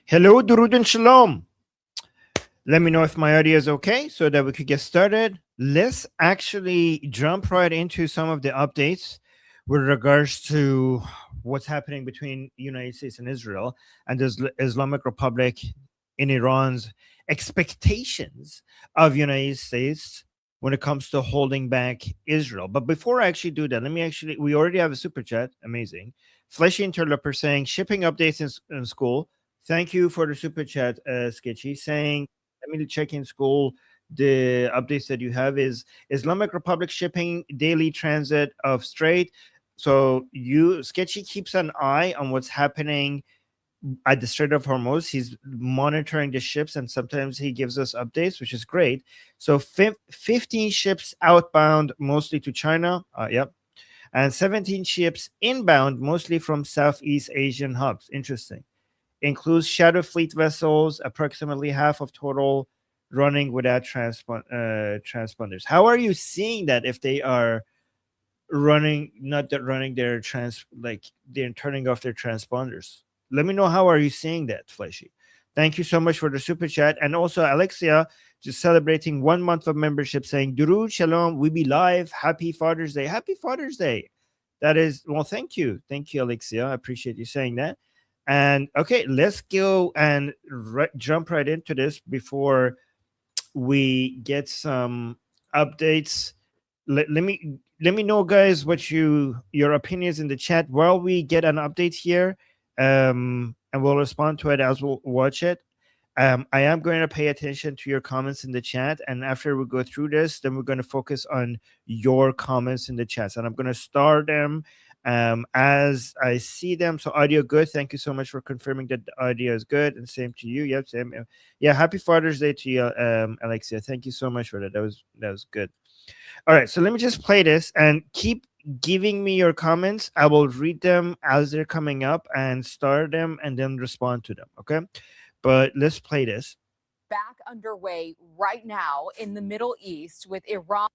Hello, Durud and Shalom. Let me know if my audio is okay so that we could get started. Let's actually jump right into some of the updates with regards to what's happening between United States and Israel and the Islamic Republic in Iran's expectations of United States when it comes to holding back Israel. But before I actually do that, we already have a super chat. Amazing. Fleshy Interloper saying, shipping updates in school. Thank you for the super chat, Sketchy, saying, let me check in school. The updates that you have is Islamic Republic shipping daily transit of Strait. So you Sketchy keeps an eye on what's happening at the Strait of Hormuz. He's monitoring the ships and sometimes he gives us updates, which is great. So 15 ships outbound, mostly to China. Yep. And 17 ships inbound, mostly from Southeast Asian hubs. Interesting. Includes shadow fleet vessels, approximately half of total running without transponders. How are you seeing that if they are running, not that running their like they're turning off their transponders? Let me know, how are you seeing that, Fleshy? Thank you so much for the super chat. And also Alexia just celebrating 1 month of membership, saying Durud Shalom, we be live. Happy Father's Day. Happy Father's Day. That is, well, thank you. Thank you, Alexia. I appreciate you saying that. And okay, let's go and jump right into this before we get some updates. Let me know, guys, what your opinions in the chat while we get an update here, and we'll respond to it as we'll watch it. I am going to pay attention to your comments in the chat, and after we go through this, then we're going to focus on your comments in the chat, and I'm going to start them as I see them. So audio good. Thank you so much for confirming that the audio is good, and same to you. Yep, same. Yeah, happy Father's Day to you, Alexia. Thank you so much for that. That was good. All right, so let me just play this and keep giving me your comments. I will read them as they're coming up and start them and then respond to them. Okay, but let's play this. Back underway right now in the Middle East with Iran.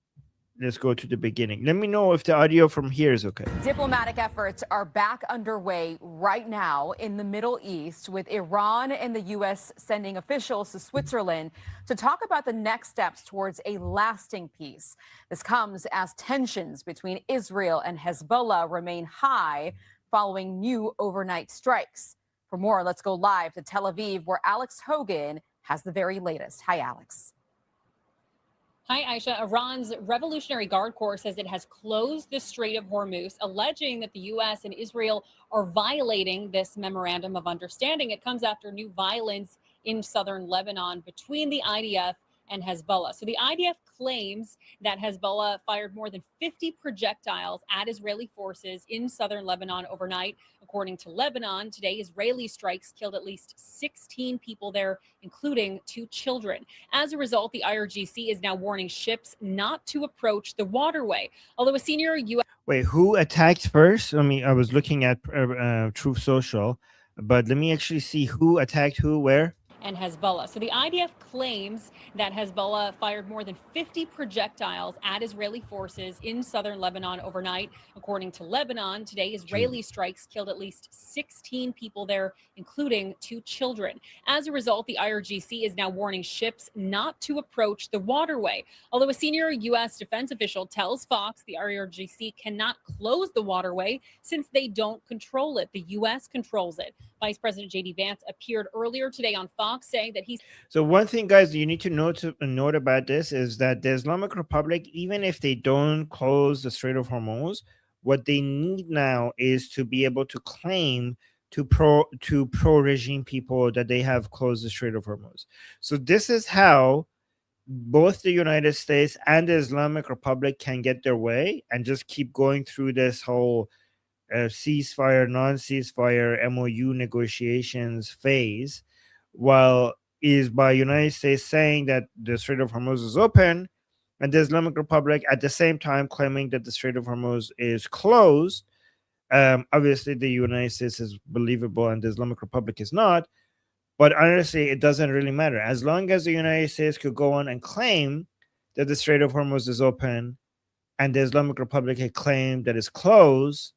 Let's go to the beginning. Let me know if the audio from here is okay. Diplomatic efforts are back underway right now in the Middle East with Iran and the U.S. sending officials to Switzerland to talk about the next steps towards a lasting peace. This comes as tensions between Israel and Hezbollah remain high following new overnight strikes. For more, let's go live to Tel Aviv, where Alex Hogan has the very latest. Hi, Alex. Hi, Aisha. Iran's Revolutionary Guard Corps says it has closed the Strait of Hormuz, alleging that the U.S. and Israel are violating this memorandum of understanding. It comes after new violence in southern Lebanon between the IDF and Hezbollah. So the IDF claims that Hezbollah fired more than 50 projectiles at Israeli forces in southern Lebanon overnight. According to Lebanon, today Israeli strikes killed at least 16 people there, including 2 children. As a result, the IRGC is now warning ships not to approach the waterway. Although a senior U.S. Wait, who attacked first? I was looking at Truth Social, but let me actually see who attacked who where. And Hezbollah. So the IDF claims that Hezbollah fired more than 50 projectiles at Israeli forces in southern Lebanon overnight. According to Lebanon, today Israeli strikes killed at least 16 people there, including 2 children. As a result, the IRGC is now warning ships not to approach the waterway. Although a senior U.S. defense official tells Fox the IRGC cannot close the waterway since they don't control it. The U.S. controls it. Vice President J.D. Vance appeared earlier today on Fox saying that he's. So one thing, guys, you need to note about this is that the Islamic Republic, even if they don't close the Strait of Hormuz, what they need now is to be able to claim to pro regime people that they have closed the Strait of Hormuz. So this is how both the United States and the Islamic Republic can get their way and just keep going through this whole ceasefire, non-ceasefire, MOU negotiations phase, while is by United States saying that the Strait of Hormuz is open, and the Islamic Republic at the same time claiming that the Strait of Hormuz is closed. Obviously, the United States is believable and the Islamic Republic is not. But honestly, it doesn't really matter. As long as the United States could go on and claim that the Strait of Hormuz is open and the Islamic Republic had claimed that it's closed,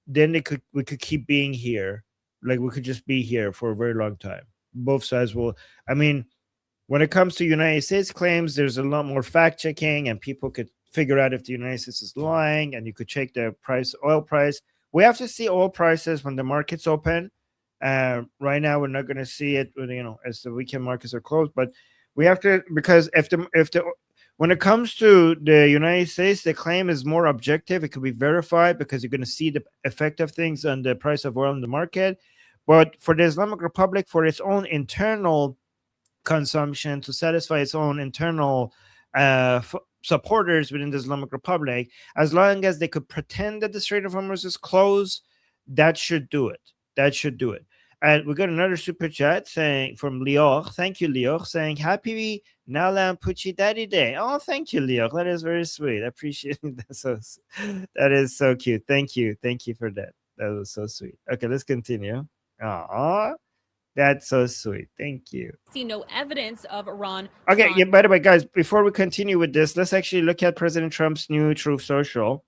then we could keep being here. Like we could just be here for a very long time. both sides will. I mean, when it comes to United States claims, there's a lot more fact checking, and people could figure out if the United States is lying, and you could check the oil price. We have to see oil prices when the markets open. Right now, we're not going to see it, as the weekend markets are closed. But we have to, because when it comes to the United States, the claim is more objective. It could be verified because you're going to see the effect of things on the price of oil in the market. But for the Islamic Republic, for its own internal consumption, to satisfy its own internal supporters within the Islamic Republic, as long as they could pretend that the Strait of Hormuz is closed, that should do it. That should do it. And we got another super chat saying from Lior. Thank you, Lior, saying happy Nalan Pucci Daddy Day. Oh, thank you, Lior. That is very sweet. I appreciate that. That is so cute. Thank you. Thank you for that. That was so sweet. Okay, let's continue. Aw, that's so sweet. Thank you. See no evidence of Iran. Okay, yeah, by the way, guys, before we continue with this, let's actually look at President Trump's new Truth Social.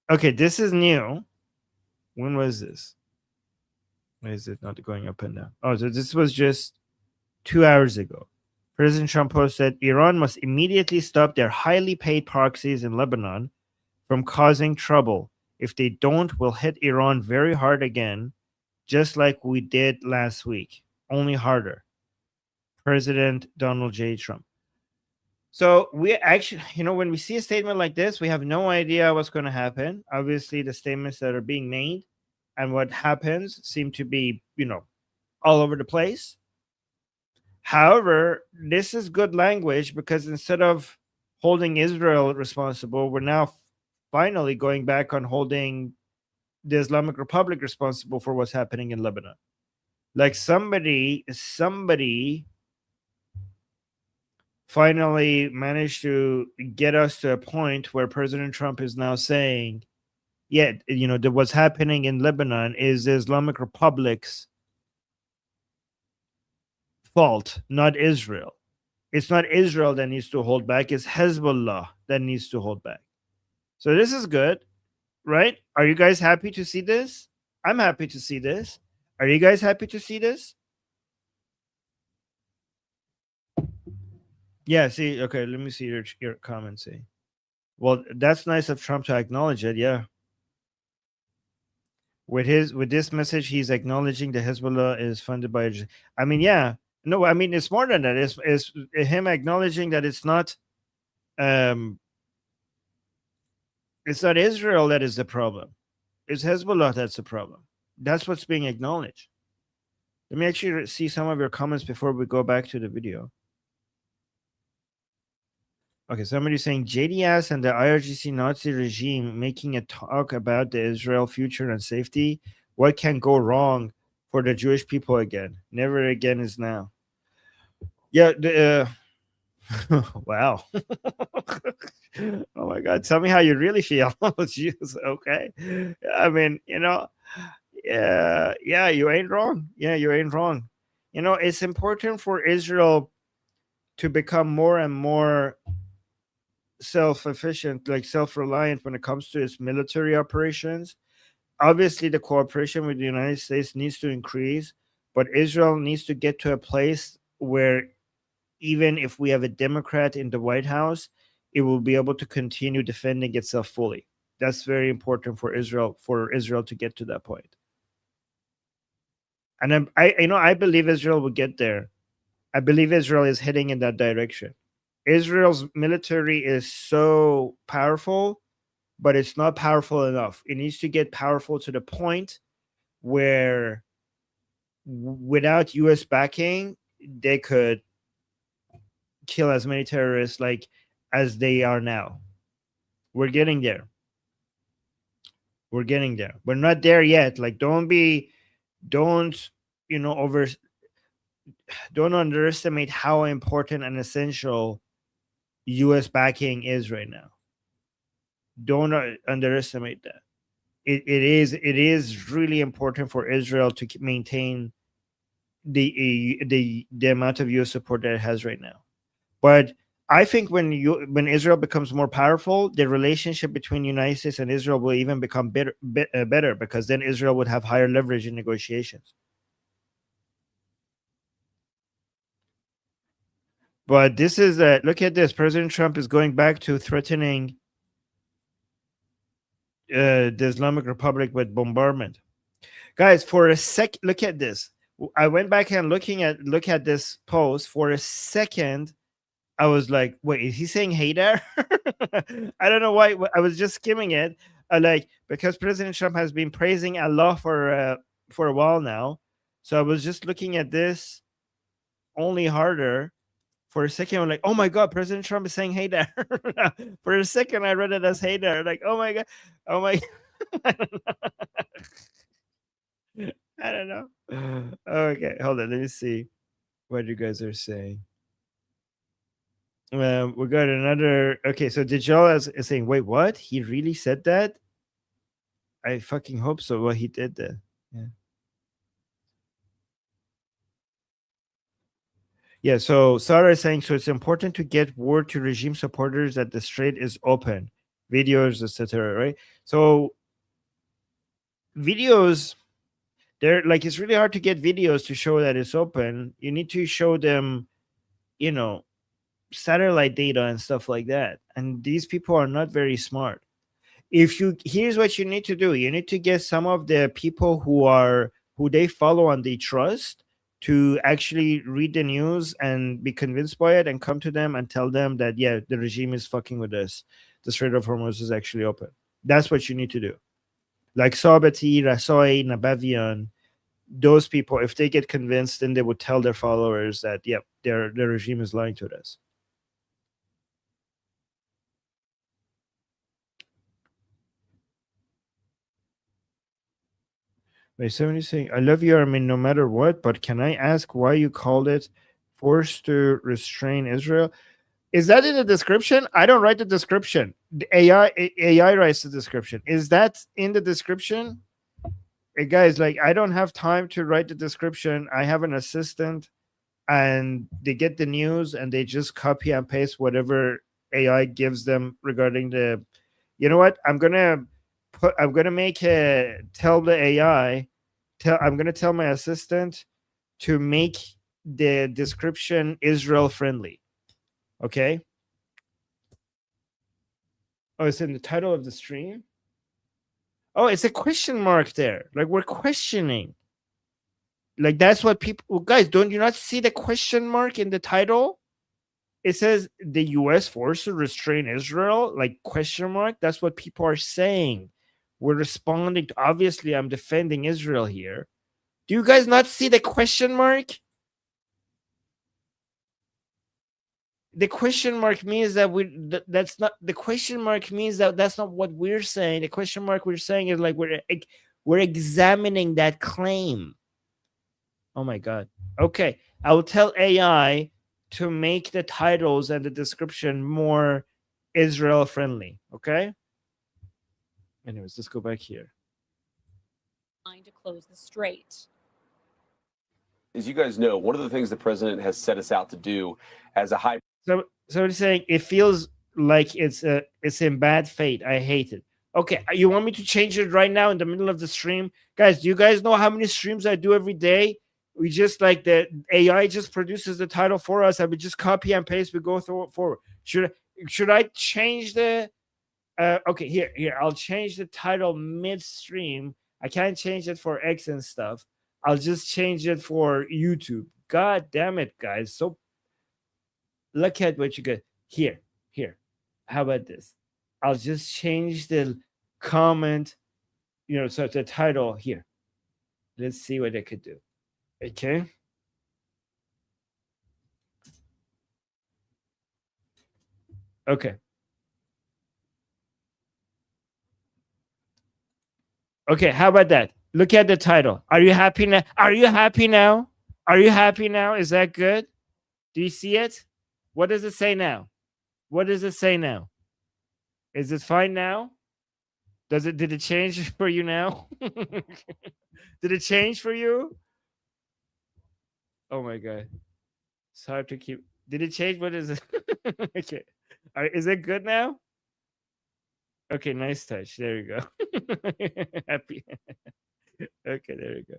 Okay, this is new. When was this? Why is it not going up and down? Oh, so this was just 2 hours ago. President Trump posted, Iran must immediately stop their highly paid proxies in Lebanon from causing trouble. If they don't, we'll hit Iran very hard again, just like we did last week, only harder. President Donald J. Trump. So we actually, when we see a statement like this, we have no idea what's going to happen. Obviously, the statements that are being made and what happens seem to be, all over the place. However, this is good language because instead of holding Israel responsible, we're now finally going back on holding the Islamic Republic responsible for what's happening in Lebanon. Like somebody finally managed to get us to a point where President Trump is now saying, yeah, what's happening in Lebanon is the Islamic Republic's fault, not Israel. It's not Israel that needs to hold back. It's Hezbollah that needs to hold back. So this is good, right? Are you guys happy to see this? I'm happy to see this. Are you guys happy to see this? Yeah, see, okay, let me see your comments. Say, well, that's nice of Trump to acknowledge it. Yeah, with this message, he's acknowledging that Hezbollah is funded by. I mean, yeah, no, I mean it's more than that. It's him acknowledging that it's not Israel that is the problem. It's Hezbollah that's the problem. That's what's being acknowledged. Let me actually see some of your comments before we go back to the video. Okay, somebody's saying JDS and the IRGC Nazi regime making a talk about the Israel future and safety. What can go wrong for the Jewish people again? Never again is now. Yeah, wow. Oh my God, tell me how you really feel. Jeez, okay. I mean, yeah, you ain't wrong. Yeah, you ain't wrong. It's important for Israel to become more and more self-efficient, like self-reliant when it comes to its military operations. Obviously, the cooperation with the United States needs to increase, but Israel needs to get to a place where even if we have a Democrat in the White House, it will be able to continue defending itself fully. That's very important for Israel to get to that point. And I believe Israel will get there. I believe Israel is heading in that direction. Israel's military is so powerful, but it's not powerful enough. It needs to get powerful to the point where without US backing, they could kill as many terrorists as they are now. We're getting there. We're getting there. We're not there yet. Don't underestimate how important and essential US backing is right now. Don't underestimate that. It is really important for Israel to maintain the amount of US support that it has right now. But I think when Israel becomes more powerful, the relationship between United States and Israel will even become better, because then Israel would have higher leverage in negotiations. But this is look at this. President Trump is going back to threatening the Islamic Republic with bombardment. Guys, for a sec, look at this. I went back and look at this post. For a second, I was like, wait, is he saying hey there? I don't know why. I was just skimming it. Because President Trump has been praising Allah for a while now. So I was just looking at this only harder. For a second, I'm like, oh my God, President Trump is saying hey there. For a second, I read it as hey there. Like, oh my God. Oh my God. I don't know. Okay, hold on. Let me see what you guys are saying. We got another. Okay, so Dijal is saying, wait, what? He really said that? I fucking hope so. Well, he did that. Yeah. Yeah, so Sarah is saying, so it's important to get word to regime supporters that the strait is open, videos, etc. Right? So videos, they're like, it's really hard to get videos to show that it's open. You need to show them, satellite data and stuff like that. And these people are not very smart. Here's what you need to do. You need to get some of the people who they follow and they trust to actually read the news and be convinced by it and come to them and tell them that, yeah, the regime is fucking with us. The Strait of Hormuz is actually open. That's what you need to do. Like Sabati, Rasoi, Nabavian, those people, if they get convinced, then they would tell their followers that, yep, their regime is lying to us. Wait, somebody's saying, I love you, Armin, no matter what, but can I ask why you called it forced to restrain Israel? Is that in the description? I don't write the description. The AI writes the description. Is that in the description? Hey, guys, like, I don't have time to write the description. I have an assistant, and they get the news and they just copy and paste whatever AI gives them regarding the. You know what? I'm gonna tell the AI. I'm gonna tell my assistant to make the description Israel friendly. Okay. Oh, it's in the title of the stream. Oh, it's a question mark there. Like, we're questioning. Like, that's what people, guys, don't you not see the question mark in the title? It says the US force to restrain Israel, like question mark. That's what people are saying. We're responding to, obviously, I'm defending Israel here. Do you guys not see the question mark? The question mark means that that's not the question mark means that that's not what we're saying. The question mark we're saying is like we're examining that claim. Oh my God. Okay, I will tell AI to make the titles and the description more Israel friendly. Okay. Anyways, let's go back here. Trying to close the strait. As you guys know, one of the things the president has set us out to do as a high. So it's saying it feels like it's in bad fate. I hate it. Okay, you want me to change it right now in the middle of the stream, guys? Do you guys know how many streams I do every day? We just like the AI just produces the title for us, and we just copy and paste. We go through it forward. Should I change the? Okay, here. I'll change the title midstream. I can't change it for X and stuff. I'll just change it for YouTube. God damn it, guys! So look at what you get here. How about this? I'll just change the comment, so the title here. Let's see what I could do. Okay. Okay. Okay, how about that? Look at the title. Are you happy now? Are you happy now? Is that good? Do you see it? What does it say now? Is it fine now? Did it change for you now? Did it change for you? Oh my God. It's hard to keep. Did it change? What is it? Okay. All right, is it good now? Okay, nice touch. There you go. Happy. Okay, there you go.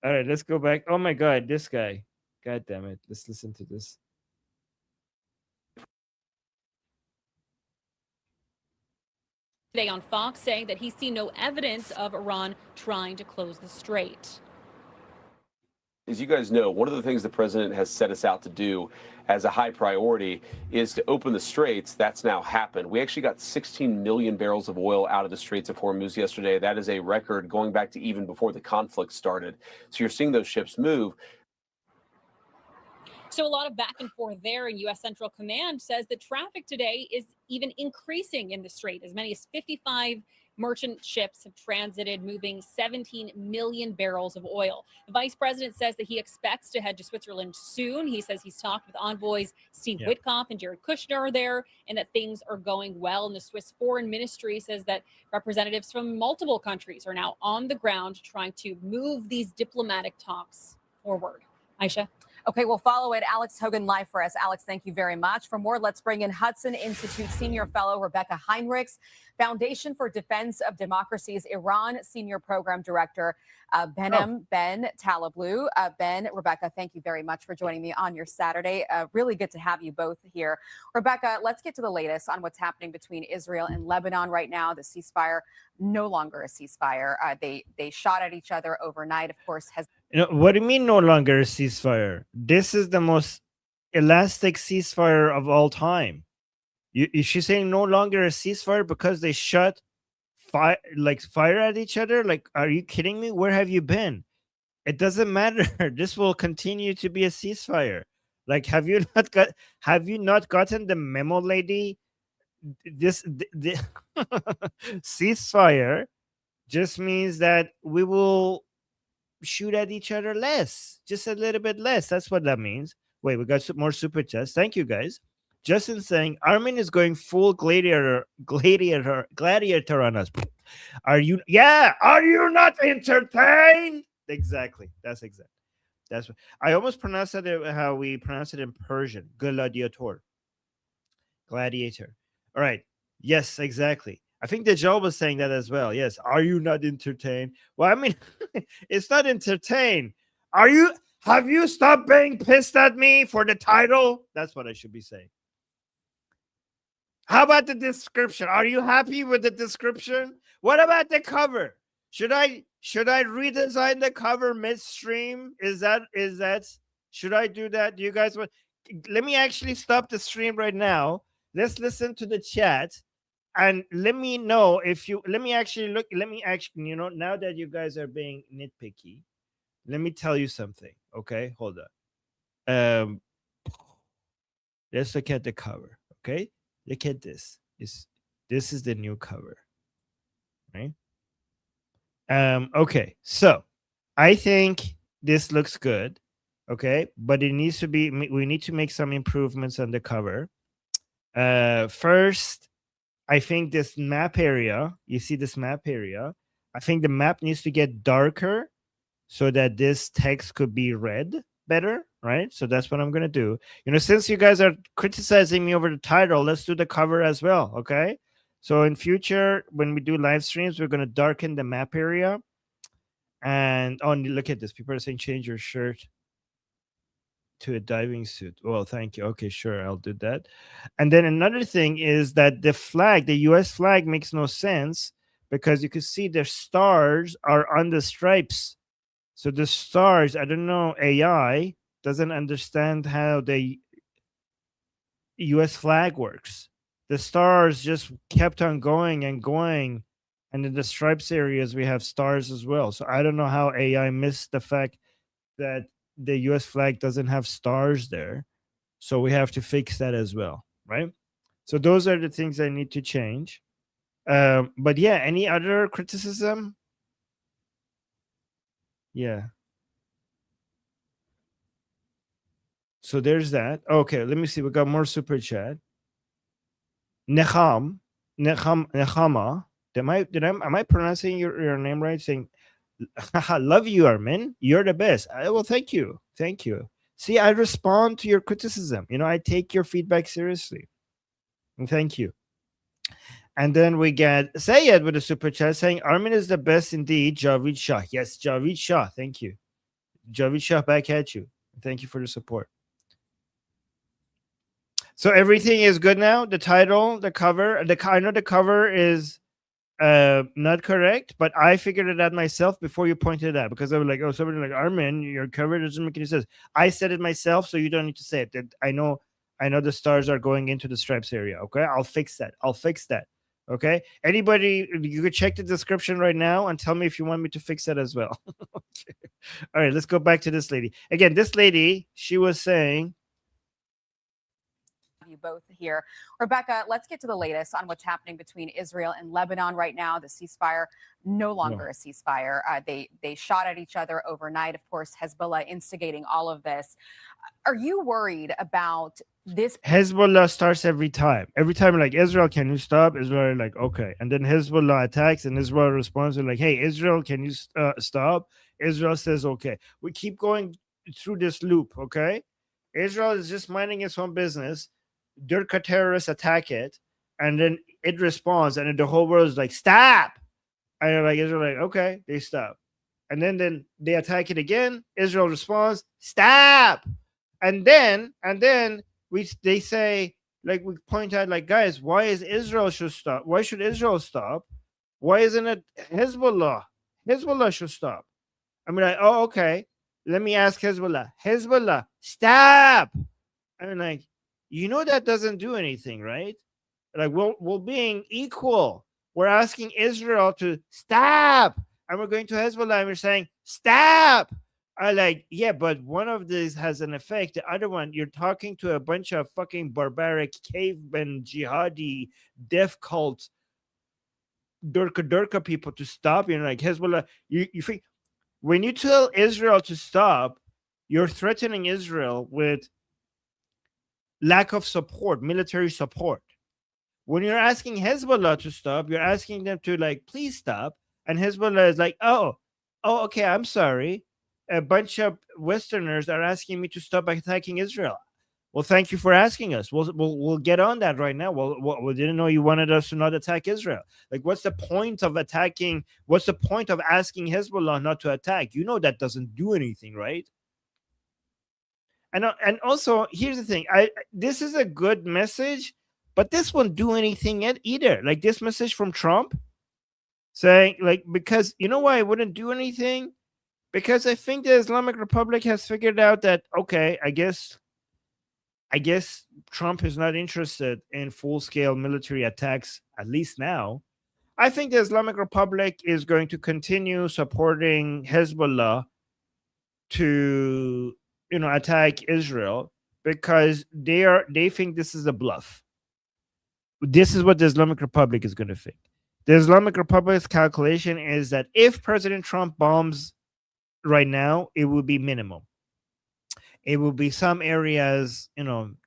All right, let's go back. Oh my God, this guy. God damn it. Let's listen to this. Today on Fox, saying that he's seen no evidence of Iran trying to close the strait. As you guys know, one of the things the president has set us out to do as a high priority is to open the straits. That's now happened. We actually got 16 million barrels of oil out of the Straits of Hormuz yesterday. That is a record going back to even before the conflict started. So you're seeing those ships move. So a lot of back and forth there, and U.S. Central Command says that traffic today is even increasing in the strait. As many as 55 merchant ships have transited, moving 17 million barrels of oil. The vice president says that he expects to head to Switzerland soon. He says he's talked with envoys Steve Witkoff and Jared Kushner there, and that things are going well. And the Swiss Foreign Ministry says that representatives from multiple countries are now on the ground trying to move these diplomatic talks forward. Aisha? Okay, we'll follow it. Alex Hogan live for us. Alex, thank you very much. For more, let's bring in Hudson Institute Senior Fellow Rebecca Heinrichs, Foundation for Defense of Democracy's Iran Senior Program Director, Ben Talablu. Ben, Rebecca, thank you very much for joining me on your Saturday. Really good to have you both here. Rebecca, let's get to the latest on what's happening between Israel and Lebanon right now. The ceasefire, no longer a ceasefire. They shot at each other overnight. Of course, what do you mean no longer a ceasefire? This is the most elastic ceasefire of all time. Is she saying no longer a ceasefire because they shot fire at each other? Like, are you kidding me? Where have you been? It doesn't matter. This will continue to be a ceasefire. Like, have you not gotten the memo, lady? The ceasefire just means that we will shoot at each other less, just a little bit less. That's what that means. Wait, we got some more super chats. Thank you, guys. Justin saying Armin is going full gladiator on us. Are you not entertained? Exactly. That's what I almost pronounced it how we pronounce it in Persian. Gladiator. All right. Yes, exactly. I think Dajjal was saying that as well. Yes. Are you not entertained? Well, I mean, it's not entertained. Have you stopped being pissed at me for the title? That's what I should be saying. How about the description? Are you happy with the description? What about the cover? Should I redesign the cover midstream? Should I do that? Do you guys want? Let me actually stop the stream right now. Let's listen to the chat. And let me know if you, now that you guys are being nitpicky, let me tell you something. Okay, hold on. Let's look at the cover. Okay, look at this. This is the new cover, right? Okay, so I think this looks good. Okay, but it needs to be, we need to make some improvements on the cover. First, I think this map area, you see this map area, I think the map needs to get darker so that this text could be read better, right? So that's what I'm going to do. Since you guys are criticizing me over the title, let's do the cover as well, okay? So in future, when we do live streams, we're going to darken the map area. And, look at this. People are saying change your shirt to a diving suit. Well, thank you. Okay, sure, I'll do that. And then another thing is that the flag, the US flag, makes no sense because you can see the stars are on the stripes. So the stars, I don't know, AI doesn't understand how the US flag works. The stars just kept on going and going, and in the stripes areas we have stars as well. So I don't know how AI missed the fact that the US flag doesn't have stars there. So we have to fix that as well, right? So those are the things I need to change. But yeah, any other criticism? Yeah. So there's that. Okay, let me see. We got more super chat. Nechama. Am I pronouncing your name right? Saying, love you, Armin. You're the best. Well, thank you. See, I respond to your criticism. I take your feedback seriously. And thank you. And then we get Sayed with a super chat saying, Armin is the best indeed. Javid Shah. Yes, Javid Shah. Thank you. Javid Shah, back at you. Thank you for the support. So everything is good now. The title, the cover, I know the cover is not correct, but I figured it out myself before you pointed it out, because I was like, oh, somebody like, Armin, your cover doesn't make any sense. I said it myself, so you don't need to say it. That I know the stars are going into the stripes area. Okay, I'll fix that. Okay, anybody, you could check the description right now and tell me if you want me to fix that as well. Okay. All right, let's go back to this lady again. This lady, she was saying, you both here. Rebecca, let's get to the latest on what's happening between Israel and Lebanon right now. The ceasefire, no longer a ceasefire. They shot at each other overnight. Of course, Hezbollah instigating all of this. Are you worried about this? Hezbollah starts every time. Every time, like, Israel, can you stop? Israel, like, okay. And then Hezbollah attacks, and Israel responds with, like, hey, Israel, can you stop? Israel says, okay. We keep going through this loop, okay? Israel is just minding its own business. Dirka terrorists attack it, and then it responds, and then the whole world is like, stop. And you're like, Israel, like, okay, they stop. And then they attack it again. Israel responds, stop. And then they say, like, we point out, like, guys, why is Israel should stop? Why should Israel stop? Why isn't it Hezbollah? Hezbollah should stop. I mean, like, oh, okay. Let me ask Hezbollah. Hezbollah, stop. I mean, like, that doesn't do anything, right? Like, we're being equal. We're asking Israel to stop, and we're going to Hezbollah and we're saying, stop. I like, yeah, but one of these has an effect. The other one, you're talking to a bunch of fucking barbaric cavemen, jihadi, death cult, Durka people to stop. You're like, Hezbollah, you think when you tell Israel to stop, you're threatening Israel with lack of support, military support. When you're asking Hezbollah to stop, you're asking them to, like, please stop. And Hezbollah is like, oh, okay, I'm sorry. A bunch of Westerners are asking me to stop attacking Israel. Well, thank you for asking us. We'll get on that right now. Well, we didn't know you wanted us to not attack Israel. Like, what's the point of attacking? What's the point of asking Hezbollah not to attack? That doesn't do anything, right? And also, here's the thing. This is a good message, but this won't do anything either. Like, this message from Trump saying, like, because you know why it wouldn't do anything? Because I think the Islamic Republic has figured out that, okay, I guess Trump is not interested in full-scale military attacks, at least now. I think the Islamic Republic is going to continue supporting Hezbollah to attack Israel, because they think this is a bluff. This is what the Islamic Republic is going to think. The Islamic Republic's calculation is that if President Trump bombs right now, it will be minimum. It will be some areas,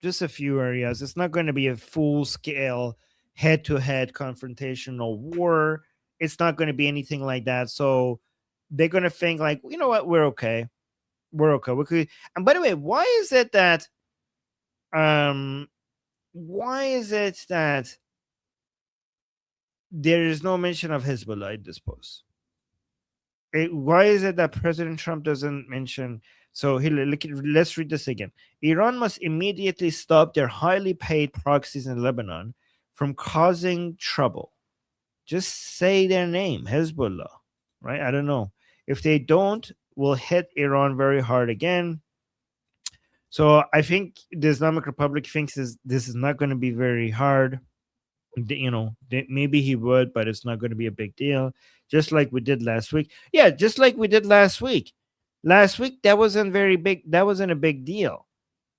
just a few areas. It's not going to be a full-scale head-to-head confrontational war. It's not going to be anything like that. So they're going to think, like, you know what, we're okay. And by the way, why is it that there is no mention of Hezbollah in this post? Why is it that President Trump doesn't mention? So let's read this again. Iran must immediately stop their highly paid proxies in Lebanon from causing trouble. Just say their name, Hezbollah, right? I don't know. If they don't, we'll hit Iran very hard again. So I think the Islamic Republic thinks this is not going to be very hard. Maybe he would, but it's not going to be a big deal. Just like we did last week. Yeah, just like we did last week. Last week, that wasn't very big. That wasn't a big deal.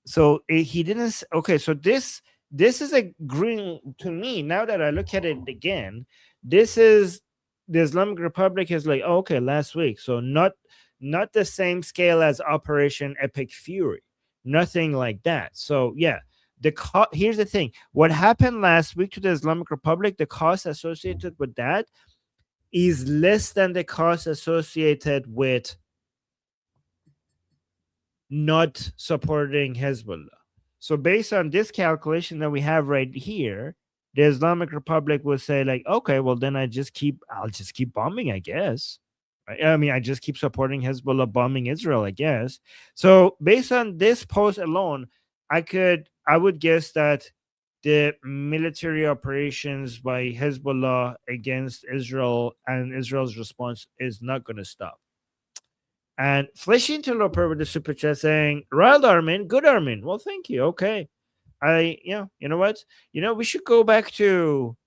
So he didn't. Okay, so this is a green to me. Now that I look at it again, this is the Islamic Republic is like, oh, okay, last week. So not the same scale as Operation Epic Fury. Nothing like that. So yeah, here's the thing. What happened last week to the Islamic Republic, the cost associated with that is less than the cost associated with not supporting Hezbollah. So based on this calculation that we have right here, the Islamic Republic will say like, okay, well then I'll just keep bombing, I guess. I mean, I just keep supporting Hezbollah bombing Israel, I guess. So based on this post alone, I would guess that the military operations by Hezbollah against Israel and Israel's response is not going to stop. And Flesh Interloper with the super chat saying, Royal Armin, good Armin. Well, thank you. Okay. You know what? We should go back to,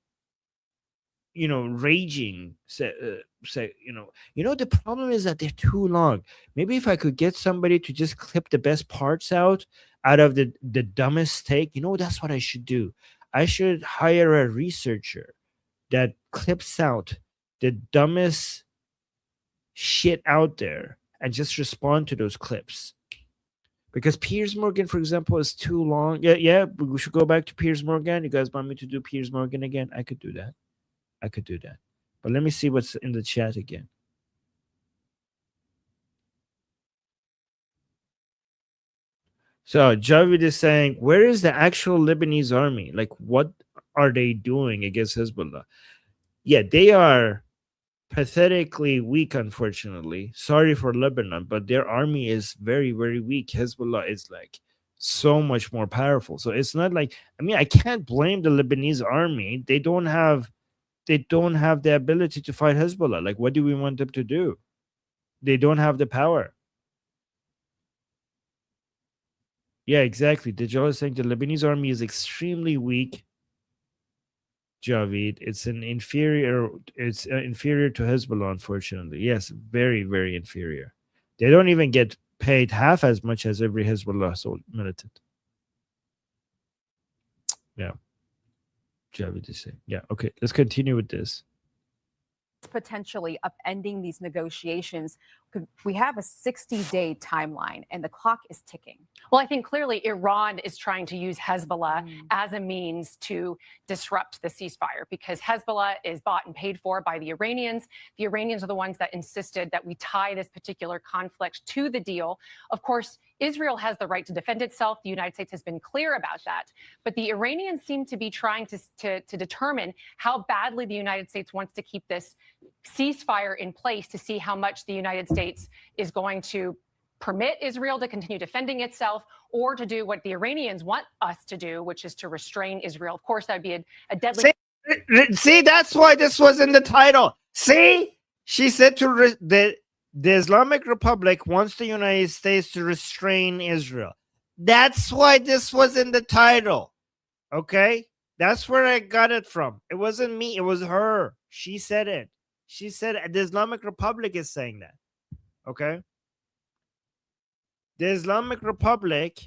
raging. The problem is that they're too long. Maybe if I could get somebody to just clip the best parts out of the dumbest take, that's what I should do. I should hire a researcher that clips out the dumbest shit out there and just respond to those clips. Because Piers Morgan, for example, is too long. Yeah, we should go back to Piers Morgan. You guys want me to do Piers Morgan again? I could do that. But let me see what's in the chat again. So Javid is saying, where is the actual Lebanese army? Like, what are they doing against Hezbollah? Yeah, they are pathetically weak, unfortunately. Sorry for Lebanon, but their army is very, very weak. Hezbollah is like so much more powerful. So it's not like, I can't blame the Lebanese army. They don't have the ability to fight Hezbollah. Like, what do we want them to do? They don't have the power. Yeah, exactly. Dajjal is saying the Lebanese army is extremely weak. Javid, it's inferior to Hezbollah, unfortunately. Yes, very, very inferior. They don't even get paid half as much as every Hezbollah militant. Yeah. Javid is saying. Yeah, okay, let's continue with this. Potentially upending these negotiations. We have a 60-day timeline and the clock is ticking. Well, I think clearly Iran is trying to use Hezbollah as a means to disrupt the ceasefire, because Hezbollah is bought and paid for by the Iranians. The Iranians are the ones that insisted that we tie this particular conflict to the deal. Of course, Israel has the right to defend itself. The United States has been clear about that. But the Iranians seem to be trying to determine how badly the United States wants to keep this ceasefire in place, to see how much the United States is going to permit Israel to continue defending itself, or to do what the Iranians want us to do, which is to restrain Israel. Of course, that would be a deadly... See, that's why this was in the title. See? She said the Islamic Republic wants the United States to restrain Israel. That's why this was in the title. Okay? That's where I got it from. It wasn't me. It was her. She said it. She said the Islamic Republic is saying that. Okay? The Islamic Republic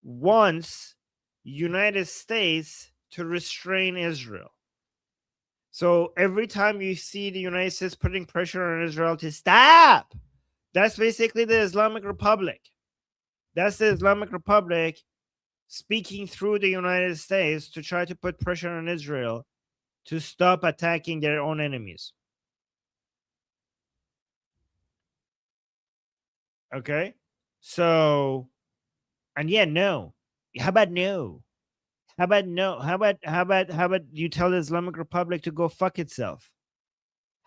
wants United States to restrain Israel. So every time you see the United States putting pressure on Israel to stop, that's basically the Islamic Republic. That's the Islamic Republic speaking through the United States to try to put pressure on Israel to stop attacking their own enemies. Okay? So, and yeah, no. How about no? How about no? How about you tell the Islamic Republic to go fuck itself?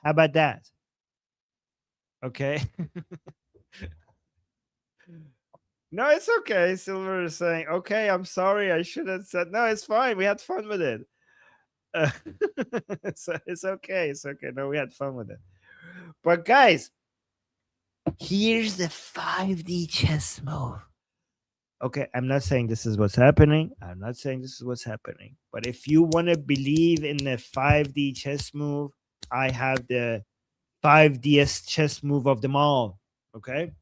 How about that? Okay. No, it's okay. Silver is saying, okay, I'm sorry. I should have said, no, it's fine. We had fun with it. It's okay. It's okay. No, we had fun with it. But guys, here's the 5D chess move. Okay, I'm not saying this is what's happening. I'm not saying this is what's happening. But if you want to believe in the 5D chess move, I have the 5Ds chess move of them all. Okay?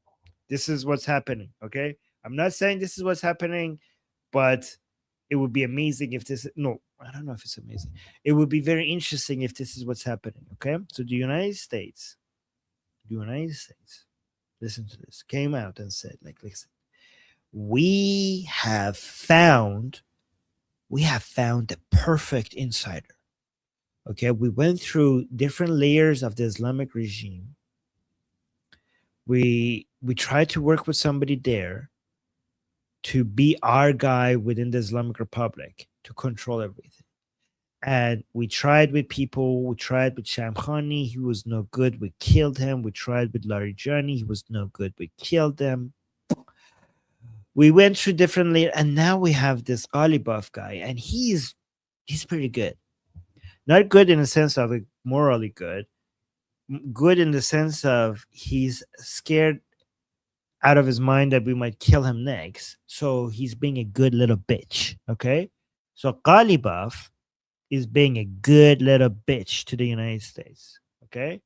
This is what's happening. Okay? I'm not saying this is what's happening, but it would be amazing if this... No, I don't know if it's amazing. It would be very interesting if this is what's happening. Okay? So the United States, listen to this, came out and said, like, listen, we have found the perfect insider. Okay, we went through different layers of the Islamic regime. We tried to work with somebody there to be our guy within the Islamic Republic to control everything. And we tried with people. We tried with Shamkhani. He was no good. We killed him. We tried with Larijani. He was no good. We killed him. We went through differently, and now we have this Ghalibaf guy, and he's pretty good. Not good in the sense of like, morally good. Good in the sense of he's scared out of his mind that we might kill him next. So he's being a good little bitch. Okay? So Ghalibaf is being a good little bitch to the United States. Okay?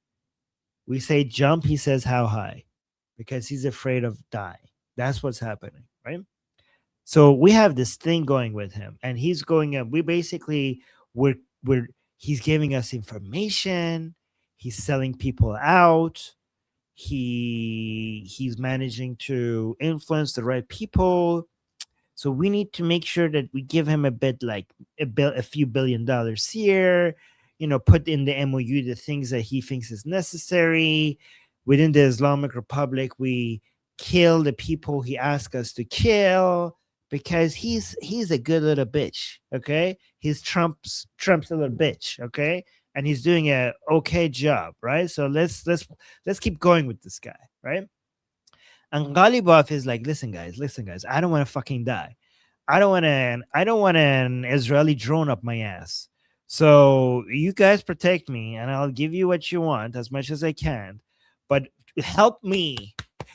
We say jump, he says how high, because he's afraid of dying. That's what's happening, right? So we have this thing going with him, and he's going up. We basically he's giving us information. He's selling people out. He's managing to influence the right people. So we need to make sure that we give him a bit, like a few $1 billion here, put in the MOU the things that he thinks is necessary. Within the Islamic Republic, we kill the people he asked us to kill because he's a good little bitch. Okay, he's Trump's little bitch. Okay, and he's doing a okay job, right? So let's keep going with this guy, right? And Ghalibaf is like, listen guys, I don't want to fucking die. I don't want an Israeli drone up my ass. So you guys protect me, and I'll give you what you want as much as I can. But help me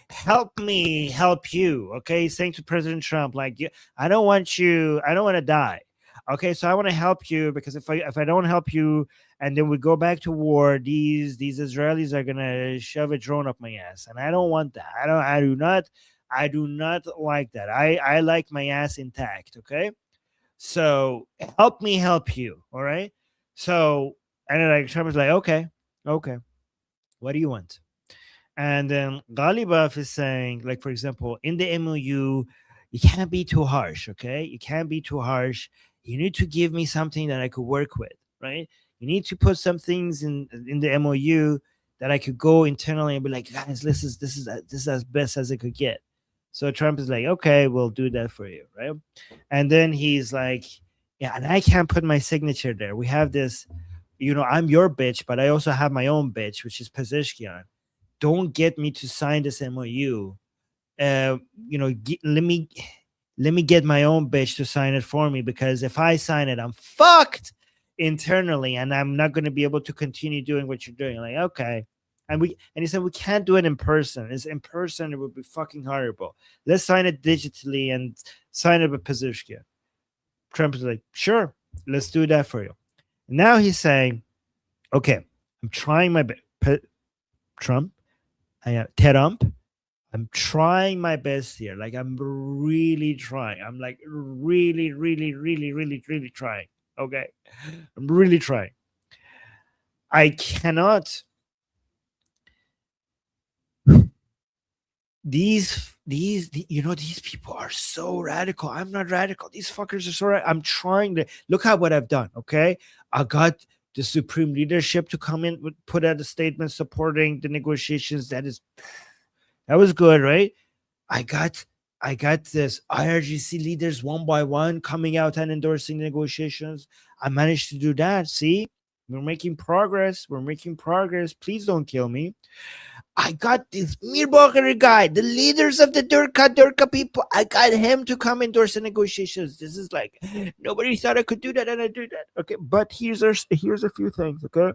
help you. Okay, saying to President Trump, like, I don't want to die. Okay, so I want to help you, because if I don't help you and then we go back to war, these Israelis are gonna shove a drone up my ass, and I don't want that. I do not like that. I like my ass intact. Okay, so help me help you. All right. So, and then like Trump is like, okay, what do you want? And then Ghalibaf is saying, like, for example, in the MOU, you can't be too harsh. Okay, you can't be too harsh. You need to give me something that I could work with, right? You need to put some things in the MOU that I could go internally and be like, guys, this is as best as it could get. So Trump is like, okay, we'll do that for you, right? And then he's like, yeah, and I can't put my signature there. We have this, I'm your bitch, but I also have my own bitch, which is Pezeshkian. Don't get me to sign this MOU. Let me get my own bitch to sign it for me, because if I sign it, I'm fucked internally, and I'm not going to be able to continue doing what you're doing. Like, okay. And he said, we can't do it in person. It's in person, it would be fucking horrible. Let's sign it digitally and sign it with Pezeshkian. Trump is like, sure, let's do that for you. And now he's saying, okay, I'm trying my best. Tehran, I'm trying my best here. Like, I'm really trying. I'm like really, really, really, really, really trying. Okay. I'm really trying. I cannot. These people are so radical. I'm not radical. These fuckers are so radical. I'm trying to look at what I've done. Okay. I got the supreme leadership to come in, put out a statement supporting the negotiations. That was good, right? I got this IRGC leaders one by one coming out and endorsing negotiations. I managed to do that. See, we're making progress. Please don't kill me. I got this Mir Bagheri guy, the leaders of the Durka people. I got him to come endorse the negotiations. This is like, nobody thought I could do that, and I do that. Okay, but here's a few things. Okay,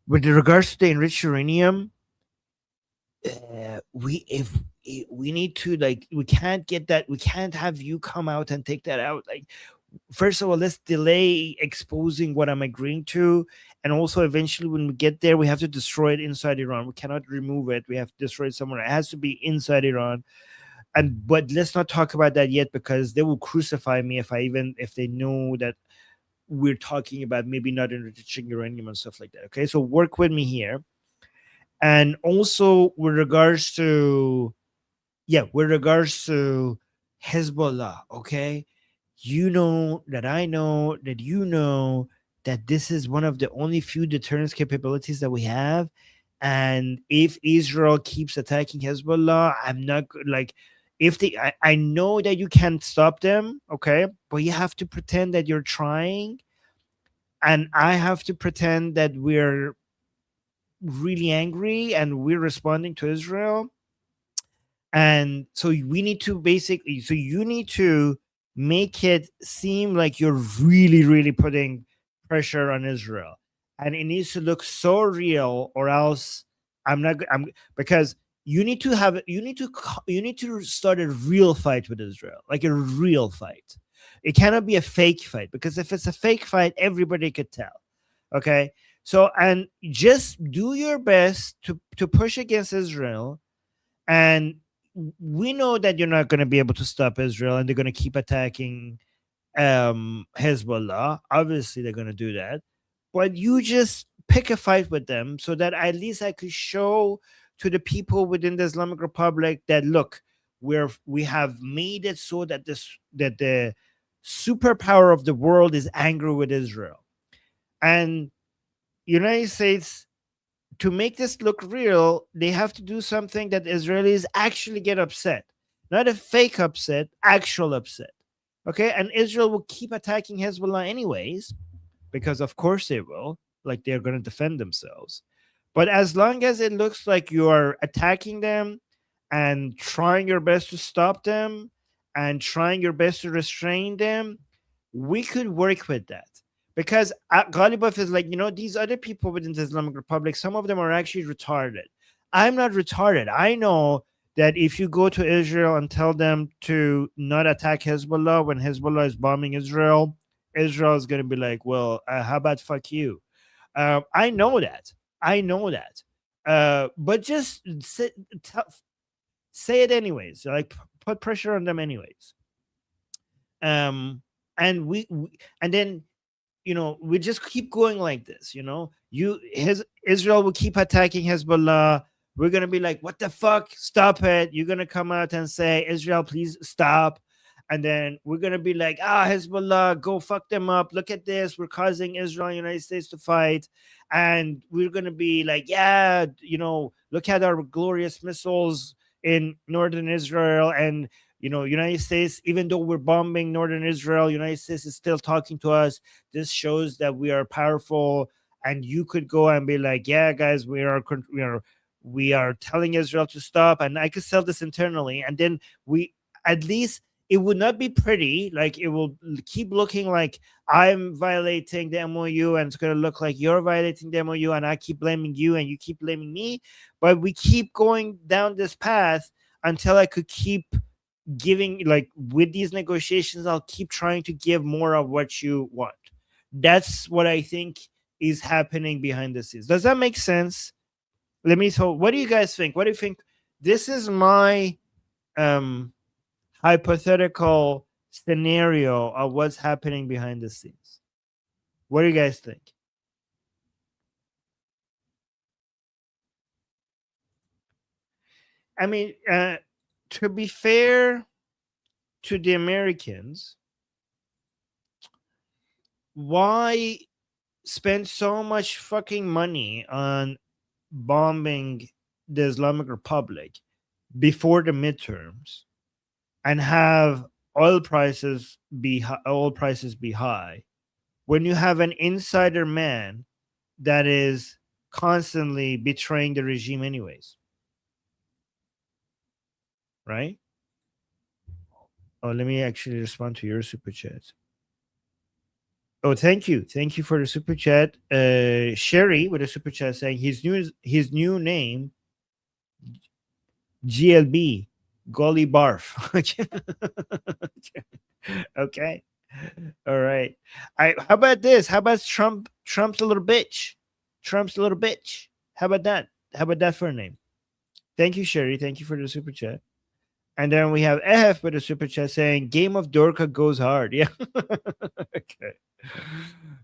with regards to the enriched uranium, we need to, like, we can't get that. We can't have you come out and take that out. Like, first of all, let's delay exposing what I'm agreeing to. And also, eventually, when we get there, we have to destroy it inside Iran. We cannot remove it. We have to destroy it somewhere. It has to be inside Iran. But let's not talk about that yet, because they will crucify me if they know that we're talking about maybe not enriching uranium and stuff like that. Okay, so work with me here. And also with regards to Hezbollah, okay, I know that this is one of the only few deterrence capabilities that we have, And if Israel keeps attacking Hezbollah, I'm not like, if they, I know that you can't stop them, okay, but you have to pretend that you're trying, and I have to pretend that we're really angry and we're responding to Israel. And so we need to basically, so you need to make it seem like you're really, really putting pressure on Israel. And it needs to look so real, or else I'm because you need to start a real fight with Israel, like a real fight. It cannot be a fake fight, because if it's a fake fight, everybody could tell. Okay. So, and just do your best to push against Israel. And we know that you're not going to be able to stop Israel, and they're going to keep attacking Hezbollah. Obviously, they're going to do that. But you just pick a fight with them, so that at least I could show to the people within the Islamic Republic that, look, we have made it so that the superpower of the world is angry with Israel. And United States, to make this look real, they have to do something that Israelis actually get upset. Not a fake upset, actual upset. Okay? And Israel will keep attacking Hezbollah anyways, because of course they will. Like, they're going to defend themselves. But as long as it looks like you are attacking them and trying your best to stop them and trying your best to restrain them, we could work with that. Because Ghalibaf is like, these other people within the Islamic Republic, some of them are actually retarded. I'm not retarded. I know that if you go to Israel and tell them to not attack Hezbollah when Hezbollah is bombing Israel, Israel is going to be like, well, how about fuck you? I know that. But just say it anyways. Like, put pressure on them anyways. And then, we just keep going like this. Israel will keep attacking Hezbollah. We're gonna be like, what the fuck? Stop it. You're gonna come out and say, Israel, please stop. And then we're gonna be like, Hezbollah, go fuck them up. Look at this. We're causing Israel and United States to fight. And we're gonna be like, yeah, look at our glorious missiles in northern Israel. And United States, even though we're bombing northern Israel, United States is still talking to us. This shows that we are powerful. And you could go and be like, yeah, guys, we are telling Israel to stop. And I could sell this internally. And then at least it would not be pretty. Like, it will keep looking like I'm violating the MOU, and it's going to look like you're violating the MOU, and I keep blaming you and you keep blaming me. But we keep going down this path until I could keep giving, like, with these negotiations, I'll keep trying to give more of what you want. That's what I think is happening behind the scenes. Does that make sense? What do you guys think? What do you think? This is my hypothetical scenario of what's happening behind the scenes. What do you guys think? I mean, to be fair to the Americans, why spend so much fucking money on bombing the Islamic Republic before the midterms and have oil prices be high when you have an insider man that is constantly betraying the regime anyways? Right? Oh, let me actually respond to your super chat. Oh, thank you for the super chat. Sherry with a super chat saying his new name, GLB, Golly Barf. Okay, all right. How about this? How about Trump's a little bitch? Trump's a little bitch. How about that? How about that for a name? Thank you, Sherry. Thank you for the super chat. And then we have EF with a super chat saying Game of Dorka goes hard. Yeah. Okay.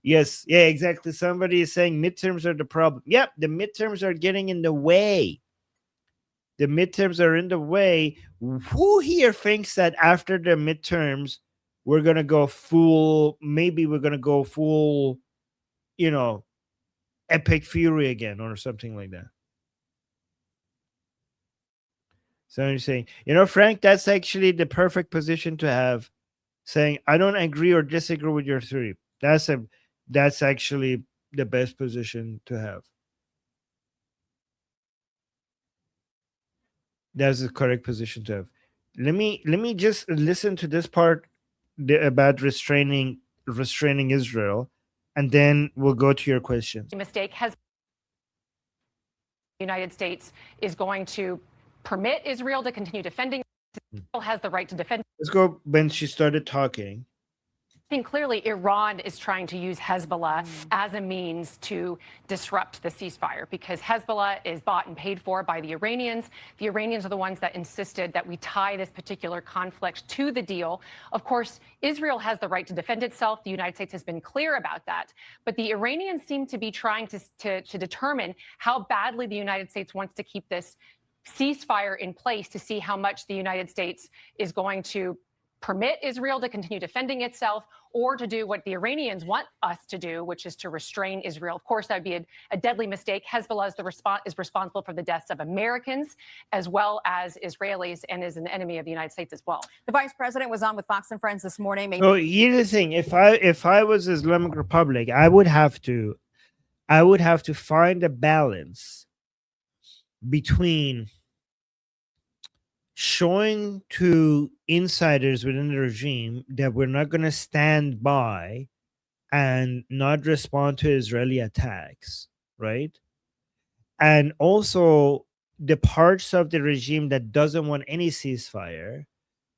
Yes. Yeah, exactly. Somebody is saying midterms are the problem. Yep. The midterms are getting in the way. The midterms are in the way. Who here thinks that after the midterms, we're going to go full, epic fury again or something like that? So you're saying, Frank, that's actually the perfect position to have. Saying, I don't agree or disagree with your theory. That's actually the best position to have. That's the correct position to have. Let me just listen to this part about restraining Israel, and then we'll go to your questions. Mistake has the United States is going to permit Israel to continue defending. Israel has the right to defend. Let's go when she started talking. I think clearly Iran is trying to use Hezbollah as a means to disrupt the ceasefire because Hezbollah is bought and paid for by the Iranians. The Iranians are the ones that insisted that we tie this particular conflict to the deal. Of course, Israel has the right to defend itself. The United States has been clear about that. But the Iranians seem to be trying to determine how badly the United States wants to keep this ceasefire in place to see how much the United States is going to permit Israel to continue defending itself or to do what the Iranians want us to do, which is to restrain Israel. Of course, that would be a deadly mistake. Hezbollah is responsible for the deaths of Americans as well as Israelis and is an enemy of the United States as well. The vice president was on with Fox and Friends this morning. Oh, here's the thing. If I was Islamic Republic, I would have to find a balance between showing to insiders within the regime that we're not going to stand by and not respond to Israeli attacks, right? And also the parts of the regime that doesn't want any ceasefire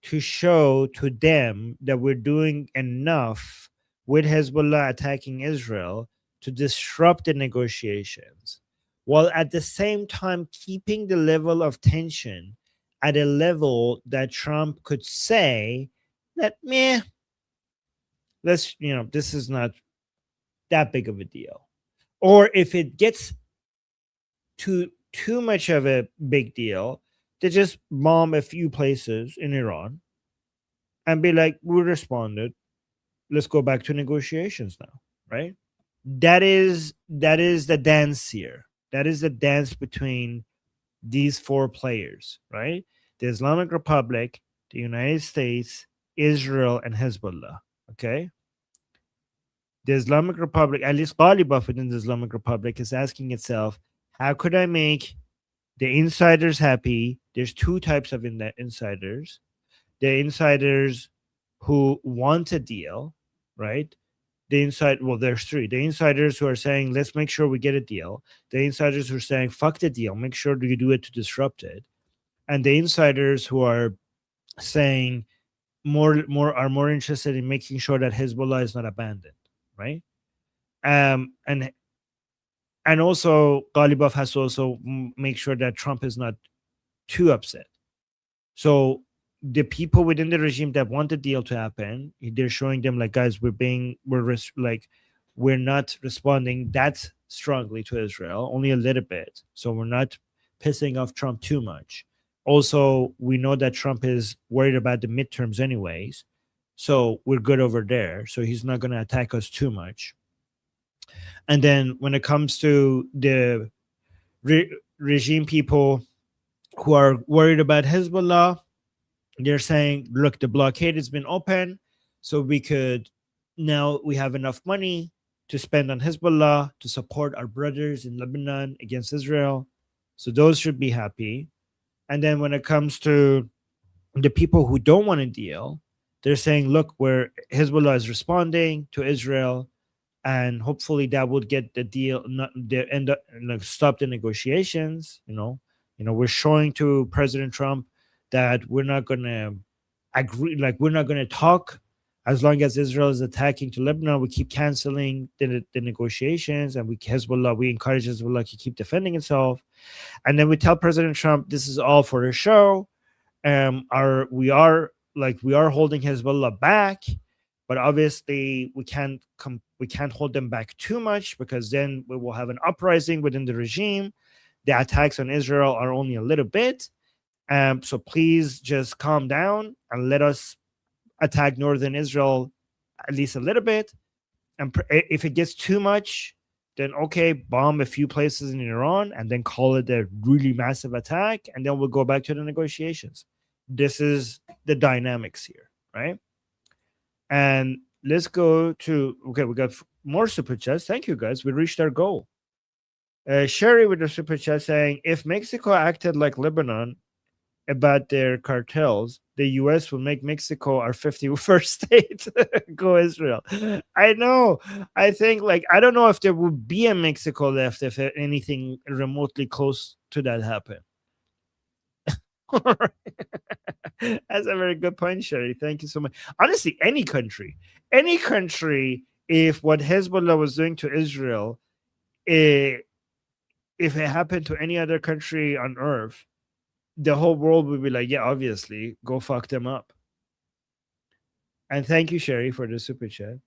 to show to them that we're doing enough with Hezbollah attacking Israel to disrupt the negotiations, while at the same time keeping the level of tension at a level that Trump could say that, this is not that big of a deal. Or if it gets too much of a big deal, to just bomb a few places in Iran and be like, we responded. Let's go back to negotiations now, right? That is the dance here. That is the dance between these four players, right? The Islamic Republic, the United States, Israel, and Hezbollah. Okay. The Islamic Republic, at least Ghalibaf within the Islamic Republic, is asking itself, how could I make the insiders happy? There's two types of insiders. The insiders who want a deal, right? There's three. The insiders who are saying, let's make sure we get a deal. The insiders who are saying, fuck the deal, make sure you do it to disrupt it. And the insiders who are saying are more interested in making sure that Hezbollah is not abandoned, right? And also Ghalibaf has to also make sure that Trump is not too upset. So the people within the regime that want the deal to happen, they're showing them like, guys, we're not responding that strongly to Israel, only a little bit. So we're not pissing off Trump too much. Also, we know that Trump is worried about the midterms anyways. So we're good over there. So he's not going to attack us too much. And then when it comes to the regime people who are worried about Hezbollah, they're saying, look, the blockade has been open, so we have enough money to spend on Hezbollah to support our brothers in Lebanon against Israel. So those should be happy. And then when it comes to the people who don't want a deal, they're saying, look, where Hezbollah is responding to Israel, and hopefully that would get the deal, stop the negotiations. We're showing to President Trump that we're not going to agree, we're not going to talk as long as Israel is attacking to Lebanon. We keep canceling the negotiations, and we encourage Hezbollah to keep defending itself. And then we tell President Trump this is all for a show. We are holding Hezbollah back, but obviously we can't hold them back too much, because then we will have an uprising within the regime. The attacks on Israel are only a little bit. So please just calm down and let us attack northern Israel at least a little bit. And if it gets too much, then okay, bomb a few places in Iran and then call it a really massive attack, and then we'll go back to the negotiations. This is the dynamics here, right? And let's go to, okay, we got more super chats. Thank you, guys. We reached our goal. Sherry with the super chat saying, if Mexico acted like Lebanon about their cartels, the U.S. will make Mexico our 51st state. Go Israel. I know. I think, like, I don't know if there would be a Mexico left if anything remotely close to that happened. That's a very good point, Sherry. Thank you so much. Honestly, any country, if what Hezbollah was doing to Israel, if it happened to any other country on earth, the whole world would be like, yeah, obviously, go fuck them up. And thank you, Sherry, for the super chat.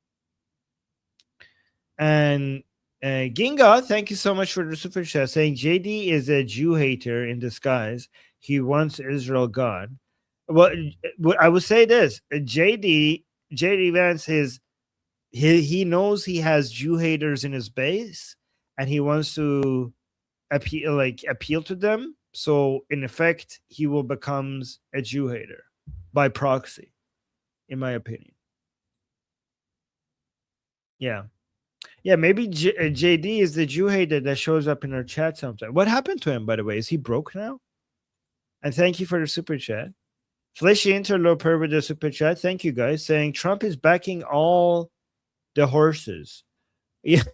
And Ginga, thank you so much for the super chat, saying JD is a Jew hater in disguise. He wants Israel gone. Well, I would say this: JD Vance he knows he has Jew haters in his base, and he wants to appeal to them. So in effect, he will become a Jew hater by proxy, in my opinion. Yeah. Maybe JD is the Jew hater that shows up in our chat sometimes. What happened to him, by the way? Is he broke now? And thank you for the super chat. Fleshy Interloper with the super chat. Thank you, guys. Saying Trump is backing all the horses. Yeah,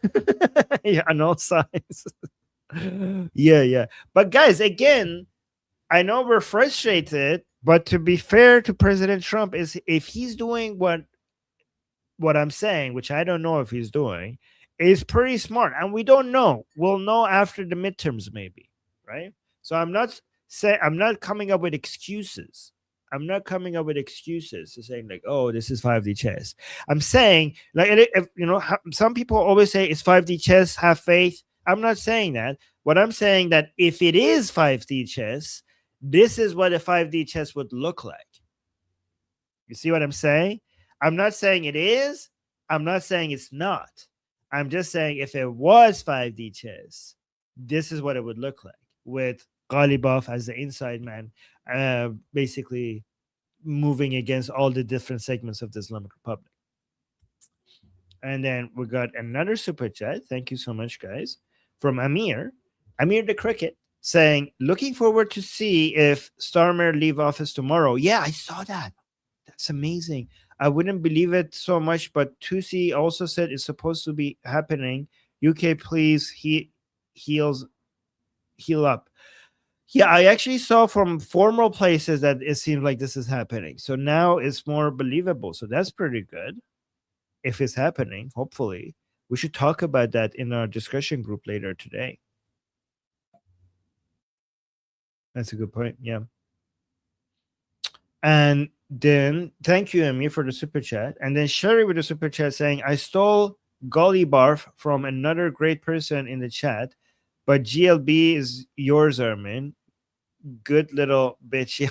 yeah, on all sides. Yeah. But guys, again, I know we're frustrated, but to be fair to President Trump, is if he's doing what I'm saying, which I don't know if he's doing, is pretty smart, and we don't know. We'll know after the midterms, maybe, right? So I'm not coming up with excuses. I'm not coming up with excuses to saying like, oh, this is 5D chess. I'm saying, like, if, some people always say it's 5D chess, have faith. I'm not saying that. What I'm saying that if it is 5D chess, this is what a 5D chess would look like. You see what I'm saying? I'm not saying it is. I'm not saying it's not. I'm just saying if it was 5D chess, this is what it would look like, with Ghalibaf as the inside man, basically moving against all the different segments of the Islamic Republic. And then we got another super chat. Thank you so much, guys. From Amir the Cricket, saying, looking forward to see if Starmer leave office tomorrow. Yeah, I saw that. That's amazing. I wouldn't believe it so much, but Tusi also said it's supposed to be happening. UK, please heal up. Yeah, I actually saw from formal places that it seems like this is happening. So now it's more believable. So that's pretty good. If it's happening, hopefully. We should talk about that in our discussion group later today. That's a good point. Yeah. And then thank you, Amy, for the super chat. And then Sherry with the super chat saying, I stole Golly Barf from another great person in the chat, but GLB is yours, Armin. Good little bitch.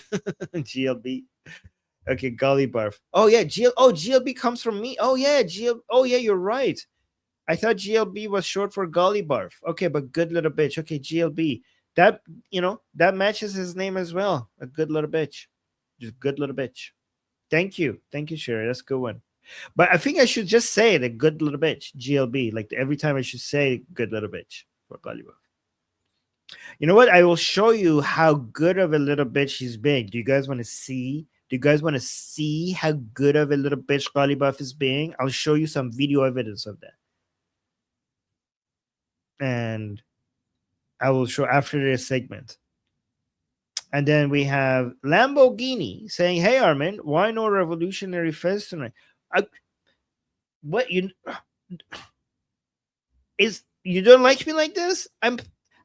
GLB. Okay, Golly Barf. Oh yeah, GLB comes from me. Oh yeah, you're right. I thought GLB was short for Golly Barf. Okay, but good little bitch. Okay, GLB. That matches his name as well. A good little bitch. Just good little bitch. Thank you, Sherry. That's a good one. But I think I should just say it, a good little bitch. GLB. Like every time I should say good little bitch for Golly Barf. You know what? I will show you how good of a little bitch he's being. Do you guys want to see? Do you guys want to see how good of a little bitch Ghalibaf is being? I'll show you some video evidence of that. And I will show after this segment. And then we have Lamborghini saying, hey, Armin, why no revolutionary fest tonight? You don't like me like this?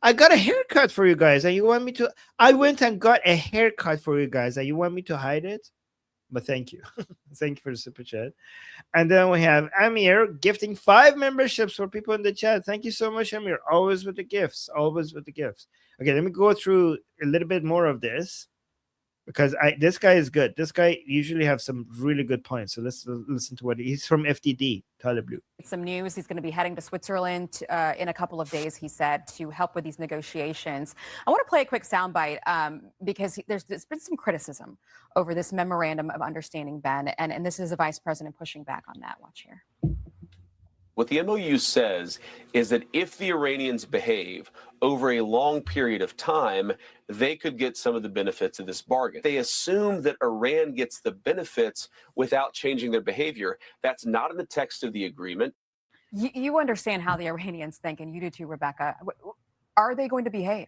I got a haircut for you guys, and you want me to? I went and got a haircut for you guys, and you want me to hide it? But thank you. Thank you for the super chat. And then we have Amir gifting 5 memberships for people in the chat. Thank you so much, Amir. Always with the gifts. Always with the gifts. Okay, let me go through a little bit more of this. because this guy is good. This guy usually have some really good points. So let's listen to what he's from FDD, Tyler Blue. Some news. He's going to be heading to Switzerland in a couple of days, he said, to help with these negotiations. I want to play a quick soundbite because there's been some criticism over this memorandum of understanding, Ben, and this is the vice president pushing back on that. Watch here. What the MOU says is that if the Iranians behave over a long period of time, they could get some of the benefits of this bargain. They assume that Iran gets the benefits without changing their behavior. That's not in the text of the agreement. You understand how the Iranians think, and you do too, Rebecca. Are they going to behave?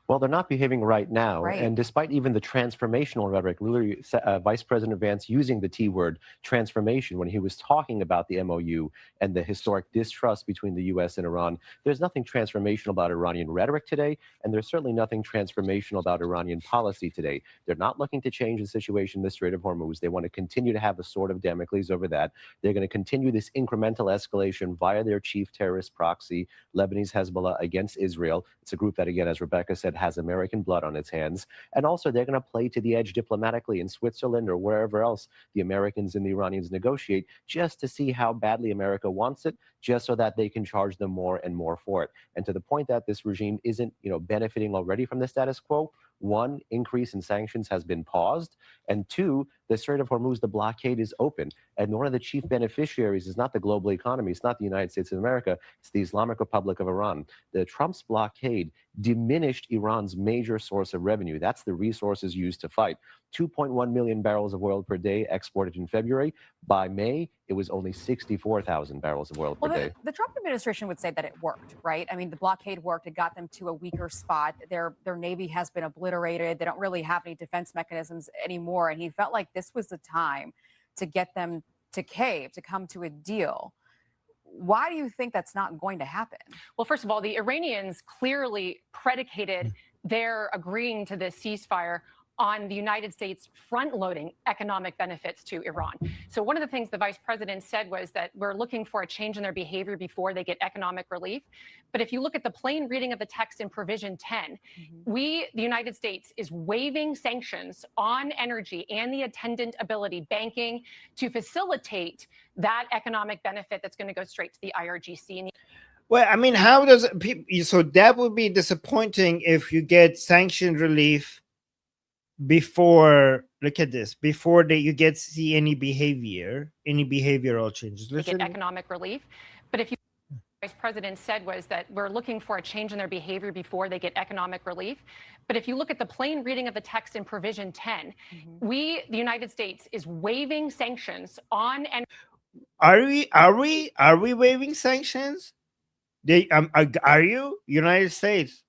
Well, they're not behaving right now. Right. And despite even the transformational rhetoric, literally Vice President Vance using the T word transformation when he was talking about the MOU and the historic distrust between the U.S. and Iran, there's nothing transformational about Iranian rhetoric today, and there's certainly nothing transformational about Iranian policy today. They're not looking to change the situation in the Strait of Hormuz. They want to continue to have a sword of Damocles over that. They're going to continue this incremental escalation via their chief terrorist proxy, Lebanese Hezbollah, against Israel. It's a group that, again, as Rebecca said, has American blood on its hands. And also, they're going to play to the edge diplomatically in Switzerland or wherever else the Americans and the Iranians negotiate, just to see how badly America wants it, just so that they can charge them more and more for it. And to the point that this regime isn't, benefiting already from the status quo, one, increase in sanctions has been paused, and two, the Strait of Hormuz, the blockade is open. And one of the chief beneficiaries is not the global economy, it's not the United States of America, it's the Islamic Republic of Iran. The Trump's blockade diminished Iran's major source of revenue. That's the resources used to fight. 2.1 million barrels of oil per day exported in February. By May, it was only 64,000 barrels of oil per day. The Trump administration would say that it worked, right? I mean, the blockade worked. It got them to a weaker spot. Their Navy has been obliterated. They don't really have any defense mechanisms anymore. And he felt like this was the time to get them to cave, to come to a deal. Why do you think that's not going to happen? Well, first of all, the Iranians clearly predicated their agreeing to this ceasefire on the United States front-loading economic benefits to Iran. So one of the things the vice president said was that we're looking for a change in their behavior before they get economic relief. But if you look at the plain reading of the text in Provision 10, the United States, is waiving sanctions on energy and the attendant ability, banking, to facilitate that economic benefit that's going to go straight to the IRGC. Well, I mean, how does it, so that would be disappointing if you get sanction relief before, look at this, before you get to see any behavioral changes. They get economic relief. But if you, Vice President said was that we're looking for a change in their behavior before they get economic relief. But if you look at the plain reading of the text in Provision 10, the United States, is waiving sanctions on. Are we waiving sanctions? Are you, United States?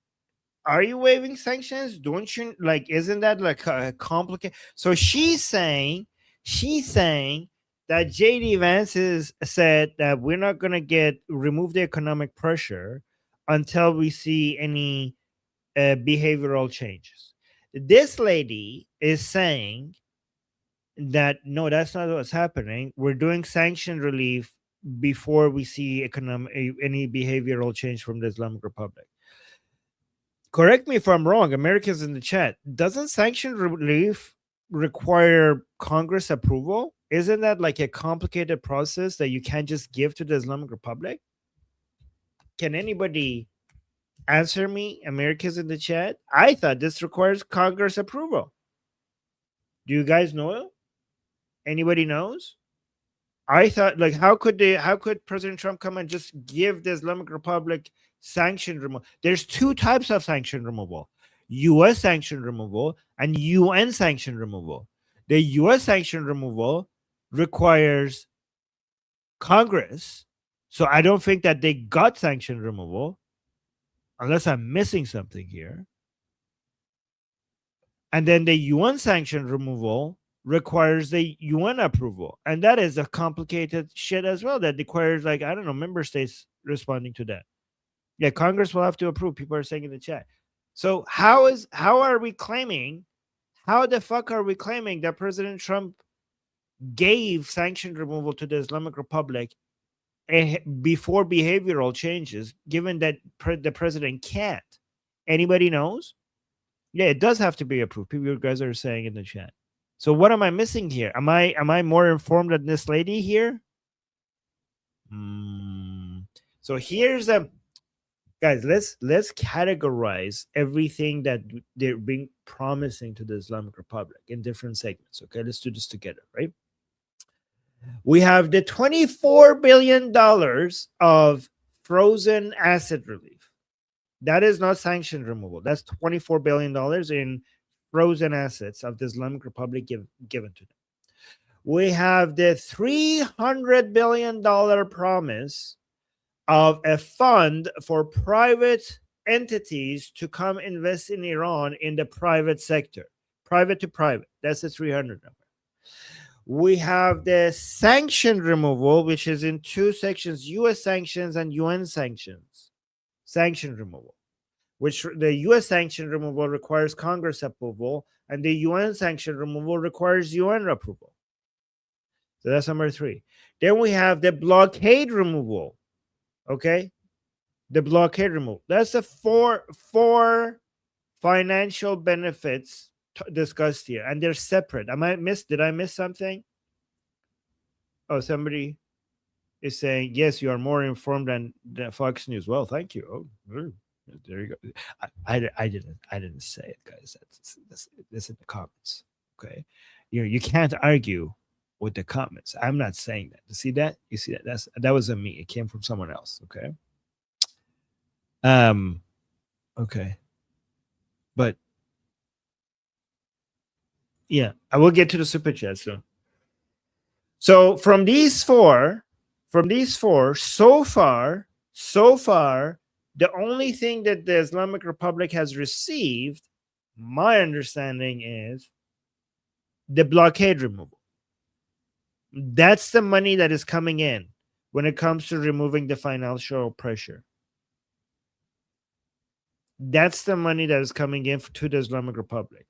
Are you waiving sanctions? Don't you isn't that like a complicated? So she's saying that JD Vance has said that we're not going to remove the economic pressure until we see any behavioral changes. This lady is saying that no, that's not what's happening. We're doing sanction relief before we see any behavioral change from the Islamic Republic. Correct me if I'm wrong, Americans in the chat. Doesn't sanction relief require Congress approval? Isn't that like a complicated process that you can't just give to the Islamic Republic? Can anybody answer me, Americans in the chat? I thought this requires Congress approval. Do you guys know? Anybody knows? I thought, how could President Trump come and just give the Islamic Republic sanction removal? There's two types of sanction removal: U.S. sanction removal and UN sanction removal. The U.S. sanction removal requires Congress, so I don't think that they got sanction removal, unless I'm missing something here. And then the UN sanction removal requires the UN approval, and that is a complicated shit as well. That requires member states responding to that. Yeah, Congress will have to approve. People are saying in the chat. So how the fuck are we claiming that President Trump gave sanction removal to the Islamic Republic before behavioral changes, given that the president can't? Anybody knows? Yeah, it does have to be approved. People, you guys are saying in the chat. So what am I missing here? Am I more informed than this lady here? So here's a guys. Let's categorize everything that they're being promising to the Islamic Republic in different segments. Okay, let's do this together, right? We have the $24 billion of frozen asset relief. That is not sanction removal. That's $24 billion in frozen assets of the Islamic Republic given to them. We have the $300 billion promise of a fund for private entities to come invest in Iran in the private sector, private to private. That's the 300 number. We have the sanction removal, which is in two sections, U.S. sanctions and UN sanctions. Sanction removal, which the U.S. sanction removal requires Congress approval, and the UN sanction removal requires UN approval. So that's number 3. Then we have the blockade removal. Okay, the blockade removal. That's the four financial benefits discussed here, and they're separate. Did I miss something? Oh, somebody is saying yes, you are more informed than Fox News. Well, thank you. Oh, there you go. I didn't say it, guys. That's in the comments. Okay, you can't argue with the comments. I'm not saying that. You see that? You see that? That wasn't me. It came from someone else. Okay. Okay. But yeah, I will get to the super chat soon. So from these four, so far, the only thing that the Islamic Republic has received, my understanding, is the blockade removal. That's the money that is coming in when it comes to removing the financial pressure. That's the money that is coming in to the Islamic Republic.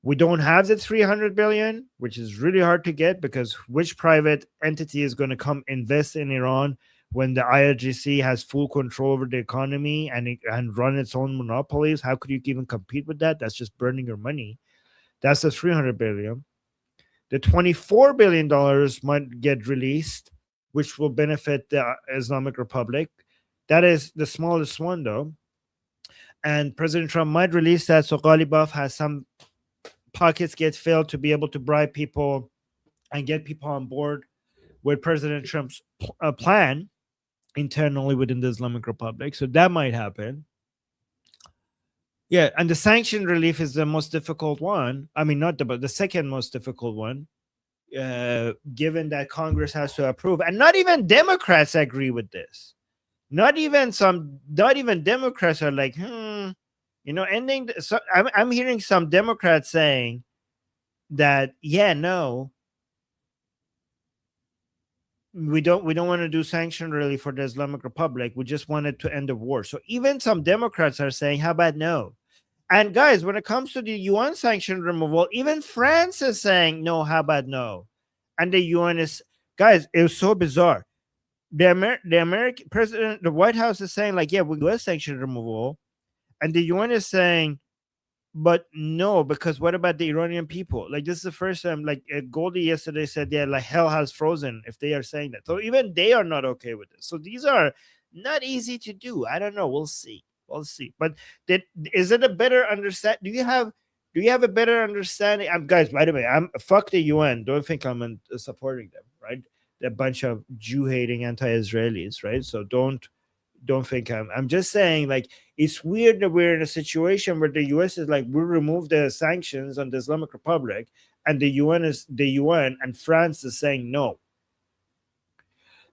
We don't have the 300 billion, which is really hard to get, because which private entity is going to come invest in Iran when the IRGC has full control over the economy and run its own monopolies? How could you even compete with that? That's just burning your money. That's the 300 billion. The $24 billion might get released, which will benefit the Islamic Republic. That is the smallest one, though. And President Trump might release that, so Ghalibaf has some pockets get filled to be able to bribe people and get people on board with President Trump's plan internally within the Islamic Republic. So that might happen. Yeah, and the sanction relief is the most difficult one. I mean, not the second most difficult one, given that Congress has to approve, and not even Democrats agree with this. Not even Democrats are like, ending. So I'm hearing some Democrats saying that, yeah, no, we don't want to do sanction relief for the Islamic Republic. We just wanted to end the war. So even some Democrats are saying, how about no? And guys, when it comes to the UN sanction removal, even France is saying, no, how about no? And the UN is, guys, it was so bizarre. The American president, the White House is saying, like, yeah, we do sanction removal. And the UN is saying, but no, because what about the Iranian people? Like, this is the first time, like, Goldie yesterday said, yeah, like, hell has frozen if they are saying that. So even they are not okay with this. So these are not easy to do. I don't know. We'll see. But is it a better understanding? Do you have a better understanding? Guys, by the way, fuck the UN. Don't think I'm supporting them, right? A bunch of Jew-hating anti-Israelis, right? So don't think I'm just saying, like, it's weird that we're in a situation where the US is like, we'll remove the sanctions on the Islamic Republic, and the UN and France is saying no.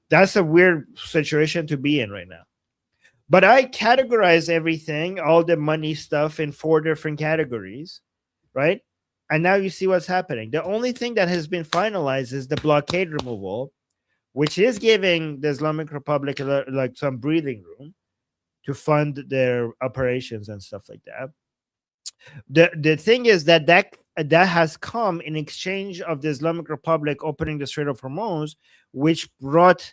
That's a weird situation to be in right now. But I categorize everything, all the money stuff, in 4 different categories, right? And now you see what's happening. The only thing that has been finalized is the blockade removal, which is giving the Islamic Republic like some breathing room to fund their operations and stuff like that. The thing is that has come in exchange of the Islamic Republic opening the Strait of Hormuz, which brought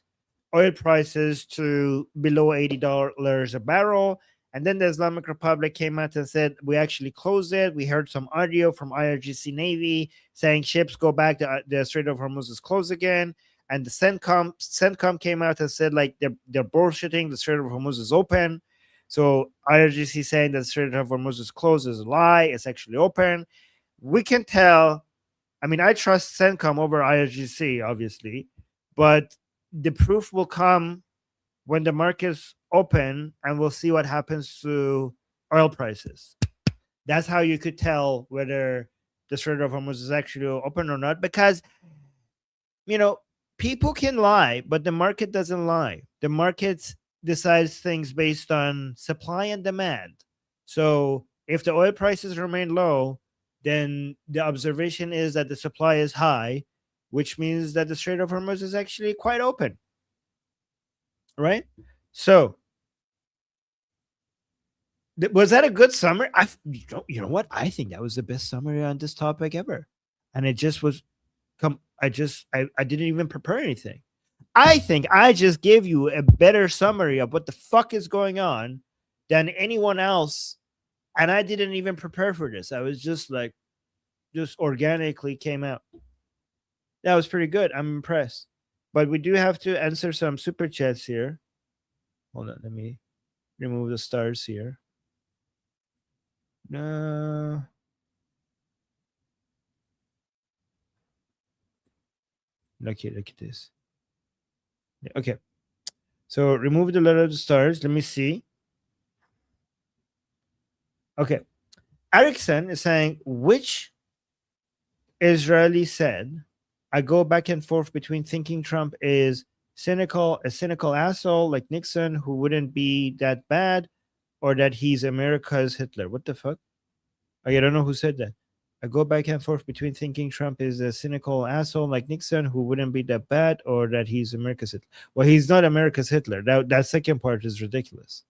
oil prices to below $80 a barrel, And then the Islamic Republic came out and said, we actually closed it. We heard some audio from IRGC Navy saying ships go back. The Strait of Hormuz is closed again. And the CENTCOM came out and said, like, they're bullshitting. The Strait of Hormuz is open. So IRGC saying that the Strait of Hormuz is closed is a lie. It's actually open. We can tell. I mean, I trust CENTCOM over IRGC, obviously. But the proof will come when the markets open, and we'll see what happens to oil prices. That's how you could tell whether the Strait of Hormuz is actually open or not, because, you know, people can lie, but the market doesn't lie. The market decides things based on supply and demand. So if the oil prices remain low, then the observation is that the supply is high, which means that the Strait of Hormuz is actually quite open. Right? So, was that a good summary? You know what? I think that was the best summary on this topic ever. And it just was I didn't even prepare anything. I think I just gave you a better summary of what the fuck is going on than anyone else. And I didn't even prepare for this. I was just organically came out. That was pretty good. I'm impressed. But we do have to answer some super chats here. Hold on, let me remove the stars here. No. Look at this. Okay. So remove the letter of the stars. Let me see. Okay. Erickson is saying, which Israeli said, I go back and forth between thinking Trump is a cynical asshole like Nixon who wouldn't be that bad, or that he's America's Hitler. What the fuck? I don't know who said that. I go back and forth between thinking Trump is a cynical asshole like Nixon who wouldn't be that bad, or that he's America's Hitler. Well, he's not America's Hitler. That second part is ridiculous.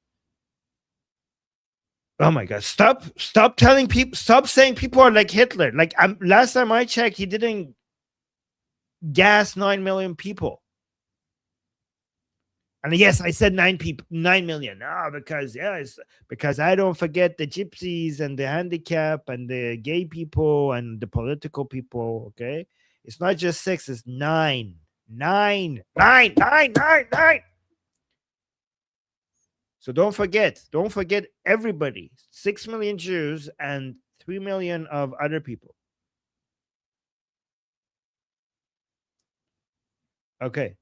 Oh my God. Stop telling people, stop saying people are like Hitler. Like, last time I checked, he didn't gas 9 million people. And yes, I said 9 million. Because I don't forget the gypsies and the handicap and the gay people and the political people. Okay, it's not just 6; it's 9. So don't forget everybody. 6 million Jews and 3 million of other people. Okay.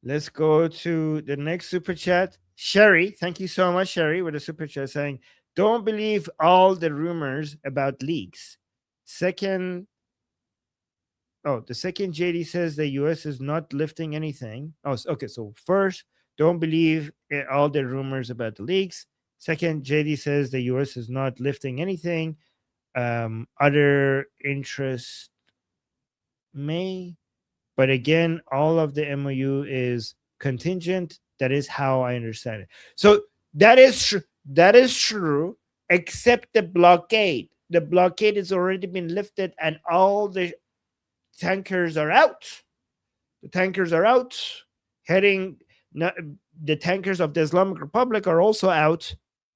Let's go to the next super chat. Sherry, thank you so much, Sherry, with a super chat saying, don't believe all the rumors about leaks. The second JD says the US is not lifting anything. Oh, okay. So first, don't believe all the rumors about the leaks. Second, JD says the US is not lifting anything. Other interest may. But again, all of the MOU is contingent. That is how I understand it. So that is true, except the blockade. The blockade has already been lifted, and all the tankers are out. The tankers are out, heading. The tankers of the Islamic Republic are also out,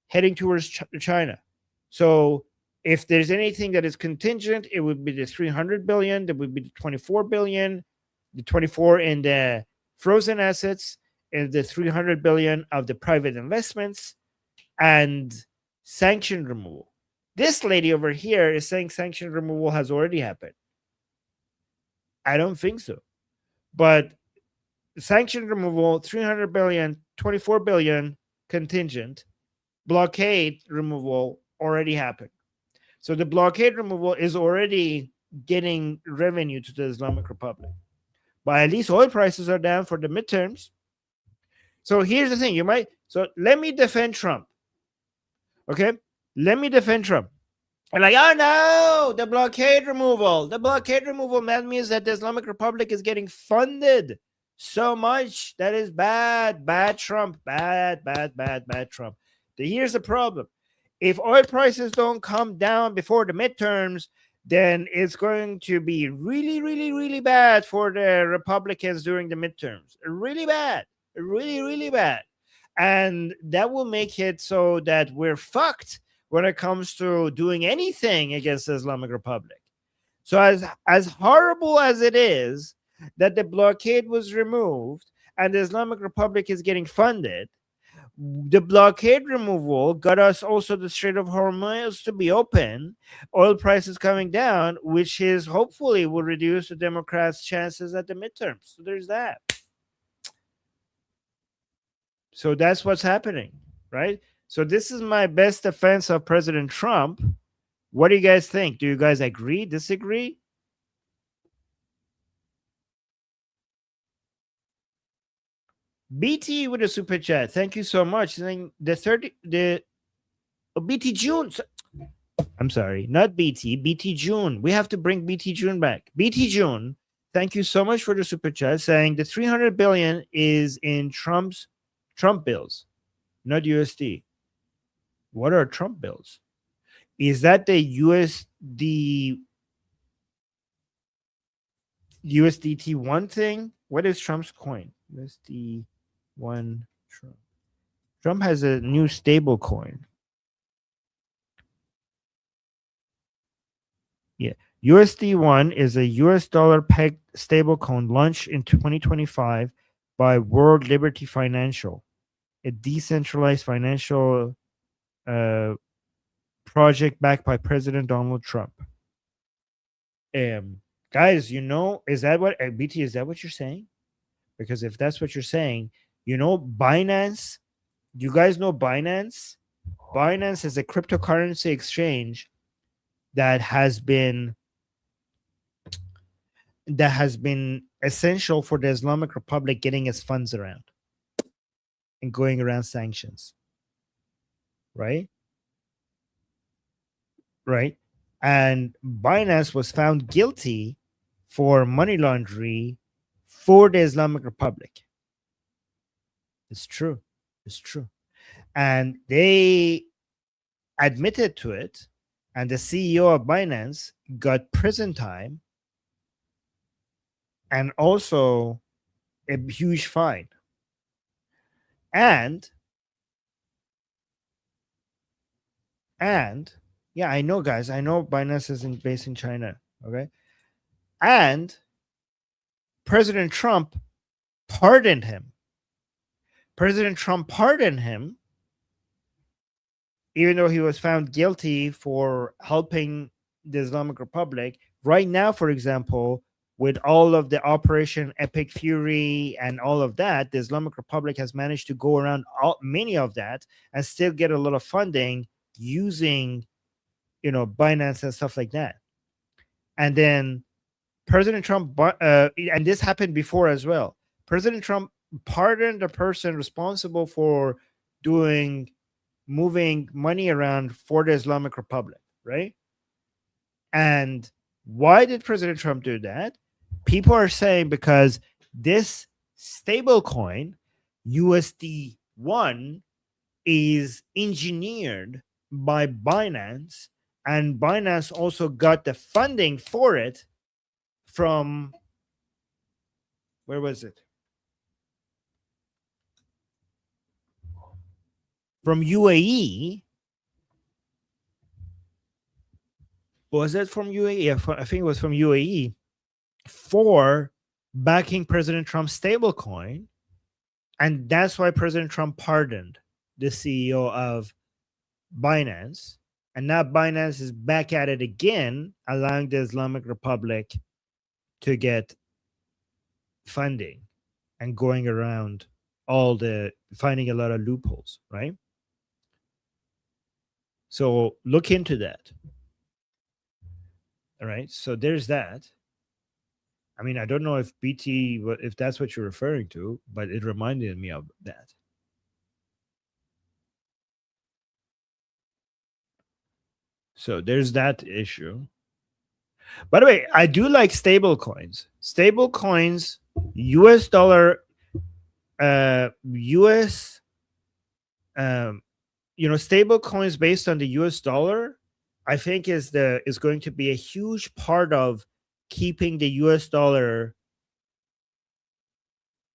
heading towards China. So if there's anything that is contingent, it would be the 300 billion. That would be the 24 billion. The 24 in the frozen assets, and the 300 billion of the private investments, and sanction removal. This lady over here is saying sanction removal has already happened. I don't think so. But sanction removal, 300 billion, 24 billion contingent, blockade removal already happened. So the blockade removal is already getting revenue to the Islamic Republic. But at least oil prices are down for the midterms. So here's the thing. So let me defend Trump. Okay? Let me defend Trump. And like, oh no, the blockade removal. The blockade removal, that means that the Islamic Republic is getting funded so much. That is bad. Bad Trump. Bad Trump. Here's the problem. If oil prices don't come down before the midterms, then it's going to be really, really, really bad for the Republicans during the midterms. Really bad. Really, really bad. And that will make it so that we're fucked when it comes to doing anything against the Islamic Republic. So as horrible as it is that the blockade was removed and the Islamic Republic is getting funded, the blockade removal got us also the Strait of Hormuz to be open, oil prices coming down, which is hopefully will reduce the Democrats' chances at the midterms. So there's that. So that's what's happening, right? So this is my best defense of President Trump. What do you guys think? Do you guys agree, disagree? BT with a super chat. Thank you so much. Saying BT June. I'm sorry, not BT. BT June. We have to bring BT June back. BT June. Thank you so much for the super chat. Saying the 300 billion is in Trump bills, not USD. What are Trump bills? Is that the USDT1 thing? What is Trump's coin? USD1 Trump. Trump has a new stable coin. Yeah. USD1 is a US dollar pegged stablecoin launched in 2025 by World Liberty Financial, a decentralized financial project backed by President Donald Trump. Guys, is that what BT? Is that what you're saying? Because if that's what you're saying, Binance. You guys know Binance? Binance is a cryptocurrency exchange that has been essential for the Islamic Republic getting its funds around and going around sanctions. Right? And Binance was found guilty for money laundering for the Islamic Republic. It's true. And they admitted to it, and the CEO of Binance got prison time and also a huge fine. And yeah, I know, guys. I know Binance isn't based in China. Okay. And President Trump pardoned him. Even though he was found guilty for helping the Islamic Republic. Right now, for example, with all of the Operation Epic Fury and all of that, the Islamic Republic has managed to go around many of that and still get a lot of funding using Binance and stuff like that. And then President Trump, and this happened before as well, President Trump pardoned the person responsible for moving money around for the Islamic Republic, right? And why did President Trump do that? People are saying because this stable coin, USD1, is engineered by Binance, and Binance also got the funding for it from, where was it? From UAE. Was it from UAE? Yeah, I think it was from UAE for backing President Trump's stablecoin. And that's why President Trump pardoned the CEO of Binance. And now Binance is back at it again, allowing the Islamic Republic to get funding and going around finding a lot of loopholes, right? So look into that. All right. So there's that. I mean, I don't know if if that's what you're referring to, but it reminded me of that. So there's that issue. By the way, I do like stable coins. Stable coins, US dollar, US, stable coins based on the US dollar, I think is going to be a huge part of keeping the US dollar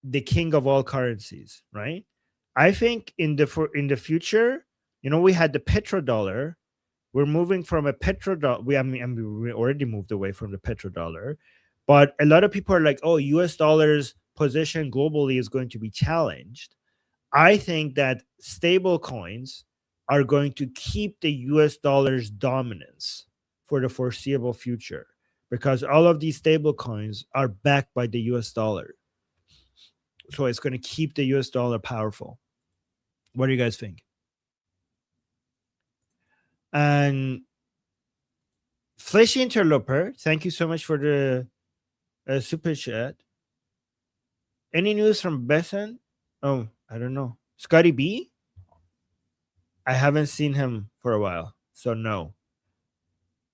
the king of all currencies, right? I think in the future, we had the petrodollar. We're moving from a petrodollar. We already moved away from the petrodollar, but a lot of people are like, "Oh, U.S. dollar's position globally is going to be challenged." I think that stable coins are going to keep the US dollar's dominance for the foreseeable future because all of these stable coins are backed by the US dollar. So it's going to keep the US dollar powerful. What do you guys think? And Fleshy Interloper, thank you so much for the super chat. Any news from Besson? Oh, I don't know. Scotty B? I haven't seen him for a while, so no.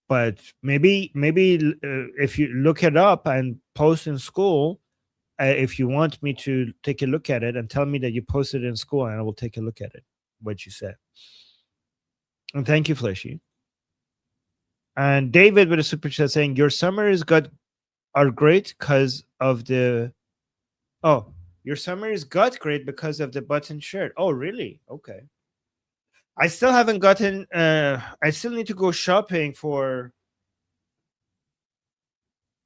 But maybe if you look it up and post in school, if you want me to take a look at it and tell me that you posted it in school, and I will take a look at it, what you said. And thank you, Fleshy. And David with a super chat saying your summaries are great because of the your summaries got great because of the button shirt. Oh, really? Okay. I still haven't gotten I still need to go shopping for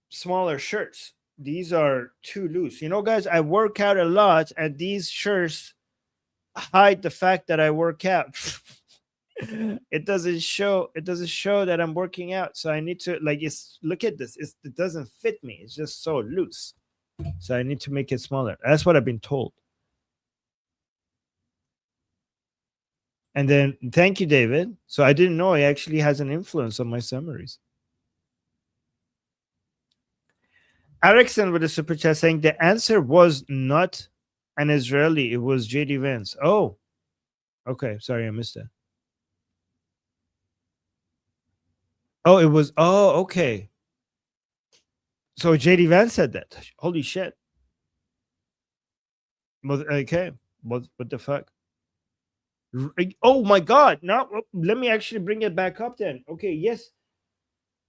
smaller shirts. These are too loose. Guys, I work out a lot and these shirts hide the fact that I work out. It doesn't show that I'm working out. So I need to look at this. It doesn't fit me. It's just so loose. So I need to make it smaller. That's what I've been told. And then thank you, David. So I didn't know it actually has an influence on my summaries. Erickson with a super chat saying the answer was not an Israeli, it was JD Vance. Oh, okay. Sorry, I missed that. Oh, it was. Oh, okay. So JD Vance said that. Holy shit. Okay. What the fuck? Oh my God. Now let me actually bring it back up then. Okay, yes.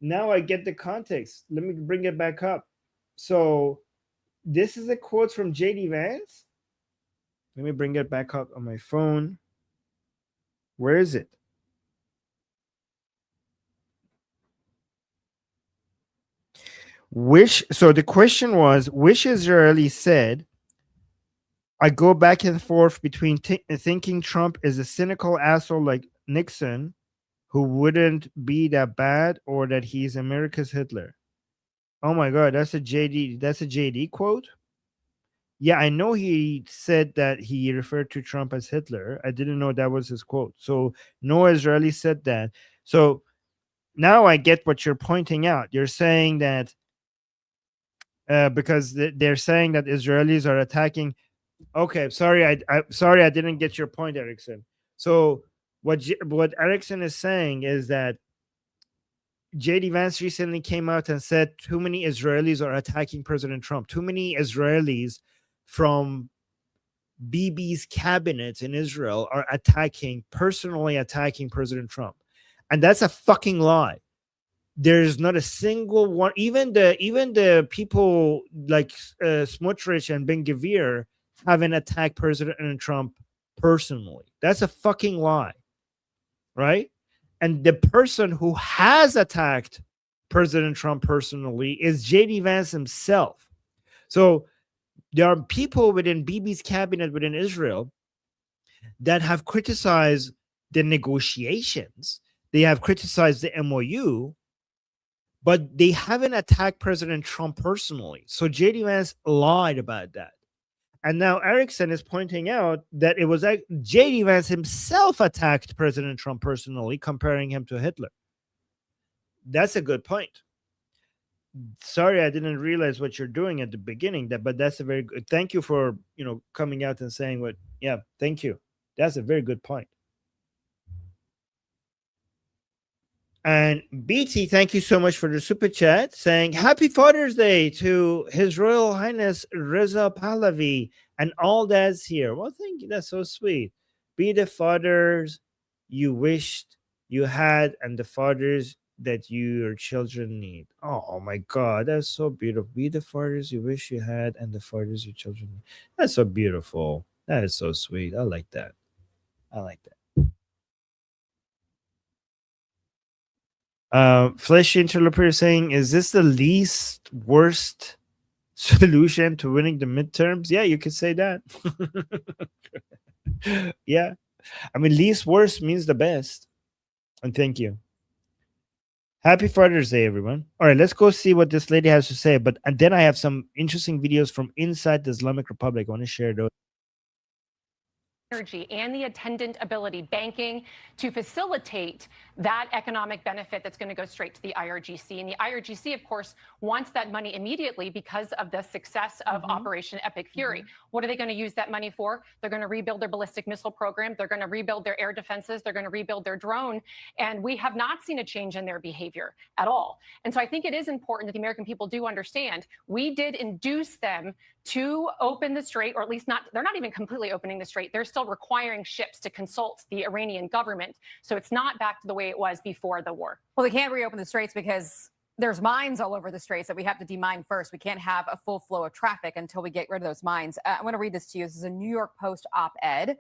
Now I get the context. Let me bring it back up. So this is a quote from JD Vance. Let me bring it back up on my phone. Where is it? So the question was, which Israeli said, I go back and forth between thinking Trump is a cynical asshole like Nixon, who wouldn't be that bad, or that he's America's Hitler. Oh my God, that's a JD quote? Yeah, I know he said that he referred to Trump as Hitler. I didn't know that was his quote. So no Israeli said that. So now I get what you're pointing out. You're saying that because they're saying that Israelis are attacking. Okay, sorry, I didn't get your point, Erickson. So what Erickson is saying is that JD Vance recently came out and said too many Israelis are attacking President Trump. Too many Israelis from Bibi's cabinet in Israel are personally attacking President Trump. And that's a fucking lie. There's not a single one, even the people like Smotrich and Ben-Gvir haven't attacked President Trump personally. That's a fucking lie, right? And the person who has attacked President Trump personally is JD Vance himself. So there are people within Bibi's cabinet within Israel that have criticized the negotiations. They have criticized the MOU, but they haven't attacked President Trump personally. So JD Vance lied about that. And now Erickson is pointing out that it was JD Vance himself attacked President Trump personally, comparing him to Hitler. That's a good point. Sorry, I didn't realize what you're doing at the beginning, but that's a very good. Thank you for coming out and saying what. Yeah, thank you. That's a very good point. And BT, thank you so much for the super chat saying Happy Father's Day to His Royal Highness Reza Pahlavi and all that's here. Well, thank you. That's so sweet. Be the fathers you wished you had and the fathers that your children need. Oh my God, that's so beautiful. Be the fathers you wish you had and the fathers your children need. That's so beautiful. That is so sweet. I like that. I like that. Flesh Interloper saying, is this the least worst solution to winning the midterms? Yeah, you could say that. Yeah. I mean, least worst means the best. And thank you. Happy Father's Day, everyone. All right, let's go see what this lady has to say. And then I have some interesting videos from inside the Islamic Republic. I want to share those. Energy and the attendant ability, banking, to facilitate that economic benefit that's going to go straight to the IRGC. And the IRGC, of course, wants that money immediately because of the success of Operation Epic Fury. What are they going to use that money for? They're going to rebuild their ballistic missile program. They're going to rebuild their air defenses. They're going to rebuild their drone. And we have not seen a change in their behavior at all. And so I think it is important that the American people do understand we did induce them to open the strait, or at least they're not even completely opening the strait. They're still requiring ships to consult the Iranian government. So it's not back to the way it was before the war. Well, they can't reopen the straits because there's mines all over the straits that we have to demine first. We can't have a full flow of traffic until we get rid of those mines. I'm going to read this to you. This is a New York Post op-ed.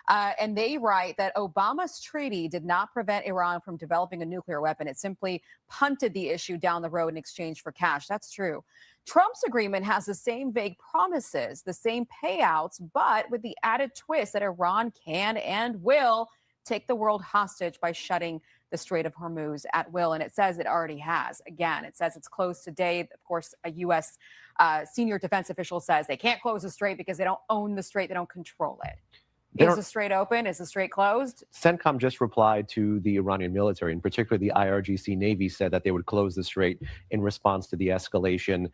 And they write that Obama's treaty did not prevent Iran from developing a nuclear weapon. It simply punted the issue down the road in exchange for cash. That's true. Trump's agreement has the same vague promises, the same payouts, but with the added twist that Iran can and will take the world hostage by shutting the Strait of Hormuz at will. And it says it already has. Again, it says it's closed today. Of course, a U.S. Senior defense official says they can't close the strait because they don't own the strait. They don't control it. Is the strait open? Is the strait closed? CENTCOM just replied to the Iranian military, in particular the IRGC Navy said that they would close the strait in response to the escalation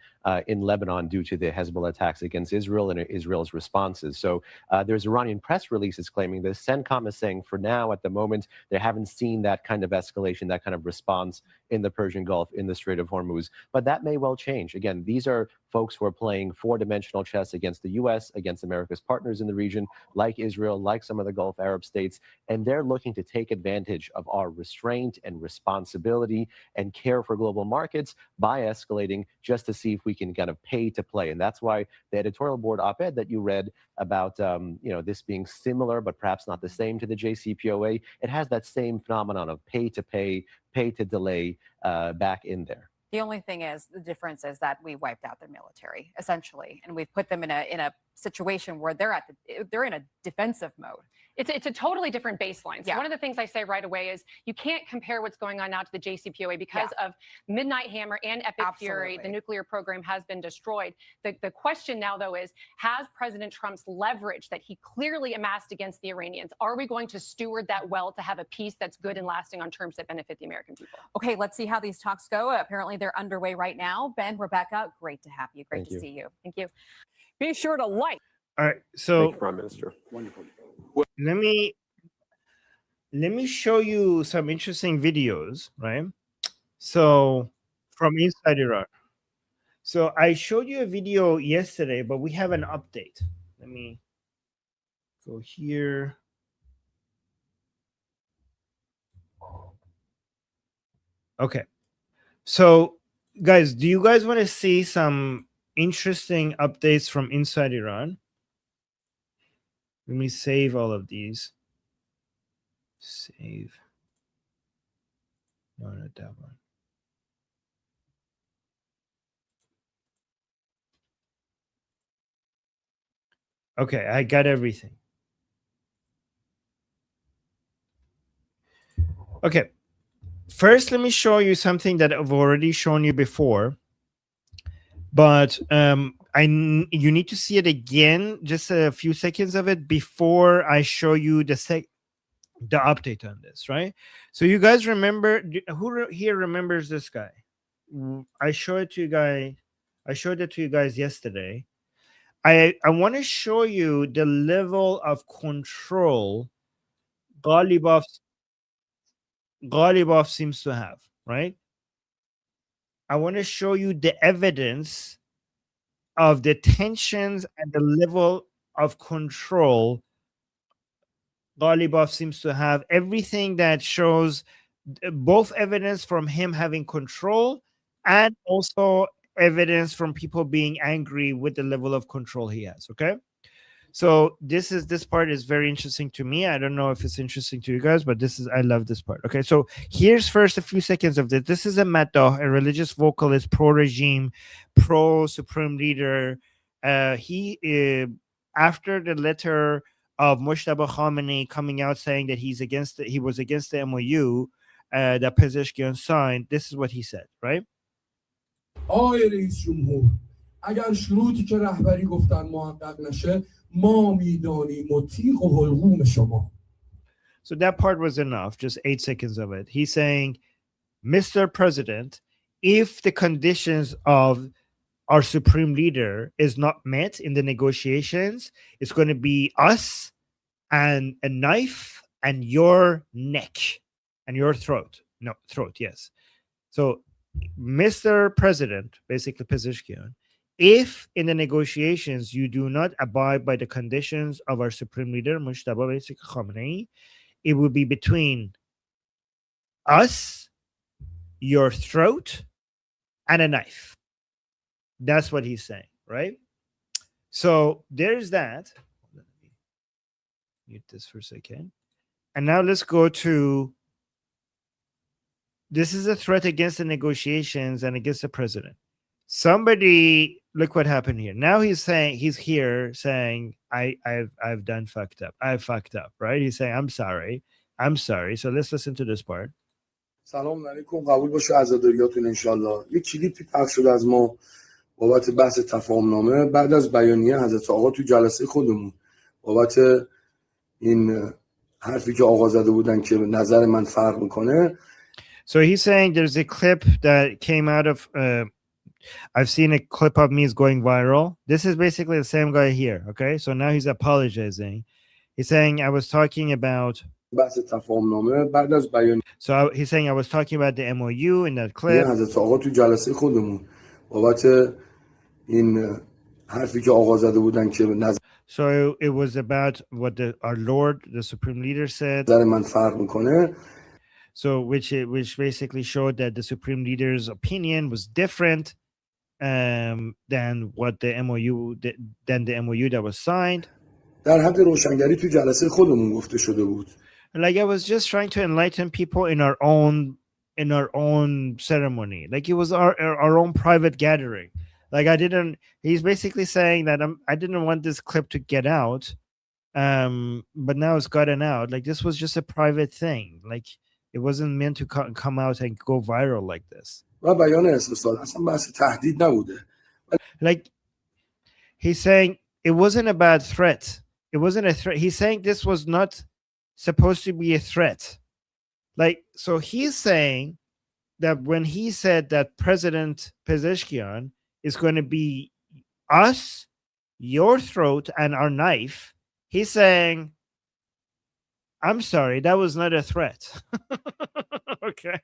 in Lebanon due to the Hezbollah attacks against Israel and Israel's responses. So there's Iranian press releases claiming this. CENTCOM is saying for now, at the moment, they haven't seen that kind of escalation, that kind of response in the Persian Gulf, in the Strait of Hormuz. But that may well change. Again, these are folks who are playing four-dimensional chess against the U.S., against America's partners in the region, like Israel, like some of the Gulf Arab states, and they're looking to take advantage of our restraint and responsibility and care for global markets by escalating just to see if we can kind of pay to play. And that's why the editorial board op-ed that you read about this being similar but perhaps not the same to the JCPOA, it has that same phenomenon of pay to pay, pay to delay back in there. The only thing is, the difference is that we wiped out their military, essentially, and we've put them in a situation where they're in a defensive mode. It's a totally different baseline. So Yeah. one of the things I say right away is you can't compare what's going on now to the JCPOA because of Midnight Hammer and Epic Fury. The nuclear program has been destroyed. The question now, though, is has President Trump's leverage that he clearly amassed against the Iranians, are we going to steward that well to have a peace that's good and lasting on terms that benefit the American people? Okay, let's see how these talks go. Apparently, they're underway right now. Ben, Rebecca, great to have you. Great to see you. Thank you. Be sure to like. All right, so Thank you, Prime Minister. Wonderful. let me show you some interesting videos, right? So from inside Iraq. So I showed you a video yesterday, but we have an update. Let me go here. Okay. So guys, do you guys want to see some interesting updates from inside Iran? Let me save all of these. Save. No, not that one. Okay, I got everything. Okay. First, let me show you something that I've already shown you before. But you need to see it again, just a few seconds of it before I show you the update on this, right? So you guys remember, who here remembers this guy? I showed it to you guys yesterday. I want to show you the level of control Ghalibaf seems to have, right? I want to show you the evidence of the tensions and the level of control Ghalibaf seems to have. Everything that shows both evidence from him having control and also evidence from people being angry with the level of control he has. Okay, So this part is very interesting to me. I don't know if it's interesting to you guys, but I love this part. Okay, so here's first a few seconds of this. This is a maddah, a religious vocalist, pro-regime, pro-supreme leader. He after the letter of Mojtaba Khamenei coming out saying that he was against the MOU that Pezeshkian signed. This is what he said, right? آقای رئیس جمهور اگر شروطی که رهبری گفتن محقق نشه ما میدانیم و تیغ و حلقوم شما. So that part was enough, just 8 seconds of it. He's saying, Mr. President, if the conditions of our supreme leader is not met in the negotiations, it's going to be us and a knife and your neck and your throat. No, throat, yes. So, Mr. President, basically Pezeshkian, if in the negotiations you do not abide by the conditions of our supreme leader, Mojtaba Khamenei, it will be between us, your throat, and a knife. That's what he's saying, right? So there's that. Let me mute this for a second. And now let's go to, this is a threat against the negotiations and against the president. Somebody, look what happened here. Now he's here saying, I've done fucked up. I fucked up, right? He's saying, I'm sorry. So let's listen to this part. سلام علیکم قبول باشه عزاداریاتون انشالله. یک کلیپی پخش شد از ما بابت بحث تفاهم نامه بعد از بیانیه حضرت آقا تو جلسه خودمون بابت این حرفی که آقا زده بودن که نظر من فرق میکنه. So he's saying there's a clip that came out of I've seen a clip of me is going viral. This is basically the same guy here, okay? So now he's apologizing. He's saying I was talking about بحث تفاهم نامه بعد از بیانیه. So he's saying I was talking about the MOU in that clip. حضرت آقا تو جلسه خودمون بابت این حرفی که آقا زده بودن که نظر So it was about what our Lord, the Supreme Leader, said. من فرق میکنه. So which basically showed that the Supreme Leader's opinion was different than what the MOU that was signed. در حد روشنگری تو جلسه خودمون گفته شده بود. Like I was just trying to enlighten people in our own ceremony. Like it was our own private gathering. Like he's basically saying that I didn't want this clip to get out. But now it's gotten out. Like this was just a private thing. Like it wasn't meant to come out and go viral like this. و بیان استفسار اصلا بحث تهدید نبوده. Like he's saying it wasn't a bad threat. It wasn't a threat. He's saying this was not supposed to be a threat. Like, so he's saying that when he said that President Pezeshkian is going to be us, your throat, and our knife, he's saying, I'm sorry, that was not a threat. Okay.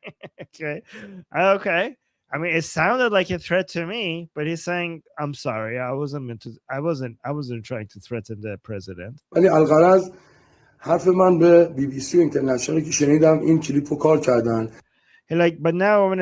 I mean, it sounded like a threat to me, but he's saying, I'm sorry, I wasn't trying to threaten the president. ولی الغرض حرف من به بی بی سی و اینترنشنال که شنیدم این کلیپو کار کردن. Like, but now I want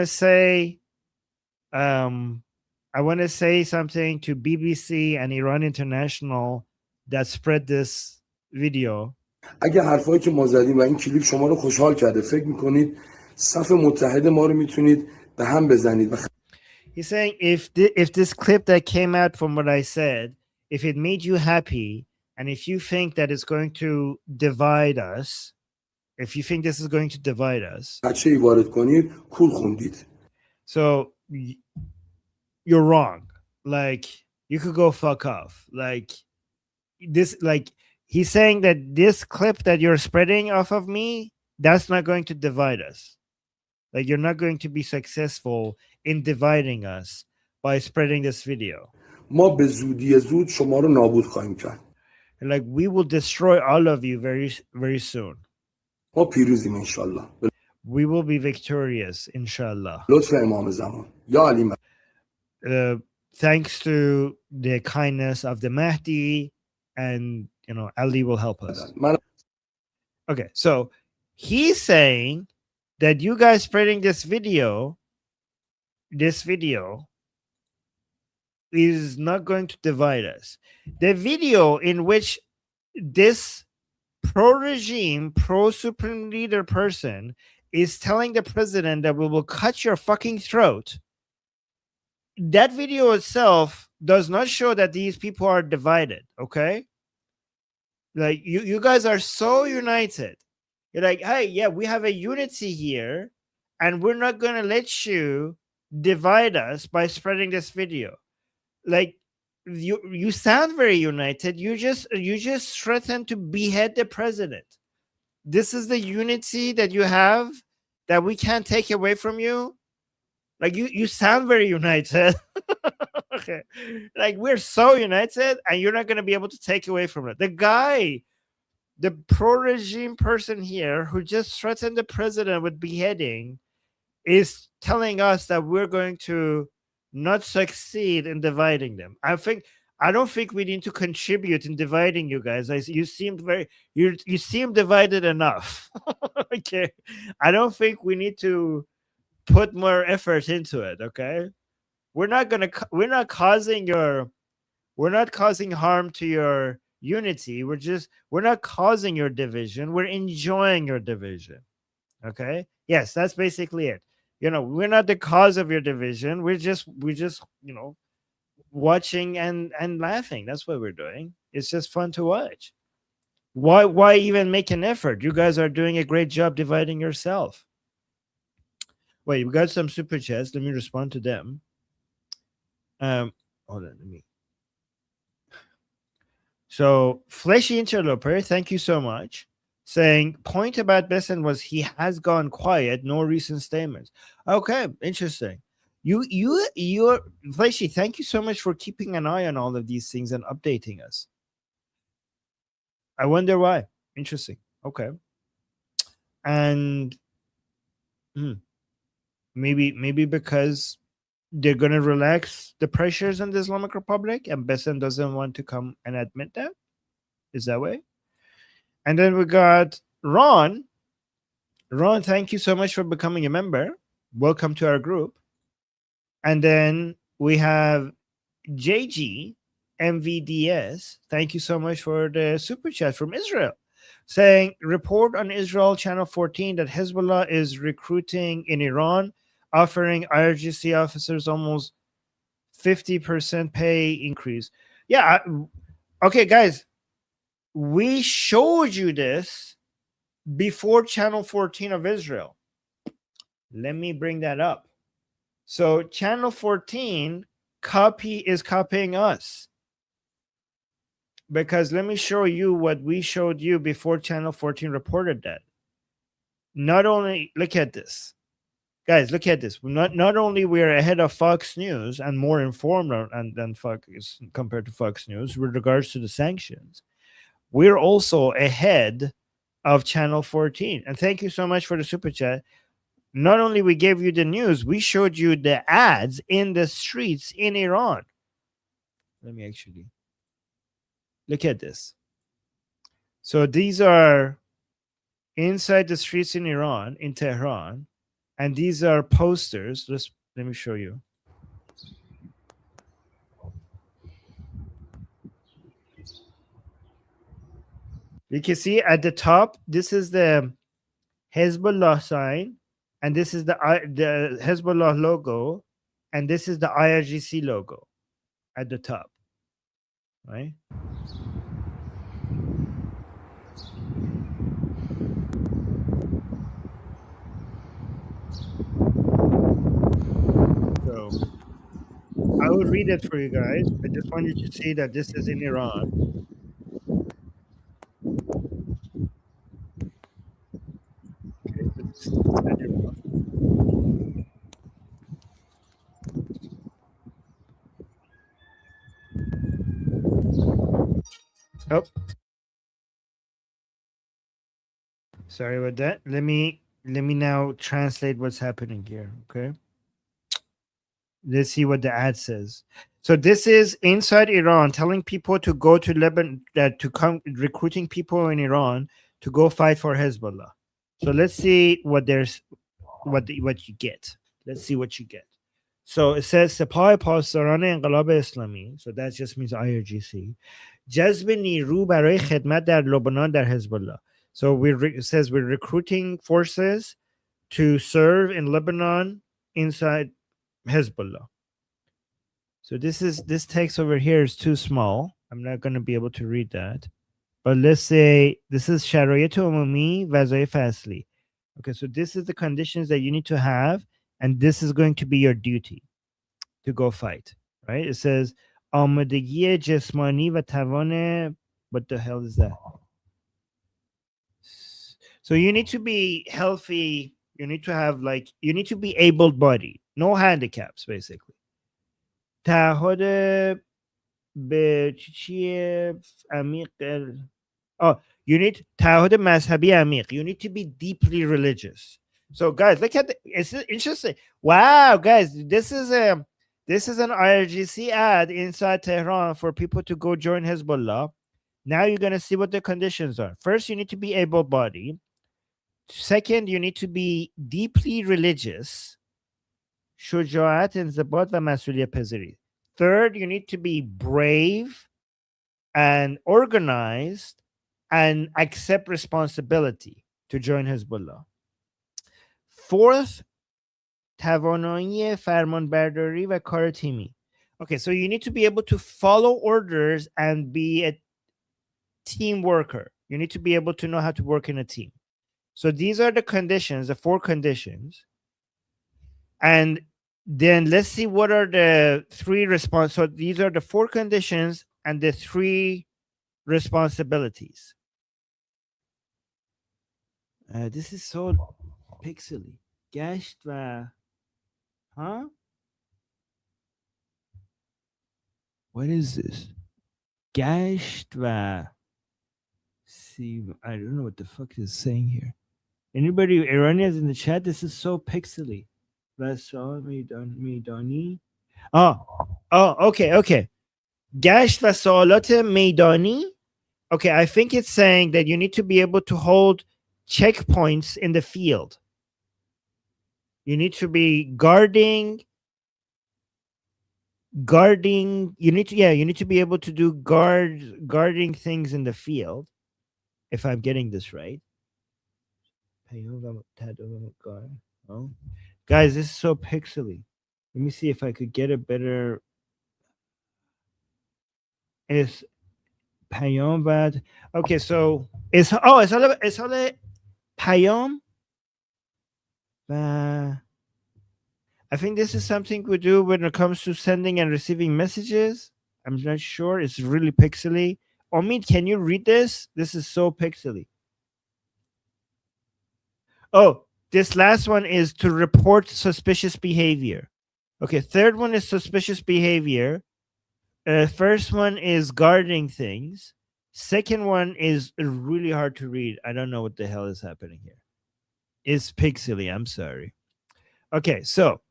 to say something to BBC and Iran International that spread this video. اگه حرفایی که ما زدیم و این کلیپ شما رو خوشحال کرده فکر میکنید صف متحد ما رو میتونید به هم بزنید. He's saying if this clip that came out from what I said, if it made you happy, and if you think that it's going to divide us, if you think this is going to divide us, بچه‌ای وارد کنید کول خوندید. So you're wrong. Like you could go fuck off. Like this, like he's saying that this clip that you're spreading off of me, that's not going to divide us. Like you're not going to be successful in dividing us by spreading this video. ما به زودی زود شما رو نابود خواهیم کرد. Like we will destroy all of you very, very soon. ما پیروزیم انشالله. We will be victorious, inshallah. لطف امام زمان. یا علی. Thanks to the kindness of the Mahdi, and Ali will help us. Okay, so he's saying that you guys spreading this video is not going to divide us. The video in which this pro-regime, pro-supreme leader person is telling the president that we will cut your fucking throat, that video itself does not show that these people are divided, okay? Like, you guys are so united. You're like, hey, yeah, we have a unity here, and we're not going to let you divide us by spreading this video. Like, you sound very united. You just threatened to behead the president. This is the unity that you have that we can't take away from you. Like, you sound very united. Okay. Like, we're so united, and you're not going to be able to take away from it. The guy, the pro-regime person here who just threatened the president with beheading, is telling us that we're going to not succeed in dividing them. I don't think we need to contribute in dividing you guys. You seemed you seem divided enough. Okay. I don't think we need to put more effort into it. Okay. We're not causing harm to your unity. We're not causing your division. We're enjoying your division. Okay. Yes, that's basically it. We're not the cause of your division. We're just watching and laughing. That's what we're doing. It's just fun to watch. Why even make an effort? You guys are doing a great job dividing yourself. Wait, we got some super chats. Let me respond to them. Hold on, So Fleshy Interloper, thank you so much. Saying point about Besson was he has gone quiet, no recent statements. Okay, interesting. You're Fleshy, thank you so much for keeping an eye on all of these things and updating us. I wonder why. Interesting. Okay. And maybe because they're going to relax the pressures on the Islamic Republic and Besson doesn't want to come and admit that? Is that way? And then we got Ron. Ron, thank you so much for becoming a member. Welcome to our group. And then we have JG MVDS. Thank you so much for the super chat from Israel. Saying, report on Israel Channel 14 that Hezbollah is recruiting in Iran, offering IRGC officers almost 50% pay increase. Yeah. Okay, guys. We showed you this before Channel 14 of Israel. Let me bring that up. So Channel 14 is copying us. Because let me show you what we showed you before Channel 14 reported that. Not only, look at this. Guys, look at this. Not only we're ahead of Fox News and more informed than Fox compared to Fox News with regards to the sanctions, we're also ahead of Channel 14. And thank you so much for the super chat. Not only we gave you the news, we showed you the ads in the streets in Iran. Let me actually look at this. So these are inside the streets in Iran, in Tehran, and these are posters. Let me show you. You can see at the top, this is the Hezbollah sign, and this is the Hezbollah logo, and this is the IRGC logo at the top, right? So I will read it for you guys. I just want you to see that this is in Iran. Oh, sorry about that. Let me now translate what's happening here. Okay, let's see what the ad says. So this is inside Iran, telling people to go to Lebanon, to come, recruiting people in Iran to go fight for Hezbollah. So let's see what you get. Let's see what you get. So it says سپاه پاسداران انقلاب اسلامی. So that just means IRGC. جذب نیرو برای خدمت در لبنان در حزب الله. So it says we're recruiting forces to serve in Lebanon inside Hezbollah. So this text over here is too small. I'm not going to be able to read that. But let's say this is شرایط عمومی وظایف اصلی. Okay, so this is the conditions that you need to have, and this is going to be your duty to go fight, right? It says آمادگی جسمانی و توان. What the hell is that? So you need to be healthy. You need to have you need to be able-bodied, no handicaps, basically. تعهد به چیه عمیق. Oh, you need تعهد مذهبی عمیق. You need to be deeply religious. So guys, look at it's interesting. Wow, guys, this is an IRGC ad inside Tehran for people to go join Hezbollah. Now you're going to see what the conditions are. First, you need to be able-bodied. Second, you need to be deeply religious. شجاعت، انضباط و مسئولیت پذیری. Third, you need to be brave and organized and accept responsibility to join Hezbollah. Fourth, توانایی فرمانبرداری و کار تیمی. Okay, so you need to be able to follow orders and be a team worker. You need to be able to know how to work in a team. So these are the conditions, the 4 conditions. And then let's see what are the 3 response. So these are the 4 conditions and the 3 responsibilities. This is so pixely. گشت و huh? What is this? گشت و see, I don't know what the fuck is saying here. Anybody Iranians in the chat? This is so pixely. میدانی. Okay. گشت و سوالات میدانی. Okay, I think it's saying that you need to be able to hold checkpoints in the field. You need to be guarding. You need to be able to do guarding things in the field. If I'm getting this right. Oh. Guys, this is so pixely. Let me see if I could get a better. Is پیام bad? Okay, so it's all پیام. I think this is something we do when it comes to sending and receiving messages. I'm not sure. It's really pixely. Omid, can you read this? This is so pixely. Oh, this last one is to report suspicious behavior. Okay, third one is suspicious behavior. First one is guarding things. Second one is really hard to read. I don't know what the hell is happening here. It's pixely. I'm sorry. Okay, so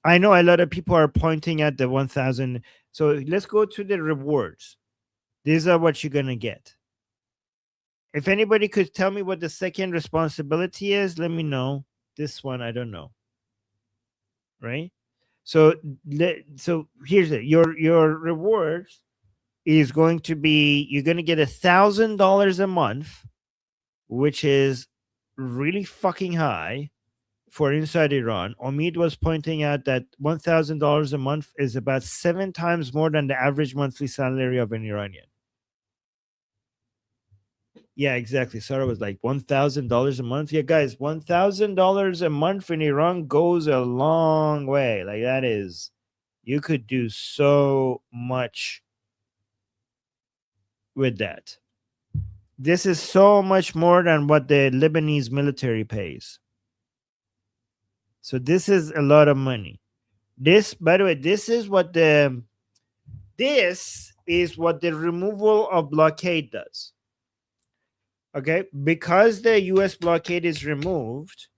I know a lot of people are pointing at the 1,000. So let's go to the rewards. These are what you're going to get. If anybody could tell me what the second responsibility is, let me know. This one, I don't know. Right? So here's it. Your rewards is going to be, you're going to get $1,000 a month, which is really fucking high for inside Iran. Omid was pointing out that $1,000 a month is about 7 times more than the average monthly salary of an Iranian. Yeah, exactly. Sarah was like $1,000 a month. Yeah, guys, $1,000 a month in Iran goes a long way. Like that is, you could do so much with that. This is so much more than what the Lebanese military pays. So this is a lot of money. This, by the way, this is what the removal of blockade does. Okay, because the U.S. blockade is removed,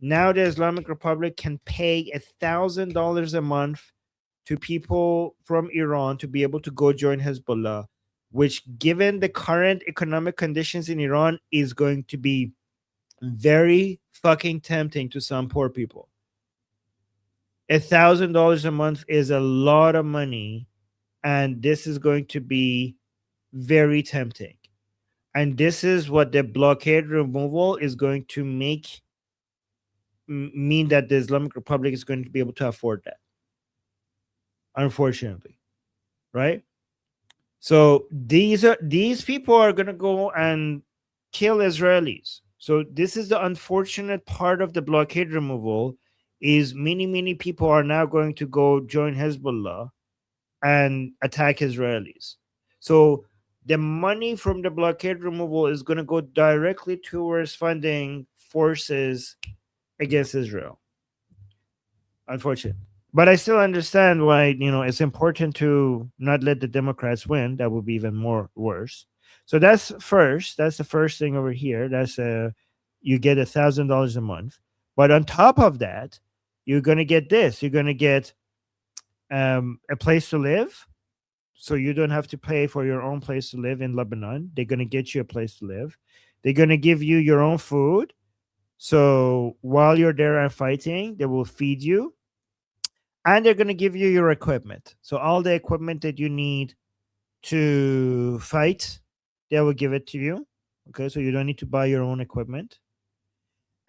now the Islamic Republic can pay $1,000 a month to people from Iran to be able to go join Hezbollah, which, given the current economic conditions in Iran, is going to be very fucking tempting to some poor people. $1,000 a month is a lot of money, and this is going to be very tempting. And this is what the blockade removal is going to mean, that the Islamic Republic is going to be able to afford that, unfortunately, right? So these people are going to go and kill Israelis. So this is the unfortunate part of the blockade removal, is many people are now going to go join Hezbollah and attack Israelis. So the money from the blockade removal is going to go directly towards funding forces against Israel, unfortunately. But I still understand why, it's important to not let the Democrats win. That would be even more worse. So that's the first thing over here. That's you get $1,000 a month. But on top of that, you're going to get this. You're going to get a place to live. So you don't have to pay for your own place to live in Lebanon. They're going to get you a place to live. They're going to give you your own food. So while you're there and fighting, they will feed you. And they're going to give you your equipment. So all the equipment that you need to fight, they will give it to you. Okay, so you don't need to buy your own equipment.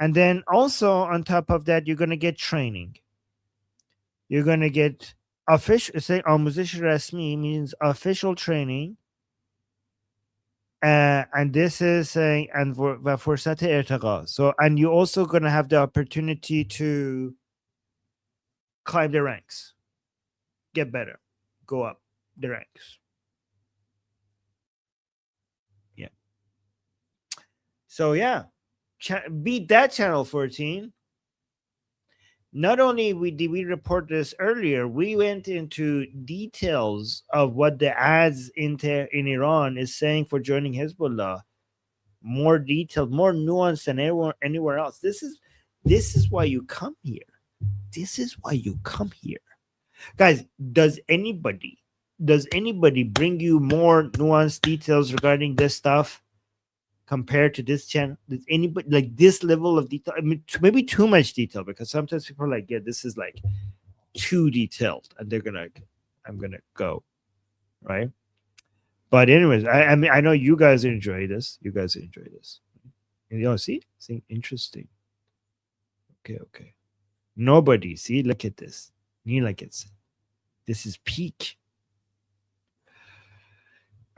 And then also on top of that, you're going to get training. You're going to get official, say آموزش رسمی means official training. And this is saying, and فرصت ارتقا. So, and you're also going to have the opportunity to climb the ranks, get better, go up the ranks. Yeah. So yeah, beat that channel 14. Not only did we report this earlier, we went into details of what the ads in Iran is saying for joining Hezbollah. More detailed, more nuanced than anywhere else. This is why you come here. This is why you come here, guys. Does anybody bring you more nuanced details regarding this stuff compared to this channel? Does anybody like this level of detail? I mean, maybe too much detail, because sometimes people are like, yeah, this is like too detailed, and I'm gonna go, right? But anyways, I mean, I know you guys enjoy this. And see, interesting. Okay. Nobody, see, look at this. This is peak.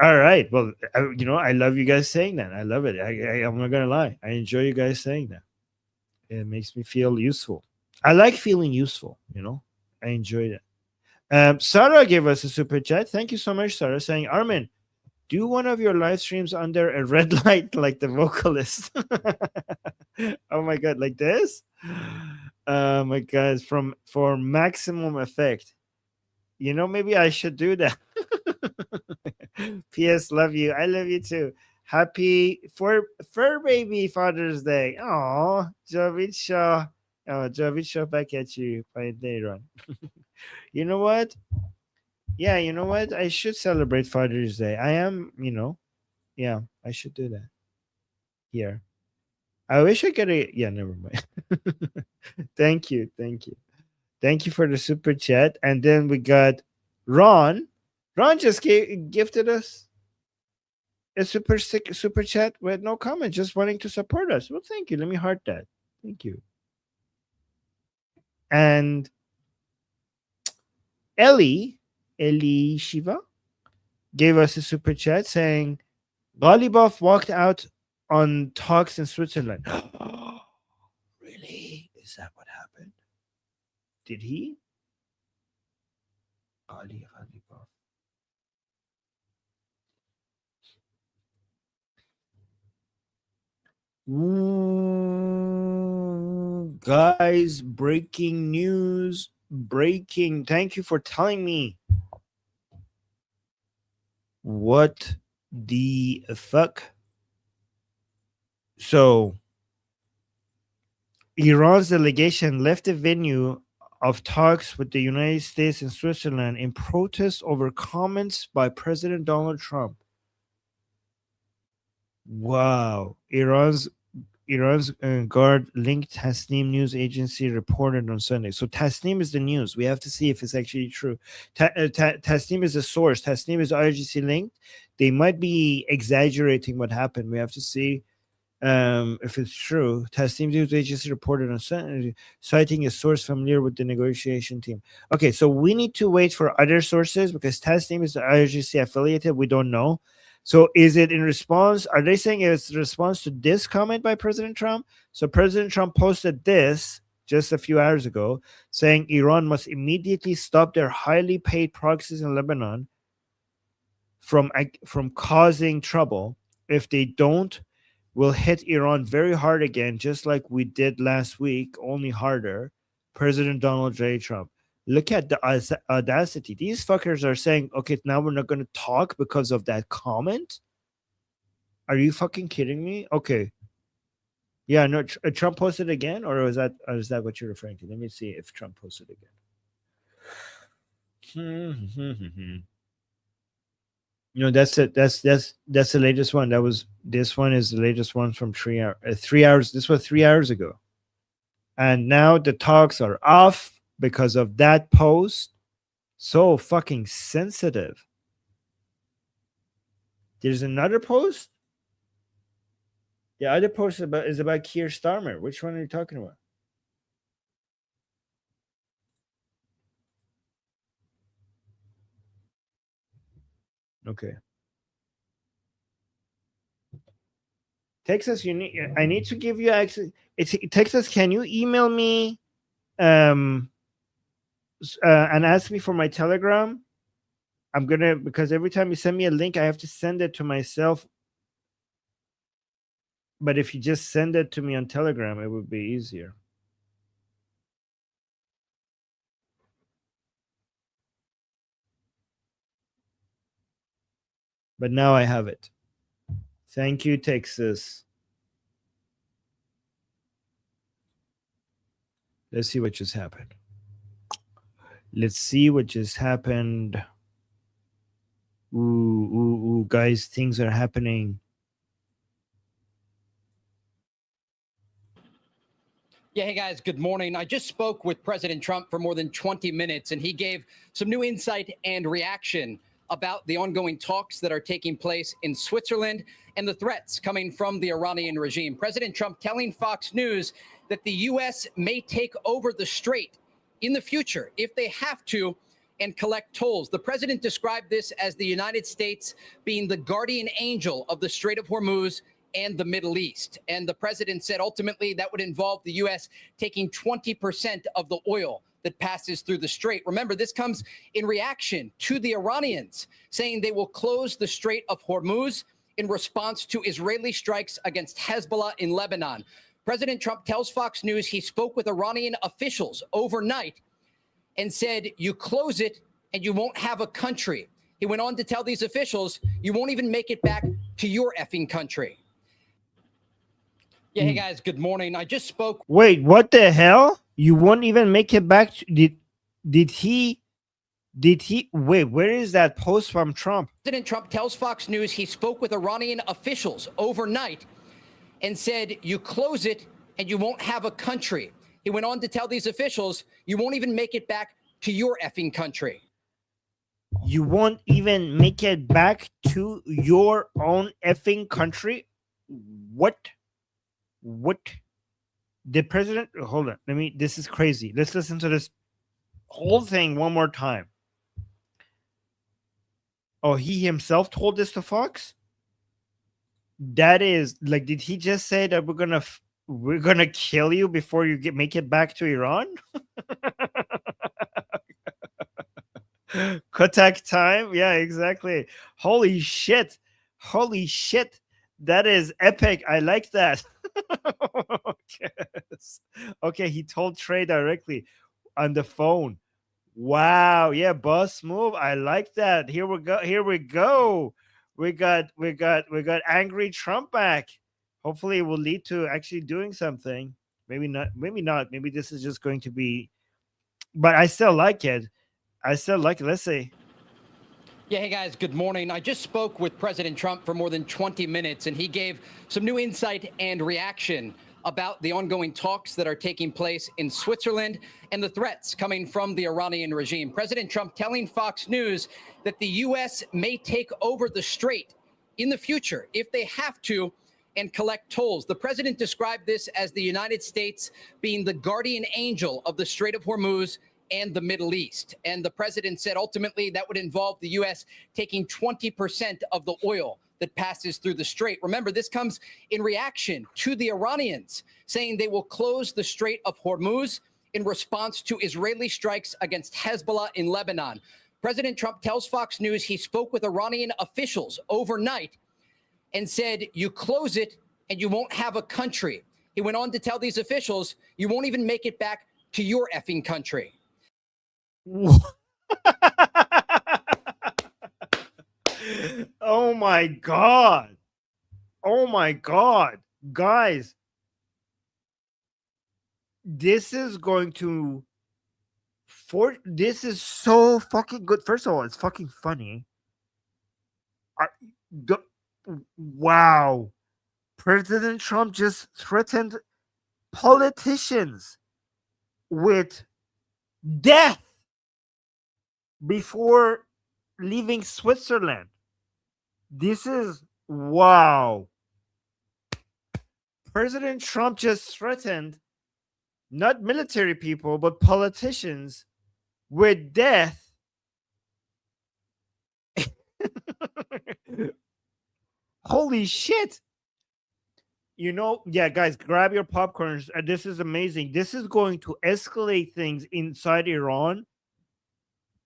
All right. Well, I love you guys saying that. I love it. I'm not gonna lie. I enjoy you guys saying that. It makes me feel useful. I like feeling useful. I enjoy that. Sarah gave us a super chat. Thank you so much, Sarah, saying, Armin, do one of your live streams under a red light like the vocalist. Oh my god, like this? Oh my god, for maximum effect. Maybe I should do that. P.S. Love you. I love you too. Happy fur baby Father's Day. Oh, Javid Shah. Oh, Javid Shah, back at you. By day run. You know what? Yeah, you know what? I should celebrate Father's Day. I am, yeah, I should do that. Here. I wish I could. Yeah, never mind. Thank you. Thank you for the super chat. And then we got Ron. Ron just gifted us a super chat with no comment, just wanting to support us. Well, thank you. Let me heart that. Thank you. And Ellie Shiva gave us a super chat saying, Ghalibaf walked out on talks in Switzerland. Really? Is that what happened? Did he? Ali Ghalibaf. Ooh, guys, breaking news. Thank you for telling me. What the fuck? So, Iran's delegation left the venue of talks with the United States and Switzerland in protest over comments by President Donald Trump. Wow. Iran's Iran's guard linked Tasnim news agency reported on Sunday. So Tasnim is the news. We have to see if it's actually true. Tasnim is the source. Tasnim is IRGC linked. They might be exaggerating what happened. We have to see if it's true. Tasnim news agency reported on Sunday, citing a source familiar with the negotiation team. Okay, so we need to wait for other sources because Tasnim is the IRGC affiliated. We don't know. So is it in response? Are they saying it's a response to this comment by President Trump? So President Trump posted this just a few hours ago saying Iran must immediately stop their highly paid proxies in Lebanon from causing trouble. If they don't, we'll hit Iran very hard again, just like we did last week, only harder. President Donald J. Trump. Look at the audacity. These fuckers are saying, okay, now we're not going to talk because of that comment? Are you fucking kidding me? Okay. Yeah, no, Trump posted again? Or is that what you're referring to? Let me see if Trump posted again. No, that's it. That's the latest one. This one is the latest one from 3 hours. This was 3 hours ago. And now the talks are off because of that post. So fucking sensitive. There's another post. The other post is about Keir Starmer. Which one are you talking about? Okay. Texas, I need to give you access. Texas, can you email me and ask me for my Telegram? I'm gonna, because every time you send me a link, I have to send it to myself. But if you just send it to me on Telegram, it would be easier. But now I have it. Thank you, Texas. Let's see what just happened. Let's see what just happened. Ooh, guys, things are happening. Yeah, hey guys, good morning. I just spoke with President Trump for more than 20 minutes, and he gave some new insight and reaction about the ongoing talks that are taking place in Switzerland and the threats coming from the Iranian regime. President Trump telling Fox News that the U.S. may take over the strait in the future if they have to and collect tolls. The president described this as the United States being the guardian angel of the Strait of Hormuz and the Middle East. And the president said ultimately that would involve the U.S. taking 20% of the oil that passes through the strait. Remember, this comes in reaction to the Iranians saying they will close the Strait of Hormuz in response to Israeli strikes against Hezbollah in Lebanon. President Trump tells Fox News he spoke with Iranian officials overnight and said, you close it and you won't have a country. He went on to tell these officials, you won't even make it back to your effing country. Yeah, hey guys, good morning. I just spoke. Wait, what the hell? You won't even make it back? Did he? Wait, where is that post from Trump? President Trump tells Fox News he spoke with Iranian officials overnight and said, you close it and you won't have a country. He went on to tell these officials, you won't even make it back to your effing country. You won't even make it back to your own effing country? What? The president, hold on, this is crazy. Let's listen to this whole thing one more time. Oh, he himself told this to Fox? That is, like, did he just say that we're gonna kill you before you make it back to Iran? Kotak time? Yeah, exactly. Holy shit. That is epic. I like that. Okay, he told Trey directly on the phone. Wow, yeah, boss move. I like that. Here we go. We got angry Trump back. Hopefully it will lead to actually doing something. Maybe not. Maybe this is just going to be, but I still like it. Let's see. Yeah, hey guys, good morning. I just spoke with President Trump for more than 20 minutes, and he gave some new insight and reaction about the ongoing talks that are taking place in Switzerland and the threats coming from the Iranian regime. President Trump telling Fox News that the U.S. may take over the strait in the future if they have to and collect tolls. The president described this as the United States being the guardian angel of the Strait of Hormuz and the Middle East. And the president said ultimately that would involve the U.S. taking 20% of the oil that passes through the strait. Remember, this comes in reaction to the Iranians saying they will close the Strait of Hormuz in response to Israeli strikes against Hezbollah in Lebanon. President Trump tells Fox News he spoke with Iranian officials overnight and said, you close it and you won't have a country. He went on to tell these officials, you won't even make it back to your effing country. Oh my God. Oh my God. Guys, this is going to this is so fucking good. First of all, it's fucking funny. Wow. President Trump just threatened politicians with death before leaving Switzerland. This is wow. President Trump just threatened not military people, but politicians with death. Holy shit. You know, yeah, guys, grab your popcorns. This is amazing. This is going to escalate things inside Iran.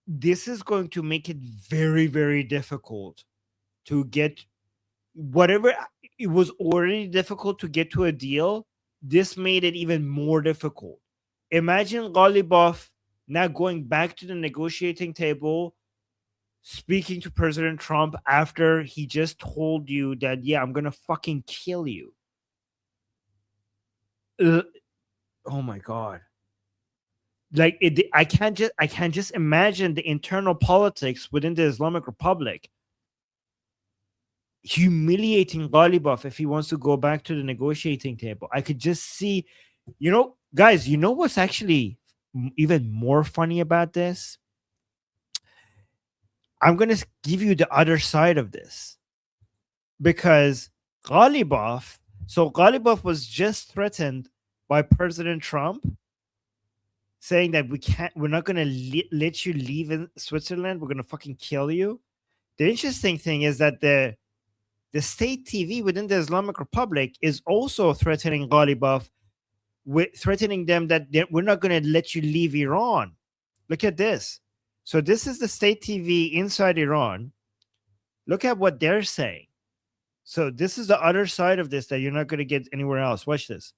This is going to make it very, very difficult to get whatever it was already difficult to get to a deal. This made it even more difficult. Imagine Ghalibaf now going back to the negotiating table, speaking to President Trump after he just told you that, yeah, I'm going to fucking kill you. Oh my God. Like I can't just imagine the internal politics within the Islamic Republic humiliating Ghalibaf if he wants to go back to the negotiating table. I could just see, you know, guys, you know what's actually even more funny about this? I'm going to give you the other side of this, because Ghalibaf was just threatened by President Trump, saying that we're not going to let you leave in Switzerland. We're going to fucking kill you. The interesting thing is that the state TV within the Islamic Republic is also threatening Ghalibaf, threatening them that we're not going to let you leave Iran. Look at this. So this is the state TV inside Iran. Look at what they're saying. So this is the other side of this that you're not going to get anywhere else. Watch this.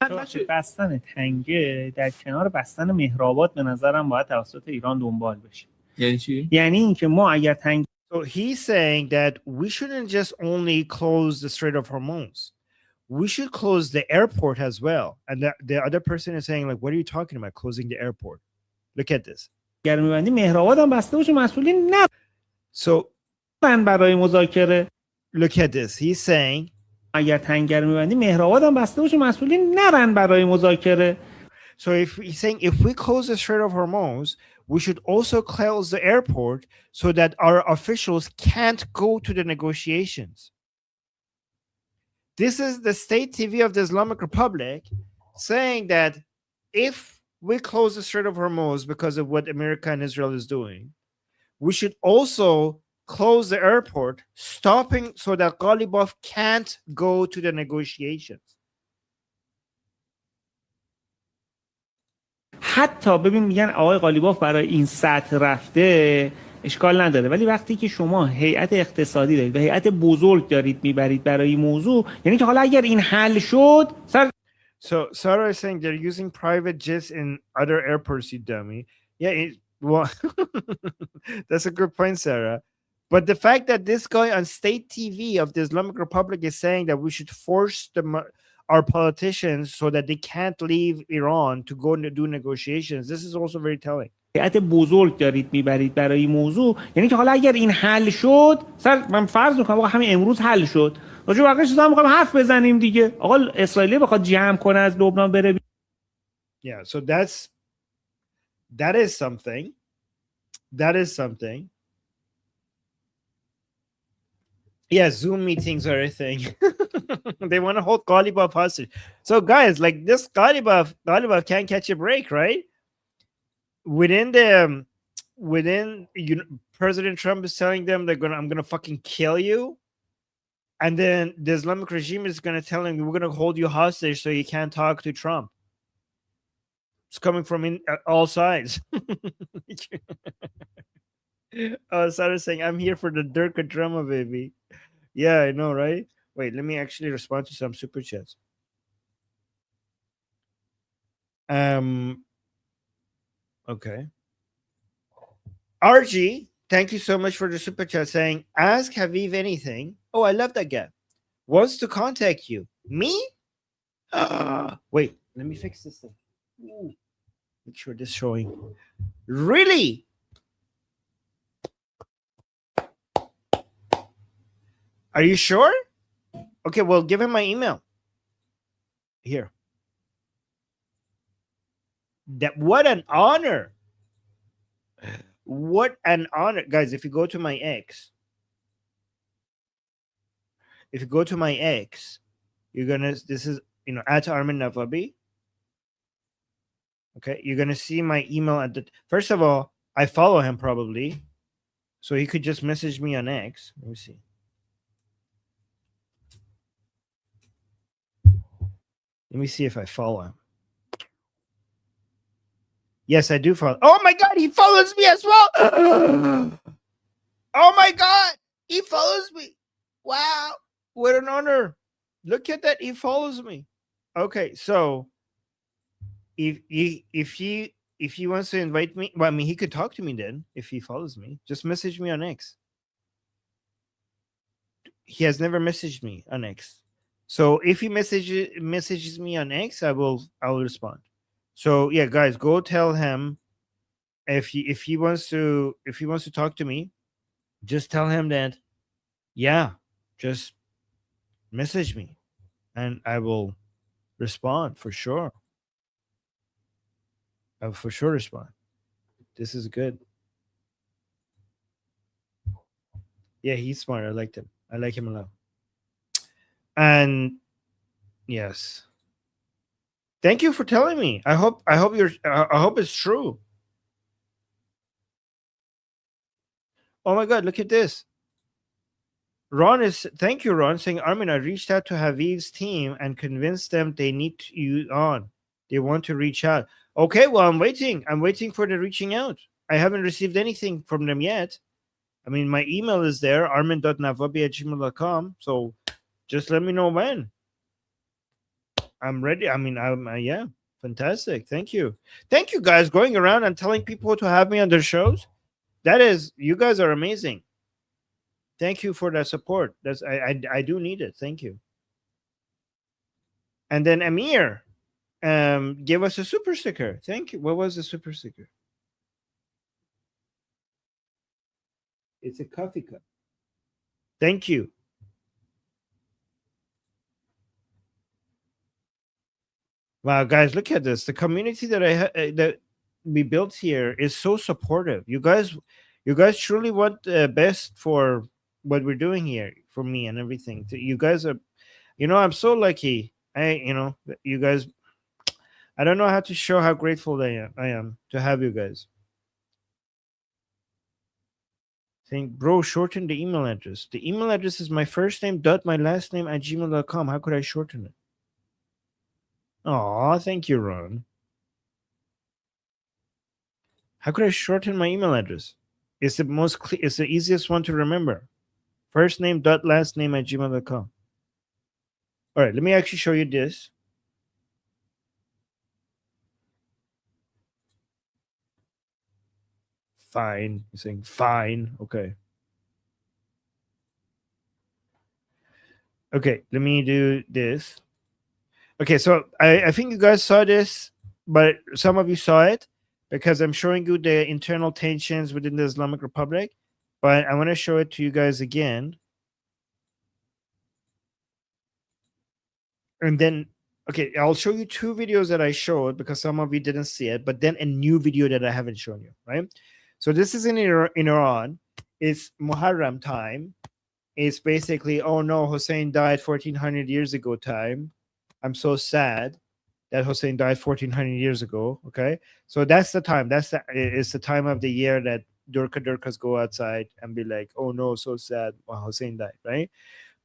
بستن تنگه در کنار بستن مهرآباد به نظرم باید توسط ایران دنبال بشه. یعنی چی؟ یعنی اینکه ما اگر تنگ So he's saying that we shouldn't just only close the Strait of Hormuz. We should close the airport as well. And the other person is saying, like, what are you talking about, closing the airport? Look at this. اگر می‌بندی مهرآباد هم بسته باشه مسئولین نه. So برای مذاکره. Look at this. He's saying, اگر تنگه رو می‌بندی مهرآباد هم بسته باشه مسئولین نرن برای مذاکره. So he's saying if we close the Strait of Hormuz, we should also close the airport so that our officials can't go to the negotiations. This is the state TV of the Islamic Republic saying that if we close the Strait of Hormuz because of what America and Israel is doing, we should also close the airport, stopping so that Ghalibaf can't go to the negotiations. حتی ببین میگن آقای غالیباف برای این سطح رفته اشکال نداره، ولی وقتی که شما هیئت اقتصادی دارید و هیئت بزرگ دارید میبرید برای این موضوع، یعنی که حالا اگر این حل شد So Sarah is saying they're using private jets in other airports, you dummy. Yeah, well, that's a good point, Sarah. But the fact that this guy on state TV of the Islamic Republic is saying that we should force our politicians so that they can't leave Iran to go and do negotiations, this is also very telling. هیئت بزرگ دارید میبرید برای این موضوع، یعنی که حالا اگر این حل شد، من فرض میکنم آقا همین امروز حل شد، راجع به بقیه چیزا میخوایم حرف بزنیم دیگه. آقا اسرائیل بخواد جمع کنه از لبنان بره. Yeah, so that is something. That is something. Yeah, Zoom meetings are a thing. They want to hold Ghalibaf hostage. So, guys, like this Ghalibaf can't catch a break, right? Within President Trump is telling them I'm gonna fucking kill you, and then the Islamic regime is gonna tell him we're gonna hold you hostage so you can't talk to Trump. It's coming from all sides. Oh, Sarah saying, I'm here for the Durka drama, baby. Yeah, I know, right? Wait, let me actually respond to some super chats. Okay. RG, thank you so much for the super chat saying, ask Haviv anything. Oh, I love that guy. Wants to contact you. Me? Wait, let me fix this thing. Ooh. Make sure this is showing. Really? Are you sure? Okay, well, give him my email. Here. What an honor. What an honor. Guys, if you go to my X, you're gonna, this is, at Armin Navabi. Okay, you're gonna see my email at the first of all, I follow him probably. So he could just message me on X. Let me see. Let me see if I follow him. Yes, I do follow. Oh my God, he follows me as well. Oh my God, he follows me. Wow, what an honor. Look at that, he follows me. Okay, so if he wants to invite me, well, I mean, he could talk to me then if he follows me. Just message me on X. He has never messaged me on X. So if he messages me on X, I'll respond. So yeah, guys, go tell him if he wants to talk to me, just tell him that, yeah, just message me and I will respond for sure. I will for sure respond. This is good. Yeah, he's smart. I liked him. I like him a lot. And yes, thank you for telling me. I hope it's true. Oh my God, look at this. Thank you, Ron, saying, Armin, I reached out to Haviv's team and convinced them they need you on. They want to reach out. Okay, well, I'm waiting. I'm waiting for the reaching out. I haven't received anything from them yet. I mean, my email is there, armin.navabi@gmail.com. So just let me know when. I'm ready. I mean, yeah, fantastic. Thank you. Thank you, guys, going around and telling people to have me on their shows. You guys are amazing. Thank you for that support. I do need it. Thank you. And then Amir gave us a super sticker. Thank you. What was the super sticker? It's a coffee cup. Thank you. Wow, guys, look at this. The community that we built here is so supportive. You guys truly want the best for what we're doing here, for me and everything. You guys are, I'm so lucky. You guys, I don't know how to show how grateful I am to have you guys. Saying, bro, shorten the email address. The email address is my first name dot my last name @gmail.com. How could I shorten it? Oh, thank you, Ron. How could I shorten my email address? It's it's the easiest one to remember. First name dot last name @gmail.com. All right, let me actually show you this. Fine. You're saying fine. Okay. Okay, let me do this. Okay, so I think you guys saw this, but some of you saw it. because I'm showing you the internal tensions within the Islamic Republic, but I want to show it to you guys again. And then, okay, I'll show you two videos that I showed because some of you didn't see it, but then a new video that I haven't shown you, right? So this is in Iran. It's Muharram time. It's basically, oh no, Hussein died 1400 years ago time. I'm so sad that Hussein died 1400 years ago. Okay, so that's the time. It's the time of the year that Durkas go outside and be like, oh no, so sad, well, Hussein died, right?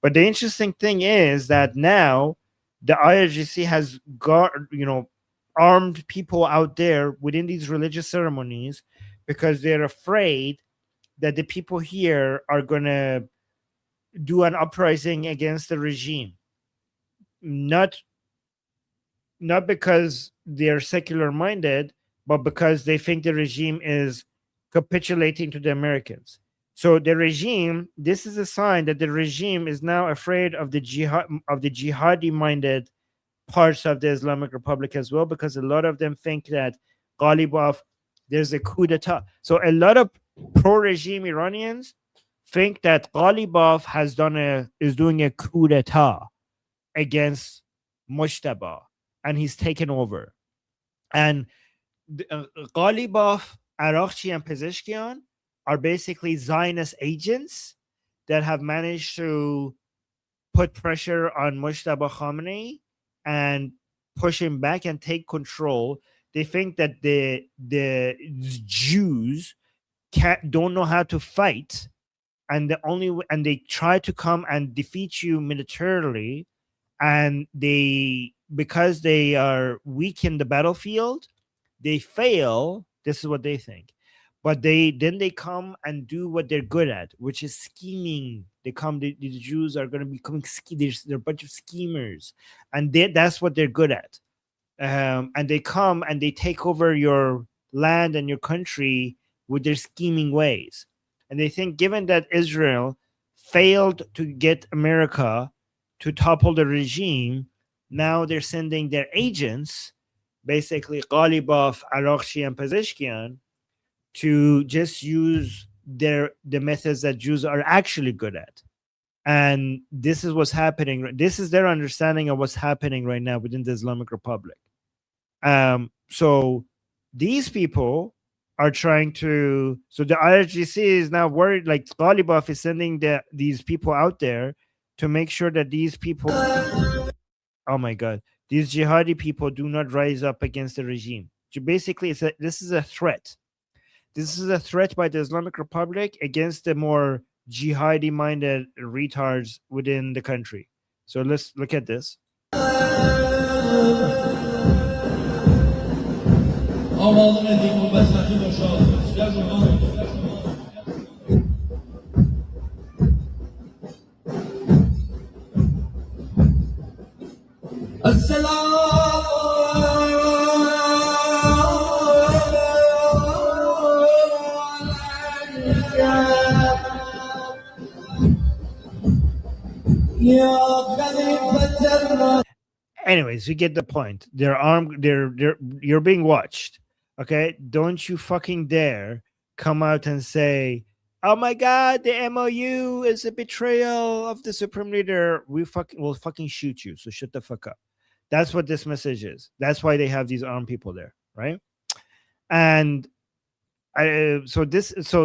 But the interesting thing is that now the IRGC has got, armed people out there within these religious ceremonies because they're afraid that the people here are going to do an uprising against the regime. Not because they're secular minded, but because they think the regime is capitulating to the Americans. So the regime, this is a sign that the regime is now afraid of the jihadi minded parts of the Islamic Republic as well, because a lot of them think that Ghalibaf, there's a coup d'etat. So a lot of pro-regime Iranians think that Ghalibaf is doing a coup d'etat against Mujtaba, and he's taken over. And Ghalibaf, Arakchi, and Pezeshkian are basically Zionist agents that have managed to put pressure on Mujtaba Khamenei and push him back and take control. They think that the Jews don't know how to fight, and they try to come and defeat you militarily, and because they are weak in the battlefield, they fail. This is what they think. But they come and do what they're good at, which is scheming. The Jews are going to become they're a bunch of schemers, and that's what they're good at. And they come and they take over your land and your country with their scheming ways. And they think, given that Israel failed to get America to topple the regime, now they're sending their agents, basically Ghalibaf, Arakchi, and Pezeshkian, to just use the methods that Jews are actually good at. And this is what's happening. This is their understanding of what's happening right now within the Islamic Republic. So these people are trying to, so the IRGC is now worried, like Ghalibaf is sending these people out there to make sure that these people, oh my God, these jihadi people do not rise up against the regime. So basically, this is a threat. This is a threat by the Islamic Republic against the more jihadi-minded retards within the country. So let's look at this. Anyways, you get the point. They're armed. You're being watched. Okay, don't you fucking dare come out and say, "Oh my God, the MOU is a betrayal of the supreme leader." We'll fucking shoot you. So shut the fuck up. That's what this message is. That's why they have these armed people there, right? And so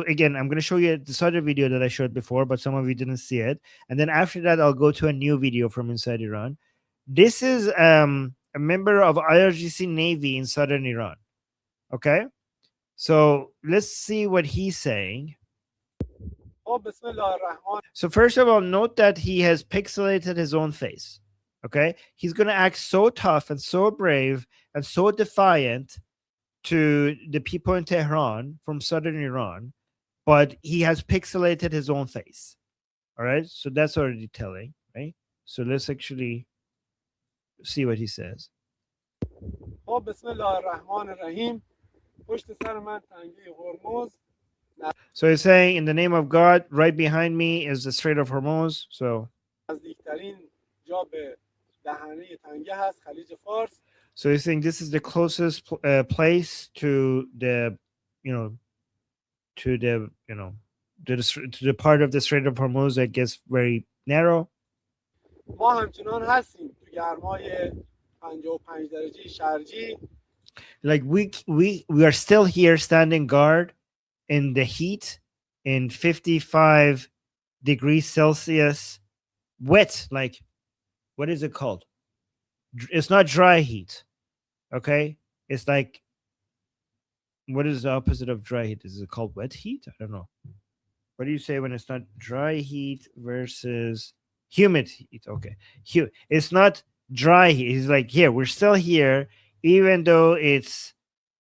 again, I'm going to show you this other video that I showed before, but some of you didn't see it. And then after that, I'll go to a new video from inside Iran. This is a member of IRGC Navy in southern Iran. Okay, so let's see what he's saying. So first of all, note that he has pixelated his own face. Okay, he's going to act so tough and so brave and so defiant to the people in Tehran from southern Iran, but he has pixelated his own face. All right, so that's already telling, right? So let's actually see what he says. So he's saying, in the name of God, right behind me is the Strait of Hormuz. So you think this is the closest place to the, to the, to the part of the Strait of Hormuz that gets very narrow? ما همچنان هستیم تو گرمای 55 درجه شرجی. Like we are still here standing guard in the heat in 55 degrees Celsius, wet, like, what is it called? It's not dry heat. Okay. It's like, what is the opposite of dry heat? Is it called wet heat? I don't know. What do you say when it's not dry heat versus humid heat? Okay. It's not dry heat. It's like, here, we're still here, even though it's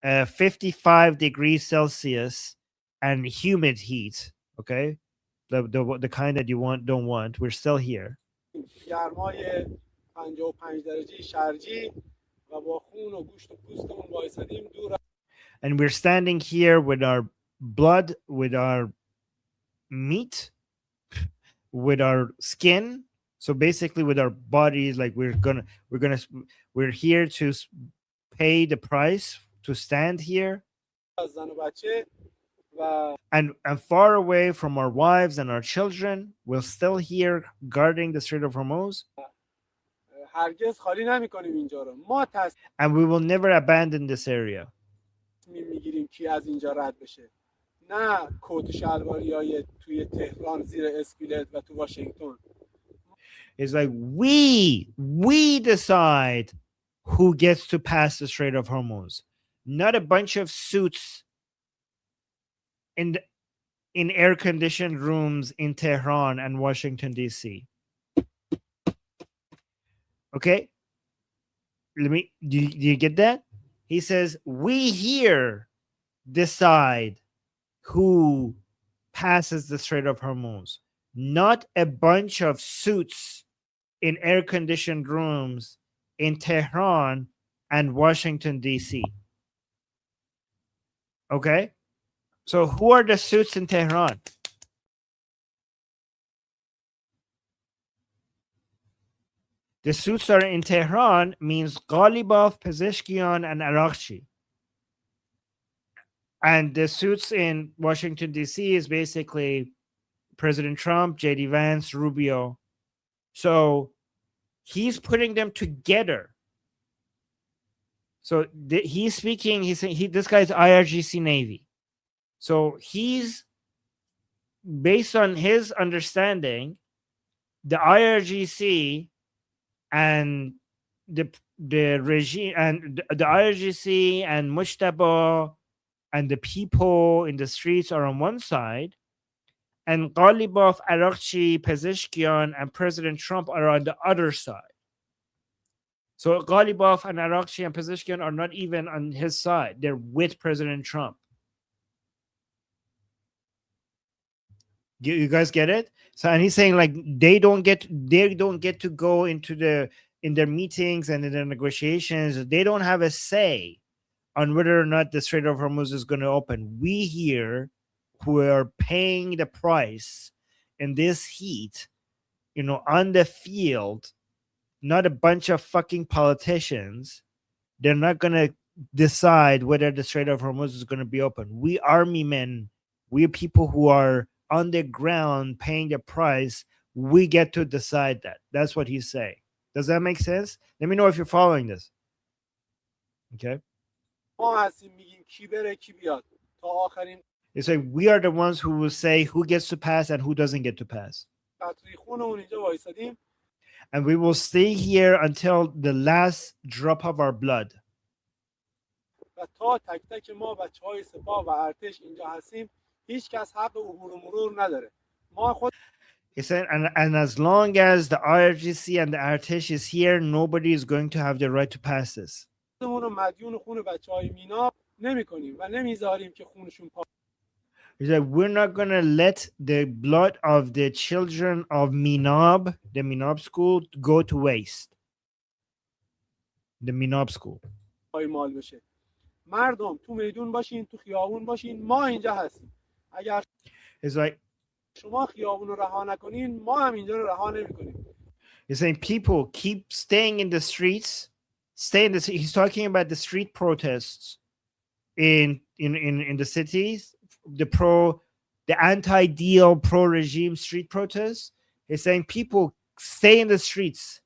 55 degrees Celsius and humid heat. Okay. The kind that you don't want. We're still here. گرمای 55 درجه شرجی و با خون و گوشت و پوستمون وایسادیم دور. And we're standing here with our blood, with our meat, with our skin. So basically with our bodies, like we're here to pay the price to stand here. زن و بچه و And far away from our wives and our children, we're still here guarding the Strait of Hormuz. هرگز خالی نمی‌کنیم اینجا رو. ما And we will never abandon this area. تصمیم می‌گیریم کی از اینجا رد بشه. نه کت و شلواریای توی تهران زیر اسکلت و تو واشنگتن. It's like we decide who gets to pass the Strait of Hormuz, not a bunch of suits in air-conditioned rooms in Tehran and Washington, D.C. Okay? Do you get that? He says, we here decide who passes the Strait of Hormuz, not a bunch of suits in air-conditioned rooms in Tehran and Washington, D.C. Okay? So who are the suits in Tehran? The suits are in Tehran means Ghalibaf, Pezeshkian, and Arakchi. And the suits in Washington, D.C. is basically President Trump, J.D. Vance, Rubio. So he's putting them together. So he's speaking, he's saying this guy's IRGC Navy. So he's, based on his understanding, the IRGC and the regime and the IRGC and Mujtaba and the people in the streets are on one side, and Ghalibaf, Arakchi, Pezeshkian, and President Trump are on the other side. So Ghalibaf and Arakchi and Pezeshkian are not even on his side. They're with President Trump. You guys get it? So, and he's saying like they don't get to go into in their meetings and in their negotiations. They don't have a say on whether or not the Strait of Hormuz is going to open. We here, who are paying the price in this heat, on the field, not a bunch of fucking politicians. They're not going to decide whether the Strait of Hormuz is going to be open. We army men, we people who are on the ground paying the price, we get to decide that. That's what he's saying. Does that make sense? Let me know if you're following this. Okay. It's like we are the ones who will say who gets to pass and who doesn't get to pass. And we will stay here until the last drop of our blood. He said, and as long as the IRGC and the Artesh is here, nobody is going to have the right to pass this. He said, we're not going to let the blood of the children of Minab, the Minab school, go to waste. The Minab school. It's like, he's saying people keep staying in the streets stay in the he's talking about the street protests in the cities, the anti-deal pro-regime street protests. He's saying people stay in the streets.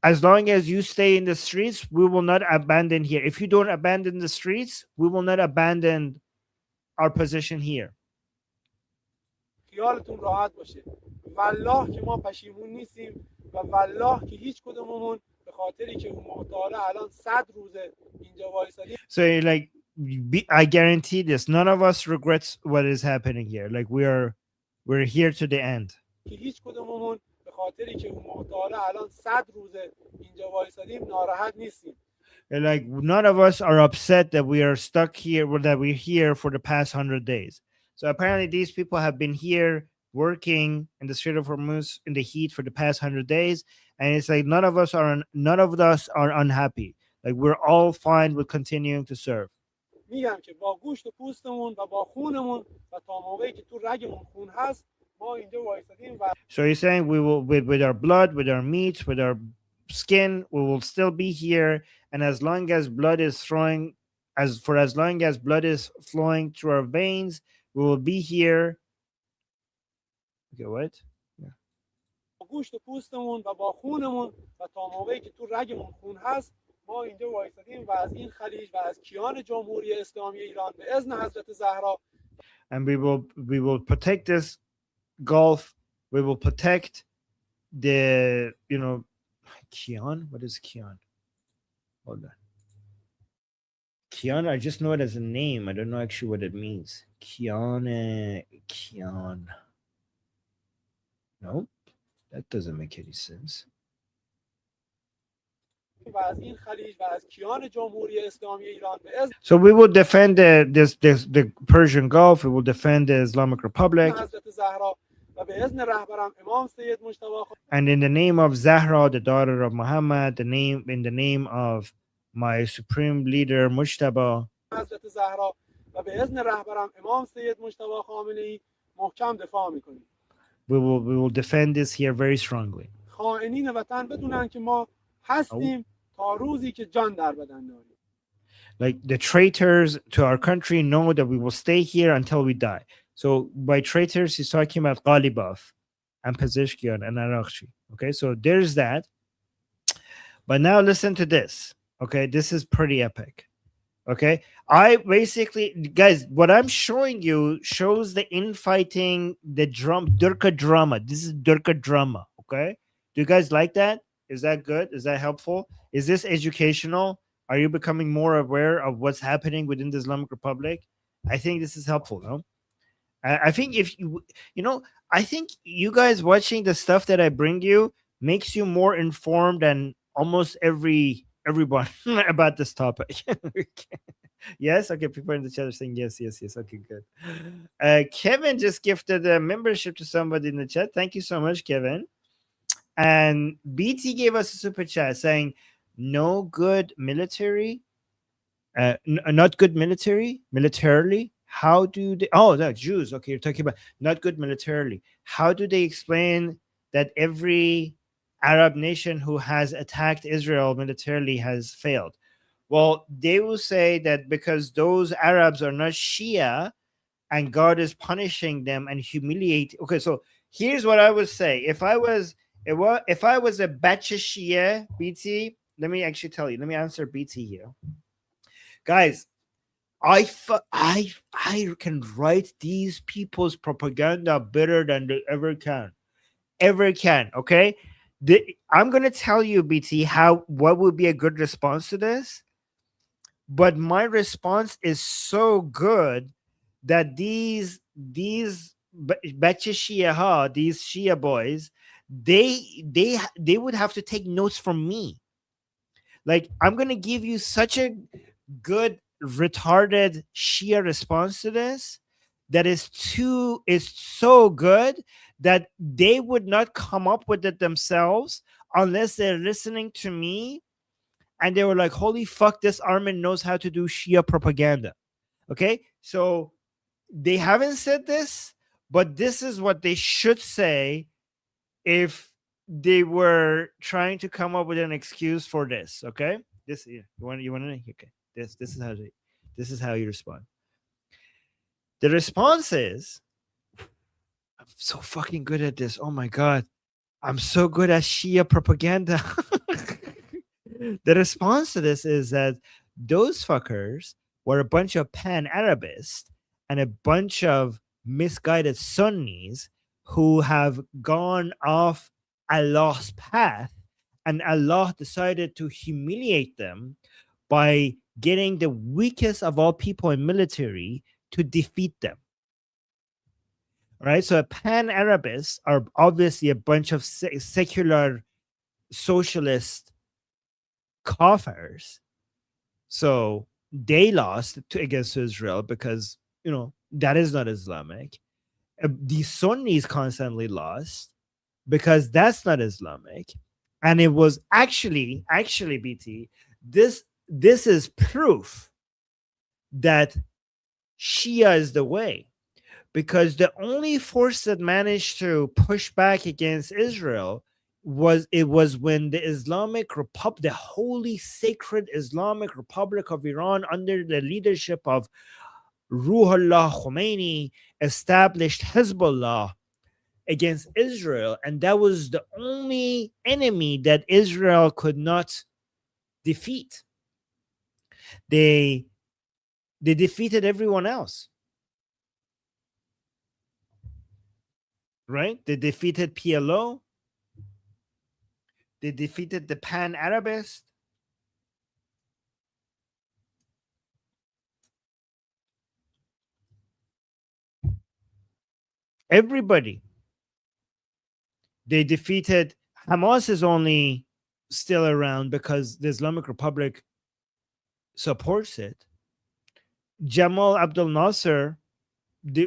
As long as you stay in the streets, we will not abandon here. If you don't abandon the streets, we will not abandon our position here. خیالتون راحت باشه. والله که ما پشیمون نیستیم و والله که هیچ کدوممون به خاطری که اون محتاله الان 100 روزه اینجا وایسادیم. So like I guarantee this, none of us regrets what is happening here. Like we're here to the end. که هیچ کدوممون به خاطری که اون محتاله الان 100 روزه اینجا وایسادیم ناراحت نیستیم. Like none of us are upset that we are stuck here or that we're here for the past 100 days. So apparently these people have been here working in the Strait of Hormuz in the heat for the past 100 days. And it's like none of us are unhappy. Like we're all fine with continuing to serve. میگم که با گوشت و پوستمون و با خونمون و تا موقعی که تو رگمون خون هست ما اینجا وایسادیم و So he's saying we will with our blood, with our meat, with our skin, we will still be here. And as long as blood is flowing, as long as blood is flowing through our veins, we will be here. Okay, what? Yeah. با گوشت و پوستمون و با خونمون و تا موقعی که تو رگمون خون هست ما اینجا وایسادیم و از این خلیج و از کیان جمهوری اسلامی ایران به اذن حضرت زهرا. And we will protect this Gulf. We will protect the Kian. What is Kian? Hold on. Kian, I just know it as a name. I don't know actually what it means. Kian. Nope, that doesn't make any sense. So we will defend the Persian Gulf. We will defend the Islamic Republic. And in the name of Zahra, the daughter of Muhammad, in the name of my supreme leader Mujtaba, we will defend this here very strongly. Like the traitors to our country know that we will stay here until we die. So by traitors, he's talking about Ghalibaf and Pezeshkian and Arakshi. Okay, so there's that. But now listen to this. Okay, this is pretty epic. Okay, I basically, guys, what I'm showing you shows the infighting, the Durka drama. This is Durka drama. Okay, do you guys like that? Is that good? Is that helpful? Is this educational? Are you becoming more aware of what's happening within the Islamic Republic? I think this is helpful, no? I think if I think you guys watching the stuff that I bring you makes you more informed than almost everyone about this topic. Yes, okay. People in the chat are saying yes. Okay, good. Kevin just gifted a membership to somebody in the chat. Thank you so much, Kevin. And BT gave us a super chat saying, "No good military, not good militarily. How do they? Oh, the Jews. Okay, you're talking about not good militarily. How do they explain that every Arab nation who has attacked Israel militarily has failed?" Well, they will say that because those Arabs are not Shia, and God is punishing them and humiliating. Okay, so here's what I would say: if I was a batch of Shia, BT, let me actually tell you. Let me answer BT here, guys. I can write these people's propaganda better than they ever can. Okay, I'm gonna tell you, BT, what would be a good response to this. But my response is so good that these Shia, these Shia boys, they would have to take notes from me. Like, I'm gonna give you such a good retarded Shia response to this that is so good that they would not come up with it themselves unless they're listening to me and they were like, holy fuck, this Armin knows how to do Shia propaganda. Okay, so they haven't said this, but this is what they should say if they were trying to come up with an excuse for this. Okay, This you want to know? Okay. This is how you respond. The response is, I'm so fucking good at this. Oh my god. I'm so good at Shia propaganda. The response to this is that those fuckers were a bunch of pan-Arabists and a bunch of misguided Sunnis who have gone off Allah's path, and Allah decided to humiliate them by getting the weakest of all people in military to defeat them. Right? So pan-Arabists are obviously a bunch of secular socialist kafirs. So they lost against Israel because, that is not Islamic. The Sunnis constantly lost because that's not Islamic. And it was actually, BT, this is proof that Shia is the way. Because the only force that managed to push back against Israel was when the Islamic Republic, the holy sacred Islamic Republic of Iran, under the leadership of Ruhollah Khomeini, established Hezbollah against Israel, and that was the only enemy that Israel could not defeat. They defeated everyone else. Right? They defeated PLO. They defeated the pan-Arabist. Everybody. They defeated Hamas. Is only still around because the Islamic Republic supports it. Jamal Abdel Nasser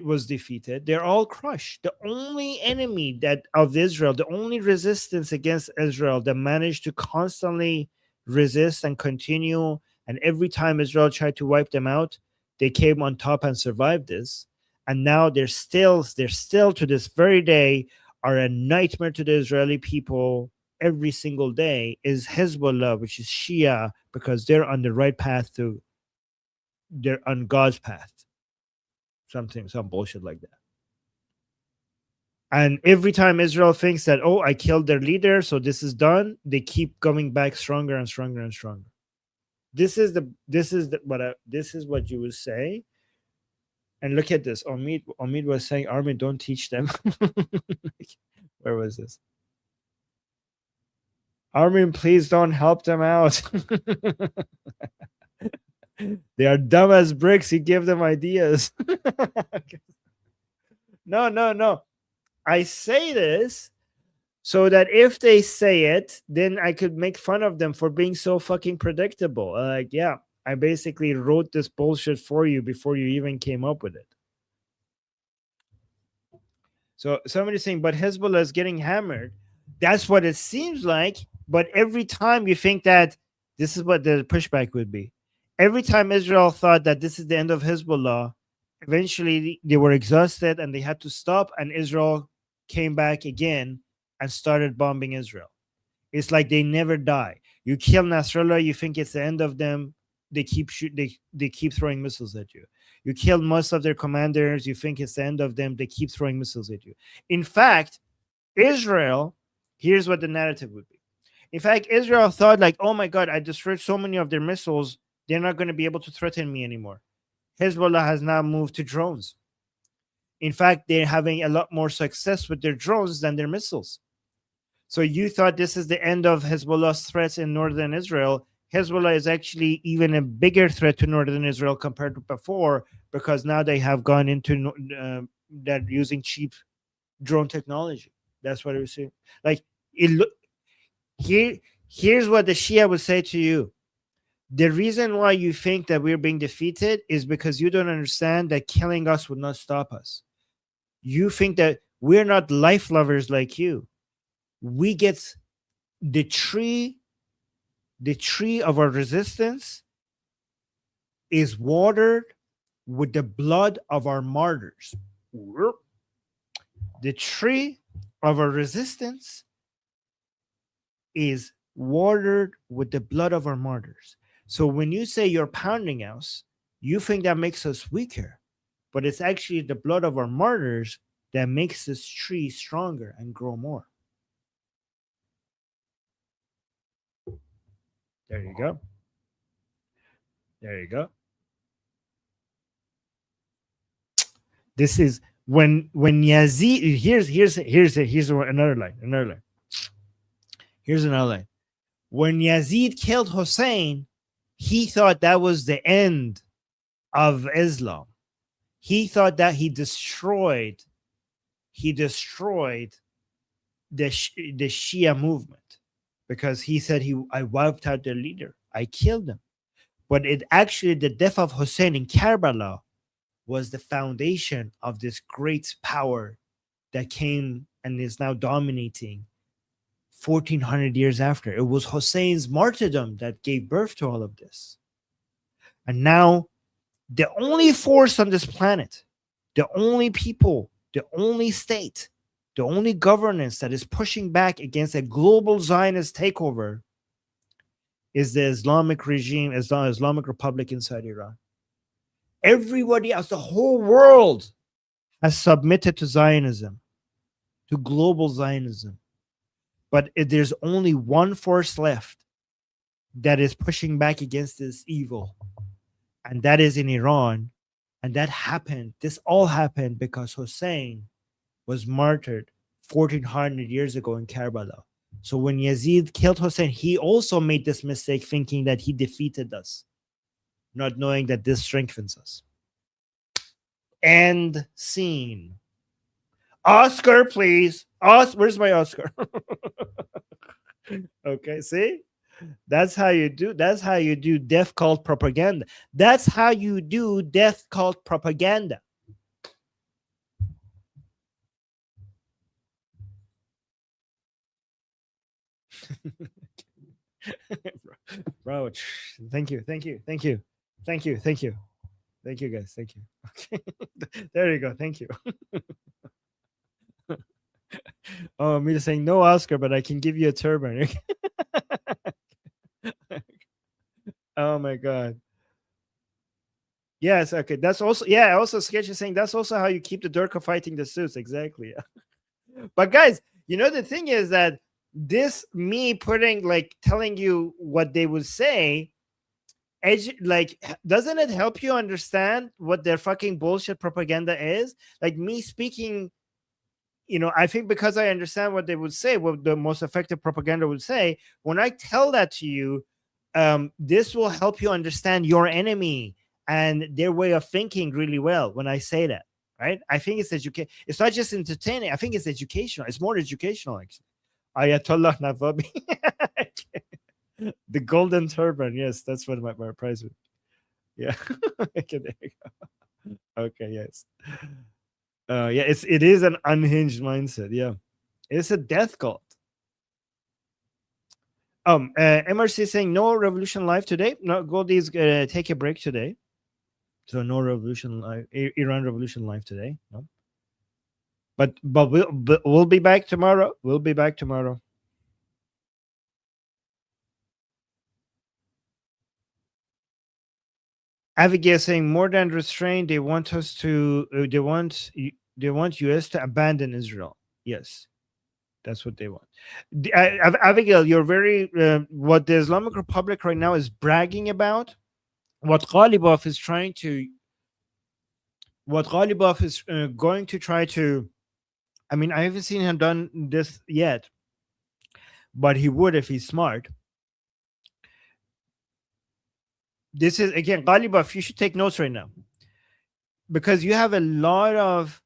was defeated. They're all crushed. The only enemy of Israel, the only resistance against Israel that managed to constantly resist and continue, and every time Israel tried to wipe them out, they came on top and survived this. And now they're still to this very day are a nightmare to the Israeli people every single day, is Hezbollah, which is Shia, because they're on the right path they're on God's path. Some bullshit like that. And every time Israel thinks that, oh, I killed their leader, so this is done, they keep coming back stronger and stronger and stronger. This is what you would say. And look at this. Omid was saying, Armin, don't teach them. Where was this? Armin, please don't help them out. They are dumb as bricks. You give them ideas. No. I say this so that if they say it, then I could make fun of them for being so fucking predictable. Like, yeah, I basically wrote this bullshit for you before you even came up with it. So somebody's saying, but Hezbollah is getting hammered. That's what it seems like. But every time you think that this is what the pushback would be. Every time Israel thought that this is the end of Hezbollah, eventually they were exhausted and they had to stop, and Israel came back again and started bombing Israel. It's like they never die. You kill Nasrallah, you think it's the end of them. They keep they keep throwing missiles at you. You kill most of their commanders, you think it's the end of them. They keep throwing missiles at you. In fact, Israel, here's what the narrative would be. In fact, Israel thought like, oh my God, I destroyed so many of their missiles. They're not going to be able to threaten me anymore. Hezbollah has now moved to drones. In fact, they're having a lot more success with their drones than their missiles. So you thought this is the end of Hezbollah's threats in northern Israel. Hezbollah is actually even a bigger threat to northern Israel compared to before, because now they have gone into that using cheap drone technology. That's what it was saying. Like, here's what the Shia would say to you. The reason why you think that we're being defeated is because you don't understand that killing us would not stop us. You think that we're not life lovers like you. We get the tree of our resistance is watered with the blood of our martyrs. The tree of our resistance is watered with the blood of our martyrs. So when you say you're pounding us, you think that makes us weaker, but it's actually the blood of our martyrs that makes this tree stronger and grow more. There you go. There you go. This is when Yazid. Here's another line. Here's another line. When Yazid killed Hussein, he thought that was the end of Islam. He thought that he destroyed the Shia movement, because he said I wiped out their leader. I killed them. But it actually, the death of Hussein in Karbala was the foundation of this great power that came and is now dominating 1400 years after. It was Hussein's martyrdom that gave birth to all of this. And now the only force on this planet, the only people, the only state, the only governance that is pushing back against a global Zionist takeover is the Islamic regime, Islamic Republic inside Iran. Everybody else, the whole world has submitted to Zionism, to global Zionism. But there's only one force left that is pushing back against this evil, and that is in Iran. And that happened, this all happened because Hussein was martyred 1400 years ago in Karbala. So when Yazid killed Hussein, he also made this mistake, thinking that he defeated us, not knowing that this strengthens us. End scene. Oscar, please. Where's my Oscar? Okay, see? That's how you do death cult propaganda. That's how you do death cult propaganda. Bro, thank you guys, thank you. Okay. There you go, thank you. Oh, me saying no Oscar, but I can give you a turban. Oh my god. Yes, okay, that's also, yeah, also Sketch is saying that's also how you keep the Durka fighting the suits. Exactly. But guys, the thing is that this, me putting, telling you what they would say, doesn't it help you understand what their fucking bullshit propaganda is? Like me speaking, I think because I understand what they would say, what the most effective propaganda would say, when I tell that to you, this will help you understand your enemy and their way of thinking really well when I say that, right? I think it's education. It's not just entertaining. I think it's educational. It's more educational, actually. Ayatollah Navabi. The golden turban. Yes, that's what my prize would. Yeah. Okay, there you go. Okay, yes. Yeah, it is an unhinged mindset. Yeah. It's a death cult. MRC saying no revolution live today. No, Goldie's gonna take a break today. So no revolution live, Iran revolution live today. No. But we'll be back tomorrow. We'll be back tomorrow. Abigail saying more than restrain, they want us to they want US to abandon Israel. Yes, that's what they want. Abigail, you're very what the Islamic Republic right now is bragging about, what Ghalibaf is trying to, what Ghalibaf is going to try to. I mean, I haven't seen him done this yet, but he would if he's smart. This is, again, Ghalibaf, you should take notes right now, because you have a lot of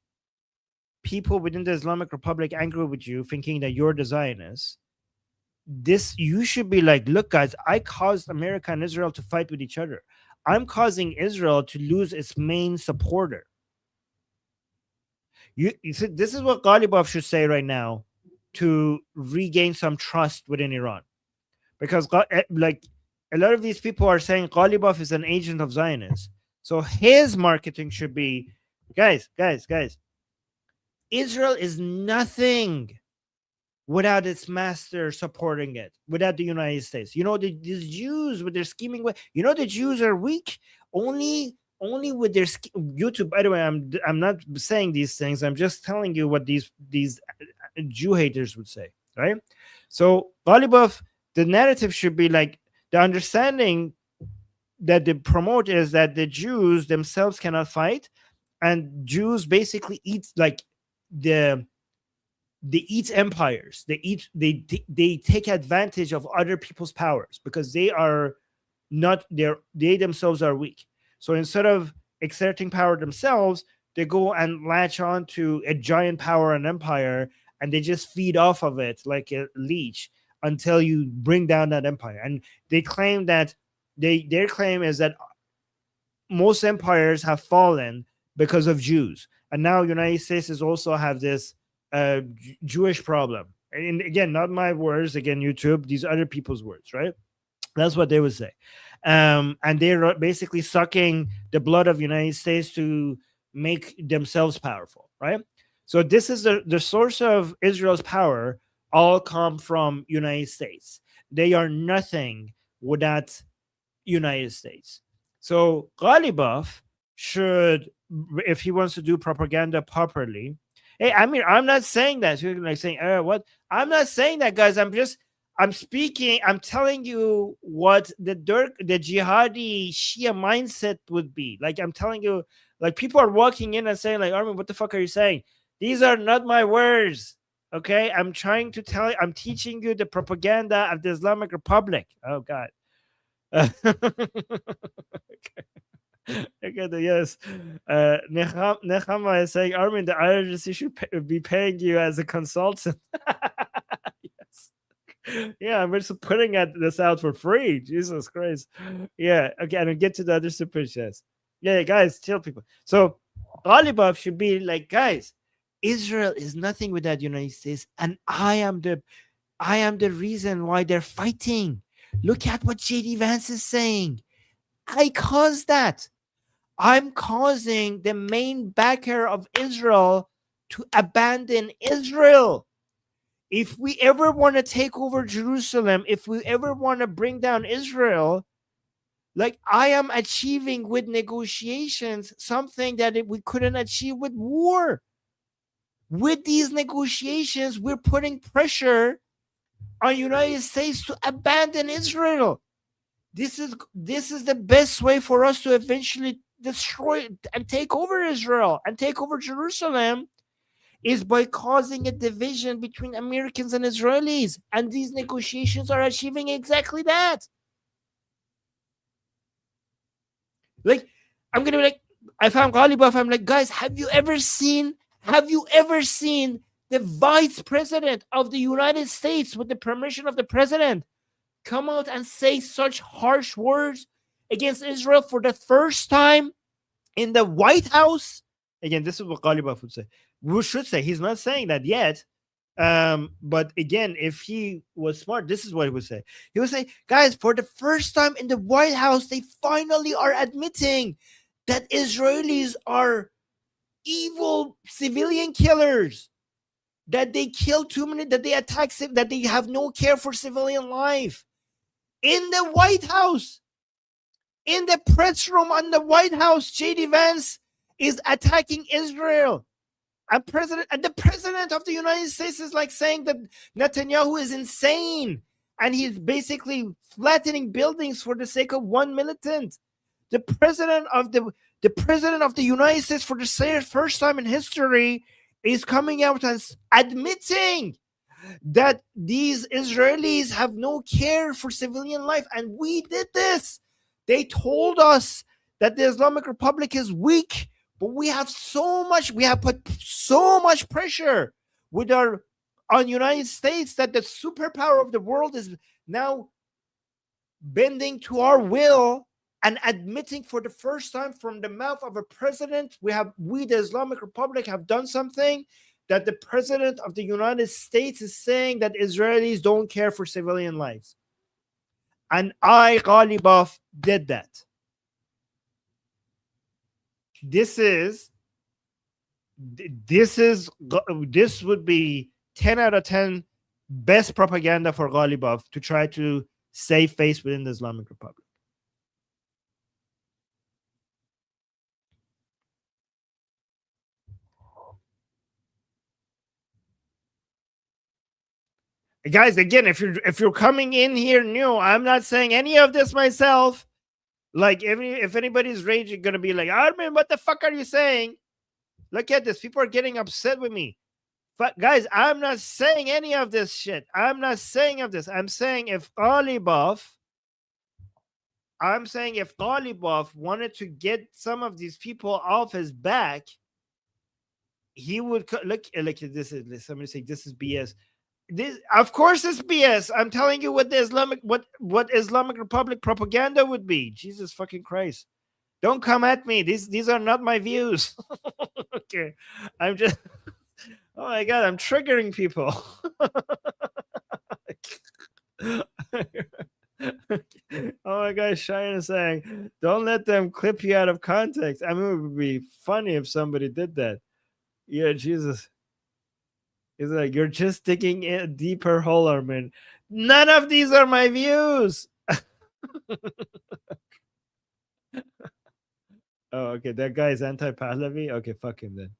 people within the Islamic Republic angry with you, thinking that you're the Zionists. This, you should be like, look, guys, I caused America and Israel to fight with each other. I'm causing Israel to lose its main supporter. You see, this is what Ghalibaf should say right now to regain some trust within Iran, because like a lot of these people are saying Ghalibaf is an agent of Zionists. So his marketing should be, guys, Israel is nothing without its master supporting it, without the United States. These Jews with their scheming way, the Jews are weak only with their YouTube. By the way, I'm not saying these things. I'm just telling you what these Jew haters would say, right? So Ghalibaf, the narrative should be like the understanding that they promote is that the Jews themselves cannot fight, and Jews basically eat like they eat empires. They take advantage of other people's powers because they are not there. They themselves are weak. So instead of exerting power themselves, they go and latch on to a giant power and empire, and they just feed off of it like a leash until you bring down that empire. And they claim that their claim is that most empires have fallen because of Jews, and now United States is also have this Jewish problem. And again, not my words. Again, YouTube, these other people's words, right? That's what they would say. And they're basically sucking the blood of United States to make themselves powerful, right? So this is the source of Israel's power. All come from United States. They are nothing without United States. So Ghalibaf should, if he wants to do propaganda properly, hey, I mean, I'm not saying that. You're like saying, what? I'm not saying that, guys. I'm speaking. I'm telling you what the jihadi Shia mindset would be. Like, I'm telling you, like, people are walking in and saying, like, Armin, what the fuck are you saying? These are not my words. Okay, I'm trying to tell you. I'm teaching you the propaganda of the Islamic Republic. Oh God. Okay, yes. Nechama is saying, Armin, the IRGC should be paying you as a consultant. Yes. Yeah, I'm just putting this out for free. Jesus Christ. Yeah, okay, and I'll get to the other super chats. Yeah, guys, chill, people. So Ghalibaf should be like, guys, Israel is nothing without the United States, and I am the reason why they're fighting. Look at what JD Vance is saying. I caused that. I'm causing the main backer of Israel to abandon Israel. If we ever want to take over Jerusalem, if we ever want to bring down Israel, like I am achieving with negotiations something that we couldn't achieve with war. With these negotiations, we're putting pressure on United States to abandon Israel. This is the best way for us to eventually destroy and take over Israel and take over Jerusalem, is by causing a division between Americans and Israelis. And these negotiations are achieving exactly that. Like, I'm gonna be like, I found Ghalibaf. I'm like, guys, have you ever seen the vice president of the United States, with the permission of the president, come out and say such harsh words against Israel for the first time in the White House? Again, this is what Ghalibaf would say. We should say he's not saying that yet. But again, if he was smart, this is what he would say. He would say, guys, for the first time in the White House, they finally are admitting that Israelis are evil civilian killers, that they kill too many, that they attack, that they have no care for civilian life. In the White House, in the press room on the White House, JD Vance is attacking Israel. And the president of the United States is like saying that Netanyahu is insane, and he's basically flattening buildings for the sake of one militant. The president of the United States, for the first time in history, is coming out as admitting that these Israelis have no care for civilian life, and we did this. They told us that the Islamic Republic is weak, but we have put so much pressure on United States that the superpower of the world is now bending to our will and admitting for the first time from the mouth of a president, we the Islamic Republic have done something that the president of the United States is saying that Israelis don't care for civilian lives. And I, Ghalibaf, did that. This would be 10 out of 10 best propaganda for Ghalibaf to try to save face within the Islamic Republic. Guys, again, if you're coming in here new, I'm not saying any of this myself. Like, if anybody's raging, gonna be like, Armin, what the fuck are you saying? Look at this. People are getting upset with me. But guys, I'm not saying any of this shit. I'm not saying of this. I'm saying if Ghalibaf wanted to get some of these people off his back, he would look. This is somebody saying this is BS. This, of course, it's BS. I'm telling you what the Islamic Republic propaganda would be. Jesus fucking Christ! Don't come at me. These are not my views. Okay, I'm just. Oh my God, I'm triggering people. Oh my God, Cheyenne is saying, don't let them clip you out of context. I mean, it would be funny if somebody did that. Yeah, Jesus. It's like, you're just digging in a deeper hole, Armin. None of these are my views. Oh, okay. That guy is anti-Pahlavi? Okay, fuck him then.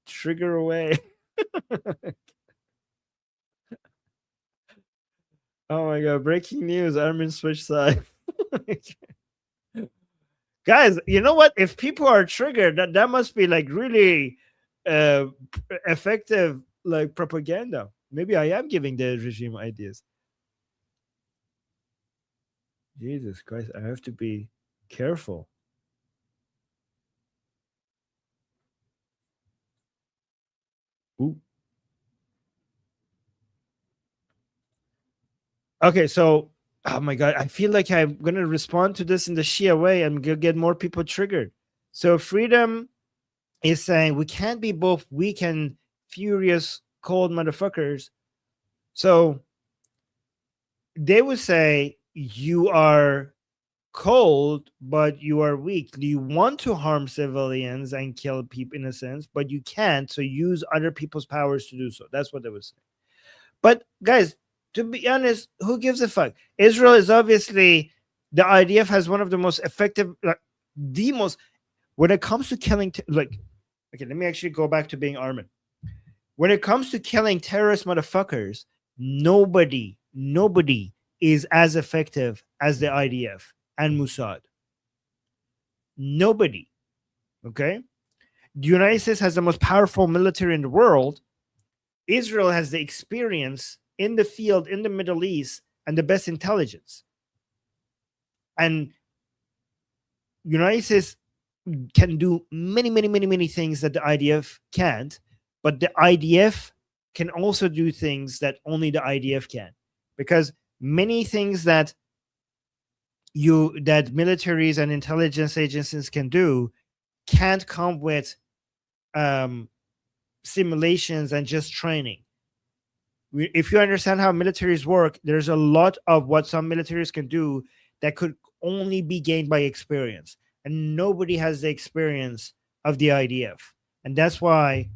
Trigger away. Oh my God. Breaking news. Armin switch side. Guys, you know what? If people are triggered, that must be like really effective like propaganda. Maybe I am giving the regime ideas. Jesus Christ, I have to be careful. Ooh. Okay, so oh my God, I feel like I'm gonna respond to this in the Shia way and get more people triggered. So Freedom is saying we can't be both weak and furious, cold motherfuckers. So they would say you are cold, but you are weak. You want to harm civilians and kill people, innocents, but you can't. So use other people's powers to do so. That's what they would say. But guys, to be honest, who gives a fuck? Israel is obviously, the IDF has one of the most effective, the most, when it comes to killing, okay, let me actually go back to being Armin. When it comes to killing terrorist motherfuckers, nobody is as effective as the IDF and Mossad. Nobody. Okay? The United States has the most powerful military in the world. Israel has the experience in the field in the Middle East and the best intelligence. And United States can do many things that the IDF can't, but the IDF can also do things that only the IDF can, because many things that militaries and intelligence agencies can do can't come with simulations and just training. If you understand how militaries work, there's a lot of what some militaries can do that could only be gained by experience, and nobody has the experience of the IDF, and that's why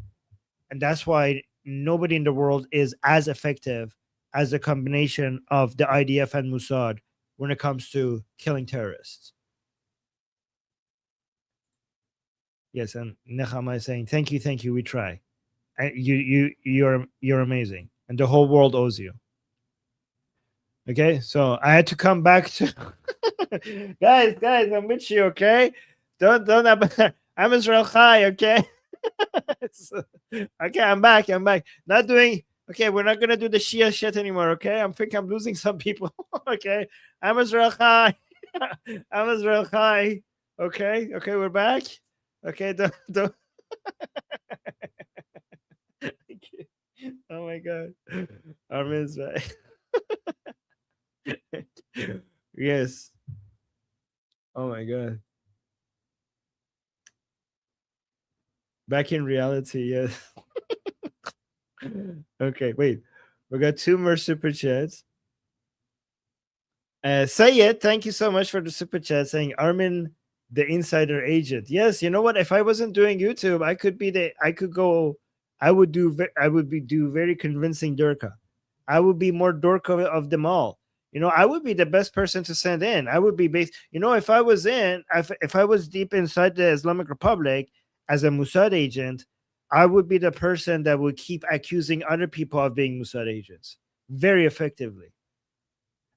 nobody in the world is as effective as a combination of the IDF and Mossad when it comes to killing terrorists. Yes, and Nechama is saying, thank you, we try. You're amazing, and the whole world owes you. Okay, so I had to come back to guys, I'm with you, okay? Don't I'm Israel Chai, okay? Okay, I'm back. Not doing okay, we're not gonna do the Shia shit anymore, okay? I think I'm losing some people. Okay. I'm Israel Chai. I'm Israel Chai. Okay, we're back. Okay, don't Oh my God. Armin's right. Yes. Oh my God. Back in reality, yes. Okay, wait. We got 2 more super chats. Say it. Thank you so much for the super chat saying Armin, the insider agent. Yes, you know what? If I wasn't doing YouTube, I could I would do very convincing Durka. I would be more Durka of them all. I would be the best person to send in. I would be based. If I was if I was deep inside the Islamic Republic as a Mossad agent, I would be the person that would keep accusing other people of being Mossad agents very effectively.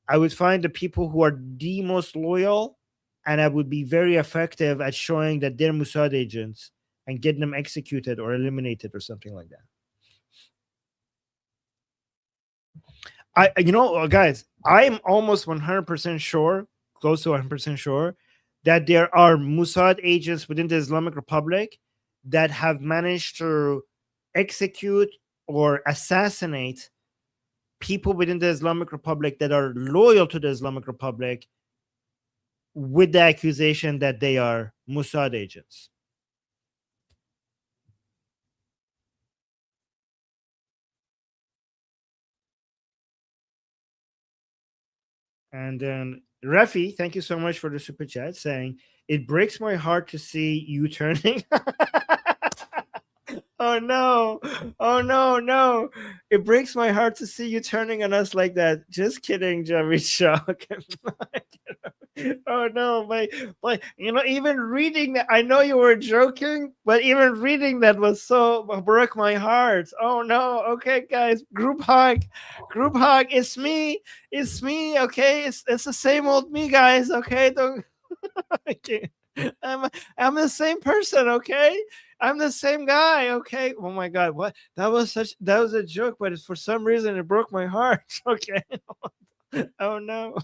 I would find the people who are the most loyal, and I would be very effective at showing that they're Mossad agents and getting them executed or eliminated or something like that. Guys, I am almost 100% sure, close to 100% sure, that there are Mossad agents within the Islamic Republic that have managed to execute or assassinate people within the Islamic Republic that are loyal to the Islamic Republic with the accusation that they are Mossad agents. And then Rafi, thank you so much for the super chat saying, it breaks my heart to see you turning. Oh no. Oh no. It breaks my heart to see you turning on us like that. Just kidding, Javid Shah. Oh no, even reading that, I know you were joking, but even reading that was so broke my heart. Oh no. Okay, guys, group hug. It's me. Okay, it's the same old me, guys. Okay, don't. Okay. I'm the same person. Okay, I'm the same guy. Okay. Oh my God, what? That was a joke, but for some reason it broke my heart. Okay. Oh no.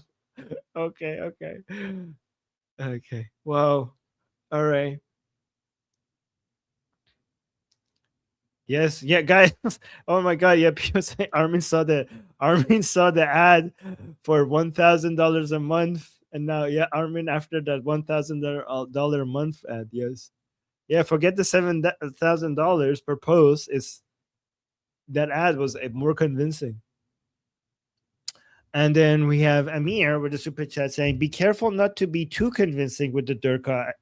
Okay. Wow. All right. Yes. Yeah, guys. Oh my God. Yeah. People say Armin saw the ad for $1,000 a month, and now Armin after that $1,000 a month ad. Yes. Yeah. Forget the $7,000 per post. That ad was more convincing. And then we have Amir with the super chat saying, be careful not to be too convincing with the Durka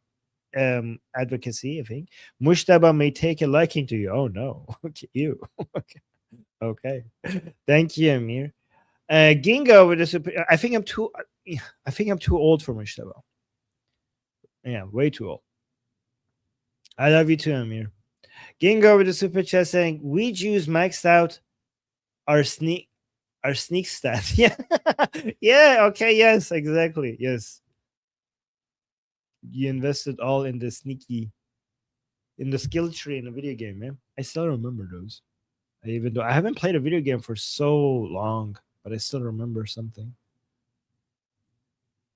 advocacy. I think Mushtaba may take a liking to you. Oh no. Okay, you. Okay. Thank you, Amir. Gingo with the super. I think I'm too old for Mushtaba. Yeah, way too old. I love you too, Amir. Gingo with the super chat saying, we Jews maxed out our sneak stats. Yeah. Okay. Yes, exactly. Yes. You invested all in the skill tree in a video game, man. I still remember those. Even though I haven't played a video game for so long, but I still remember something.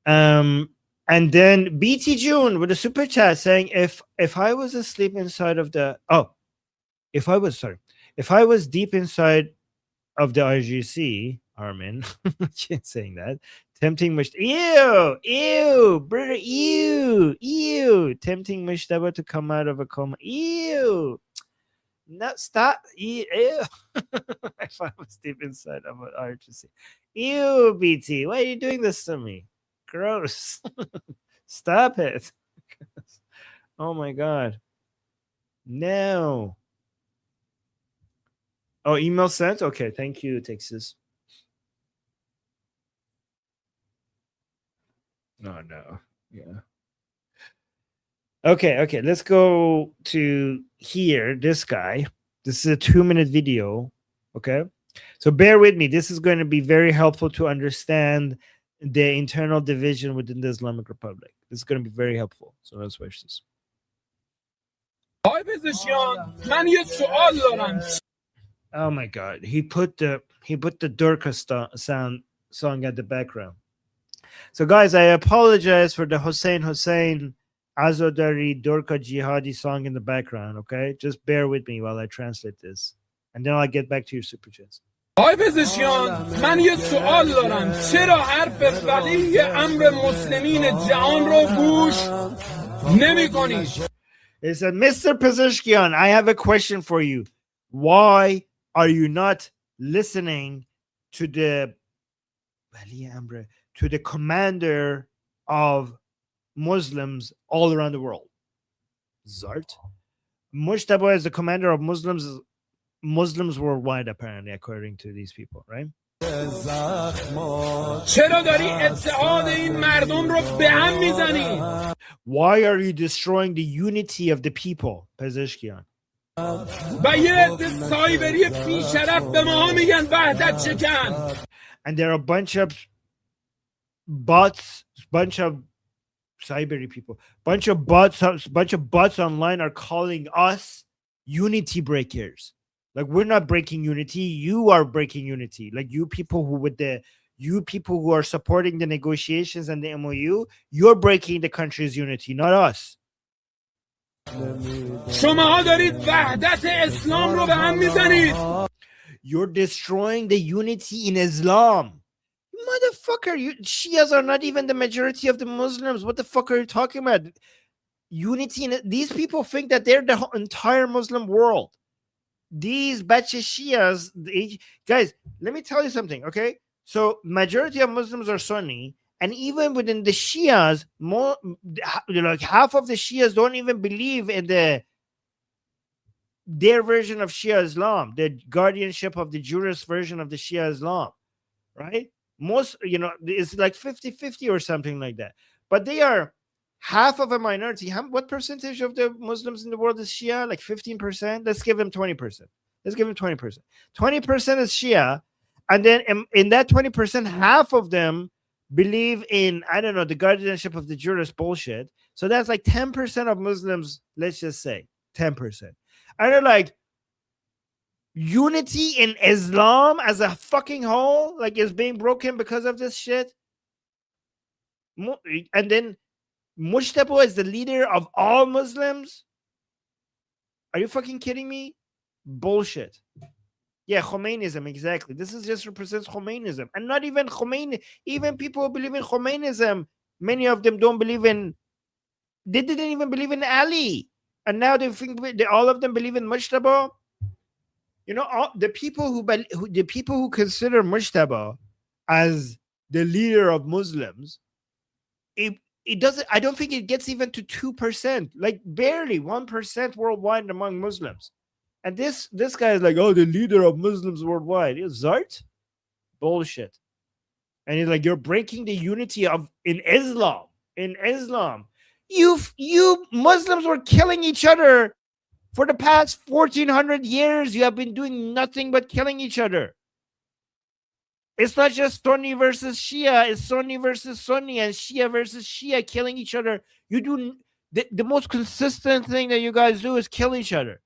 And then BT June with a super chat saying, if I was asleep inside of the if I was deep inside of the IRGC, Armin, saying that, tempting brother, tempting Mushtaba to come out of a coma, no, stop, ew. If I was deep inside of an IRGC, BT, why are you doing this to me? Gross. Stop it. Oh my God. No. Oh, email sent? Okay, thank you, Texas. Oh no. Yeah. Okay, let's go to here. This guy. This is a 2-minute video. Okay. So bear with me. This is going to be very helpful to understand the internal division within the Islamic Republic. This is going to be very helpful. So let's watch this. Oh my God! He put the Durka song at the background. So guys, I apologize for the Hussein Azadari Durka Jihadi song in the background. Okay, just bear with me while I translate this, and then I'll get back to your super chats. آقای پزشکیان، من یه سوال دارم. چرا حرف ولی امر مسلمین جهان رو گوش نمی‌کنید؟ He said, Mr. Pezeshkian, I have a question for you. Why are you not listening to the commander of Muslims all around the world? Zart. Mushtaba is the commander of Muslims Muslims worldwide, apparently, according to these people, right? چرا داری اتحاد این مردم رو به هم میزنی؟ Why are you destroying the unity of the people, Pezeshkian? و یه عده سایبری بیشرف به ماها میگن وحدت شکن. And there are a bunch of bots, bunch of cybery people, bunch of bots online are calling us unity breakers. Like, we're not breaking unity, you are breaking unity. Like, you people who are supporting the negotiations and the MOU, you're breaking the country's unity, not us. شماها دارید وحدت اسلام رو به هم میزنید. You're destroying the unity in Islam. Motherfucker, Shias are not even the majority of the Muslims. What the fuck are you talking about? Unity in these people think that they're the entire Muslim world. These batch of Shias, guys, let me tell you something, okay? So majority of Muslims are Sunni, and even within the Shias, more like half of the Shias don't even believe in their version of Shia Islam, the guardianship of the jurist version of the Shia Islam, right? Most, it's like 50-50 or something like that. But they are half of a minority. What percentage of the Muslims in the world is Shia? Like 15%? Let's give them 20%. Let's give them 20%. 20% is Shia. And then in that 20%, half of them believe in, I don't know, the guardianship of the jurist bullshit. So that's like 10% of Muslims, let's just say 10%. And they're like, unity in Islam as a fucking whole, like, is being broken because of this shit. And then Mujtaba is the leader of all Muslims. Are you fucking kidding me? Bullshit. Yeah, Khomeinism, exactly. This just represents Khomeinism. And not even Khomeini, even people who believe in Khomeinism, many of them don't believe in, they didn't even believe in Ali. And now they think all of them believe in Mujtaba. All the people who consider Mujtaba as the leader of Muslims, it doesn't. I don't think it gets even to 2%, like barely 1% worldwide among Muslims. And this guy is like, oh, the leader of Muslims worldwide. Is Zart? Bullshit. And he's like, you're breaking the unity in Islam. In Islam, you Muslims were killing each other. For the past 1400 years, you have been doing nothing but killing each other. It's not just Sunni versus Shia, it's Sunni versus Sunni and Shia versus Shia killing each other. You do the most consistent thing that you guys do is kill each other.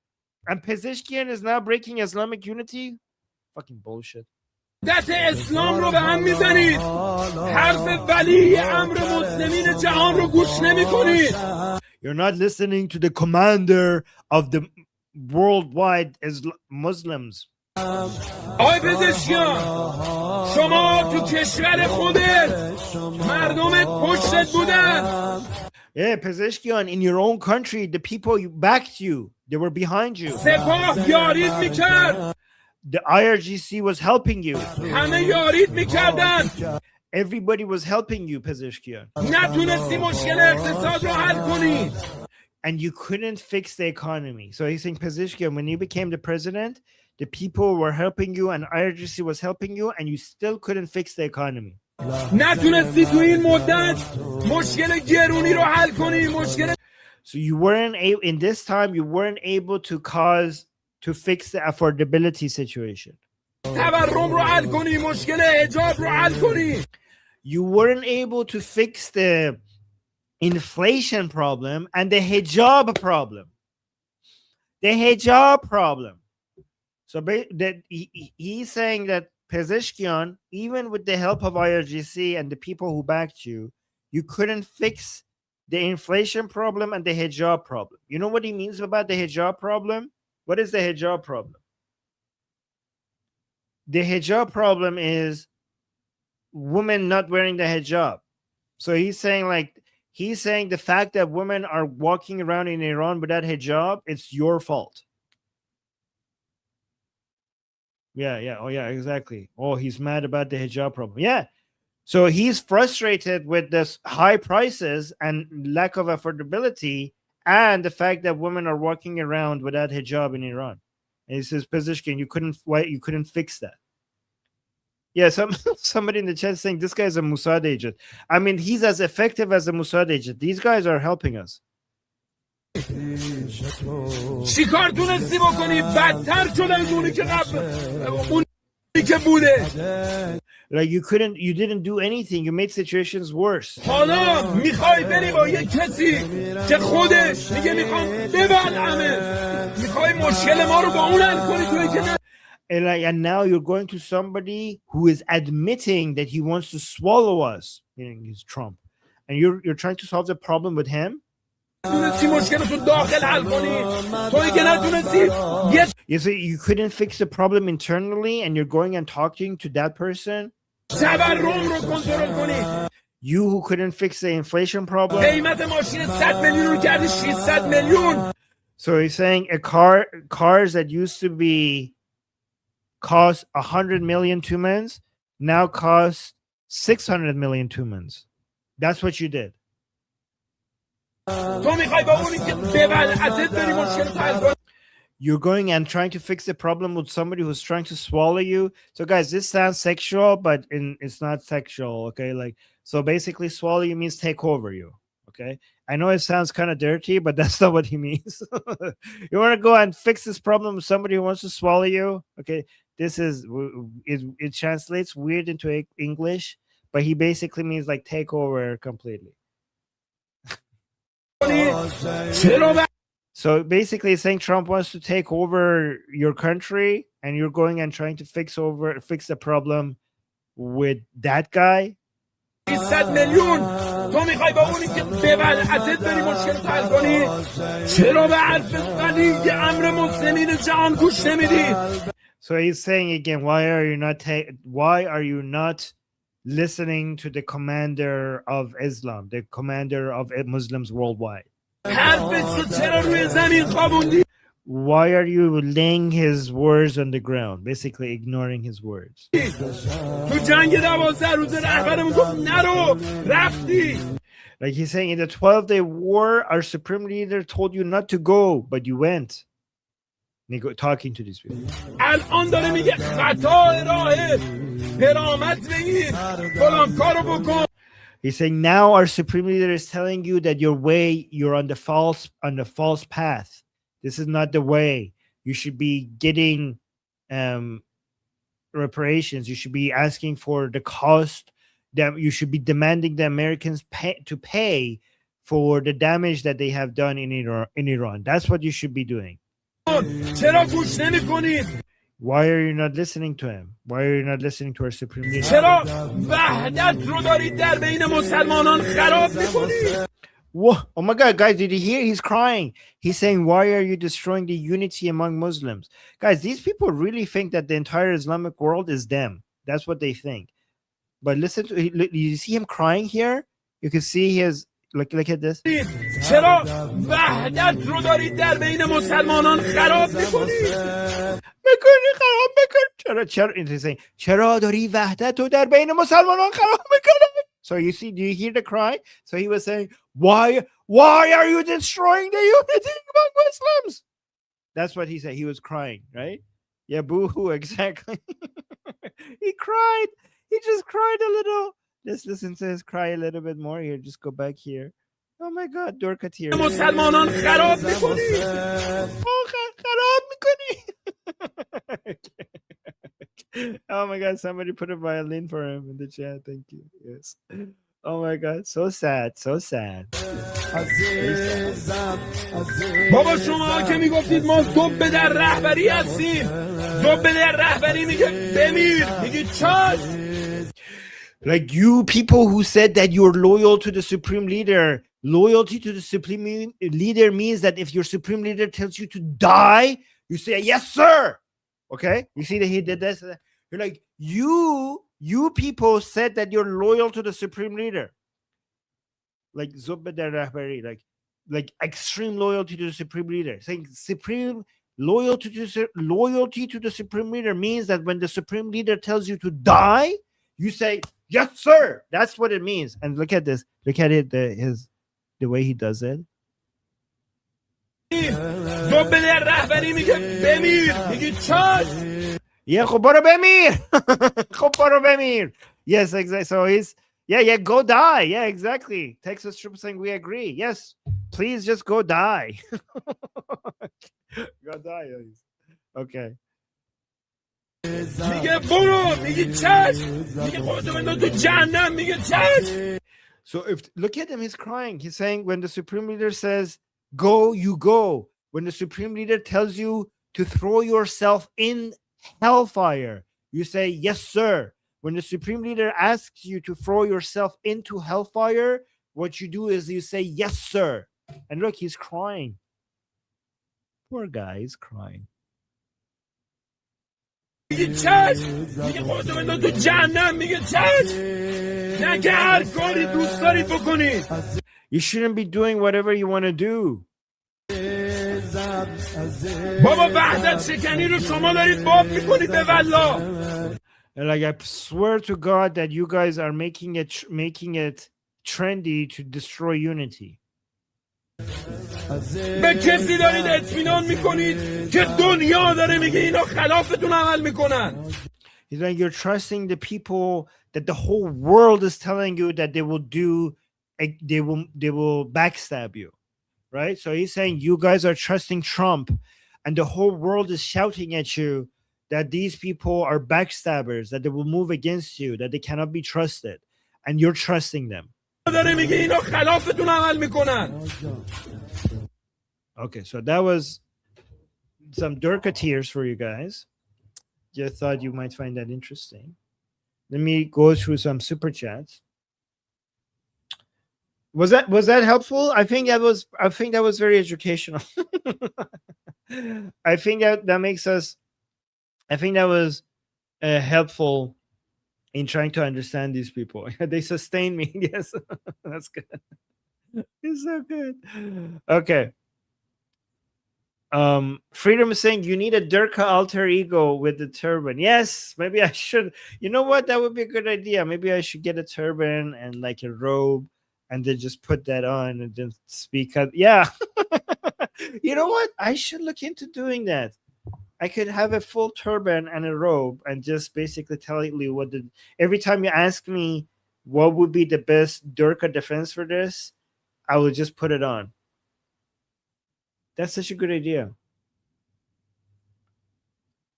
And Pezeshkian is now breaking Islamic unity? Fucking bullshit. اسلام رو به هم میزنید. حرف ولی امر مسلمین جهان رو گوش نمی‌کنید. You're not listening to the commander of the worldwide Muslims. آقای پزشکیان، شما تو کشور خودت مردمت پشتت بودن. Yeah, Pezeshkian, in your own country, the people backed you. They were behind you. سپاه یارید میکرد. The IRGC was helping you. همه یارید میکردن. Everybody was helping you, Pezeshkian. نتونستی مشکل اقتصاد رو حل کنی. And you couldn't fix the economy. So he's saying, Pezeshkian, when you became the president, the people were helping you and IRGC was helping you, and you still couldn't fix the economy. نتونستی تو این مدت مشکل گرونی رو حل کنی. So you weren't able, in this time, you weren't able to fix the affordability situation. تورم رو حل کنی. مشکل حجاب رو حل کنی. You weren't able to fix the inflation problem and the hijab problem. The hijab problem. So that he's saying that Pezeshkian, even with the help of IRGC and the people who backed you, you couldn't fix the inflation problem and the hijab problem. You know what he means about the hijab problem? What is the hijab problem? The hijab problem is women not wearing the hijab. So he's saying the fact that women are walking around in Iran without hijab, it's your fault. Yeah. Oh, yeah, exactly. Oh, he's mad about the hijab problem. Yeah. So he's frustrated with this high prices and lack of affordability and the fact that women are walking around without hijab in Iran. And he says, Pezeshkian, you couldn't fix that. Yeah, somebody in the chat saying this guy is a Mossad agent. I mean, he's as effective as a Mossad agent. These guys are helping us. چیکار تونستی بکنی بدتر شده از اونی که قبل اونی که بوده Like you didn't do anything. You made situations worse. حالا میخوای بری با یه کسی که خودش میگه میخوام ببلعمه میخوای مشکل ما رو با اون حل کنی توی که And now you're going to somebody who is admitting that he wants to swallow us. Meaning he's Trump. And you're trying to solve the problem with him? You see, you couldn't fix the problem internally and you're going and talking to that person? You who couldn't fix the inflation problem? So he's saying cars that used to be cost 100 million tumans now cost 600 million tumans. That's what you did. You're going and trying to fix the problem with somebody who's trying to swallow you. So guys, this sounds sexual, but it's not sexual. Okay, like, so basically swallow you means take over you. Okay, I know it sounds kind of dirty, but that's not what he means. You want to go and fix this problem with somebody who wants to swallow you? Okay, this is it translates weird into English, but he basically means like take over completely. So basically saying Trump wants to take over your country and you're going and trying to fix the problem with that guy. So he's saying again, why are you not listening to the commander of Islam, the commander of Muslims worldwide? Why are you laying his words on the ground, basically ignoring his words? Like he's saying, in the 12-day war, our supreme leader told you not to go, but you went. Talking to these people. He's saying now our supreme leader is telling you that you're on the false path. This is not the way. You should be getting reparations. You should be asking for the cost. That you should be demanding the Americans to pay for the damage that they have done in Iran. That's what you should be doing. Why are you not listening to him? Why are you not listening to our supreme leader? Whoa. Oh my God, guys, did you hear? He's crying. He's saying, why are you destroying the unity among Muslims? Guys, these people really think that the entire Islamic world is them. That's what they think. But listen to, you see him crying here? You can see his, look at this. So you see, do you hear the cry? So he was saying, why are you destroying the unity among Muslims? That's what he said. He was crying, right? Yeah, boo-hoo, exactly. He cried. He just cried a little. Let's listen to his cry a little bit more here. Just go back here. Oh my God, Dorka tears. Oh my God, somebody put a violin for him in the chat. Thank you. Yes. Oh my God, so sad, so sad. بابا شما که میگفتید ما ذوب در رهبری هستیم ذوب در رهبری میگه بمیر میگه چاش. Like you people who said that you're loyal to the supreme leader, loyalty to the supreme leader means that if your supreme leader tells you to die, you say, yes, sir. Okay? You see that he did this? You're like, you people said that you're loyal to the supreme leader. Like like extreme loyalty to the supreme leader. Saying supreme loyalty to the supreme leader means that when the supreme leader tells you to die, you say, yes, sir. That's what it means. And look at this. Look at it, the way he does it. زبده رهبری میگه بمیر میگه چاش Yeah, خب برو بمیر. خب برو بمیر. Yes, exactly. So he's yeah, go die. Yeah, exactly. Texas troops saying we agree. Yes, please just go die. Go die. Okay. میگه برو میگه چاش میگه خودتو بنداز تو جهنم میگه چاش. So if look at him, he's crying. He's saying when the supreme leader says go, you go. When the supreme leader tells you to throw yourself in hellfire, you say yes, sir. When the supreme leader asks you to throw yourself into hellfire, what you do is you say yes, sir. And look, he's crying. Poor guy, he's crying. میگه چاش میگه خودتو بنداز تو جهنم میگه چاش نگه هر کاری دوست دارید بکنید. You shouldn't be doing whatever you want to do. بابا وحدت شکنی رو شما دارید باب میکنید به والله. And like I swear to God that you guys are making it trendy to destroy unity. به کسی دارید اطمینان میکنید که دنیا داره میگه اینا خلافتون عمل میکنن. He's like you're trusting the people that the whole world is telling you that they will backstab you, right? So he's saying you guys are trusting Trump, and the whole world is shouting at you that these people are backstabbers, that they will move against you, that they cannot be trusted, and you're trusting them. داره میگه اینا خلافتون عمل میکنن. Okay, so that was some Durka tears for you guys. Just thought you might find that interesting. Let me go through some super chats. Was that helpful? I think that was very educational. I think that makes us. I think that was helpful in trying to understand these people. They sustain me. Yes, that's good. It's so good. Okay. Freedom is saying you need a Durka alter ego with the turban. Yes, maybe I should. You know what? That would be a good idea. Maybe I should get a turban and like a robe and then just put that on and then speak out. Yeah. You know what? I should look into doing that. I could have a full turban and a robe and just basically tell you what every time you ask me what would be the best Durka defense for this, I will just put it on. That's such a good idea.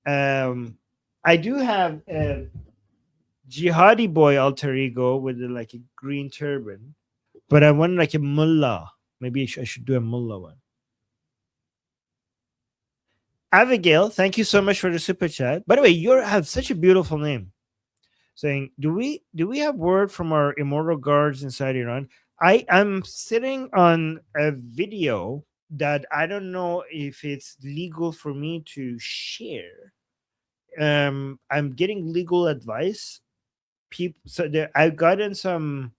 I do have a jihadi boy alter ego with like a green turban, but I want like a mullah. Maybe I should do a mullah one. Abigail, thank you so much for the super chat. By the way, you have such a beautiful name. Saying, do we have word from our immortal guards inside Iran? I'm sitting on a video that I don't know if it's legal for me to share. I'm getting legal advice. So I've gotten some.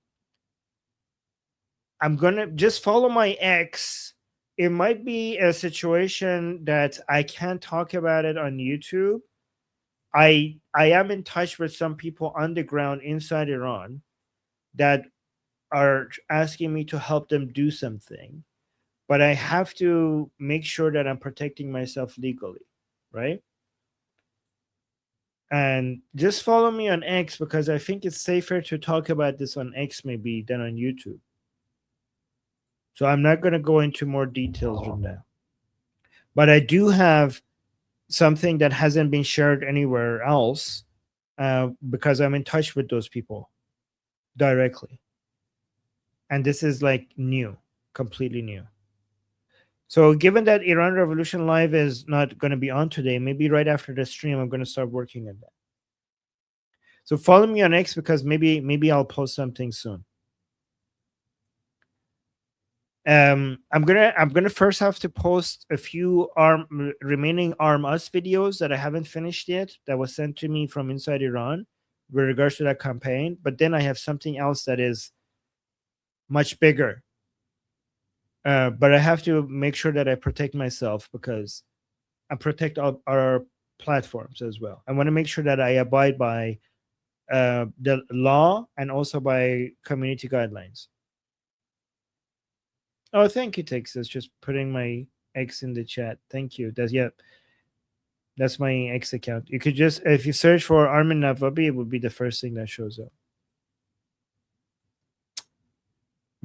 I'm gonna just follow my ex. It might be a situation that I can't talk about it on YouTube. I am in touch with some people on the ground inside Iran that are asking me to help them do something. But I have to make sure that I'm protecting myself legally, right? And just follow me on X because I think it's safer to talk about this on X maybe than on YouTube. So I'm not going to go into more details from that. But I do have something that hasn't been shared anywhere else because I'm in touch with those people directly. And this is like new, completely new. So given that Iran Revolution Live is not going to be on today, maybe right after the stream, I'm going to start working on that. So follow me on X because maybe I'll post something soon. I'm gonna first have to post a few remaining Arm Us videos that I haven't finished yet that was sent to me from inside Iran with regards to that campaign. But then I have something else that is much bigger. But I have to make sure that I protect myself because I protect our platforms as well. I want to make sure that I abide by the law and also by community guidelines. Oh, thank you, Texas. Just putting my X in the chat. Thank you. That's my X account. You could just, if you search for Armin Navabi, it would be the first thing that shows up.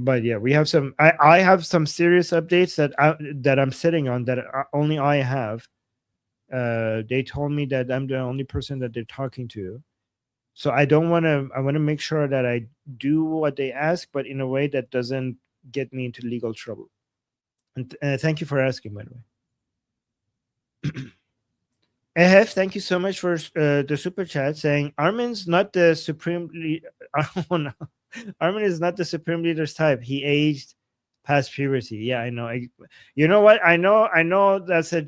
But yeah, we have some. I have some serious updates that I'm sitting on that only I have. They told me that I'm the only person that they're talking to, so I don't want to. I want to make sure that I do what they ask, but in a way that doesn't get me into legal trouble. And thank you for asking, by the way. Ehef, thank you so much for the super chat saying Armin's not the supreme leader. Oh, no. Armin is not the supreme leader's type. He aged past puberty. Yeah, I know. You know what? I know that's a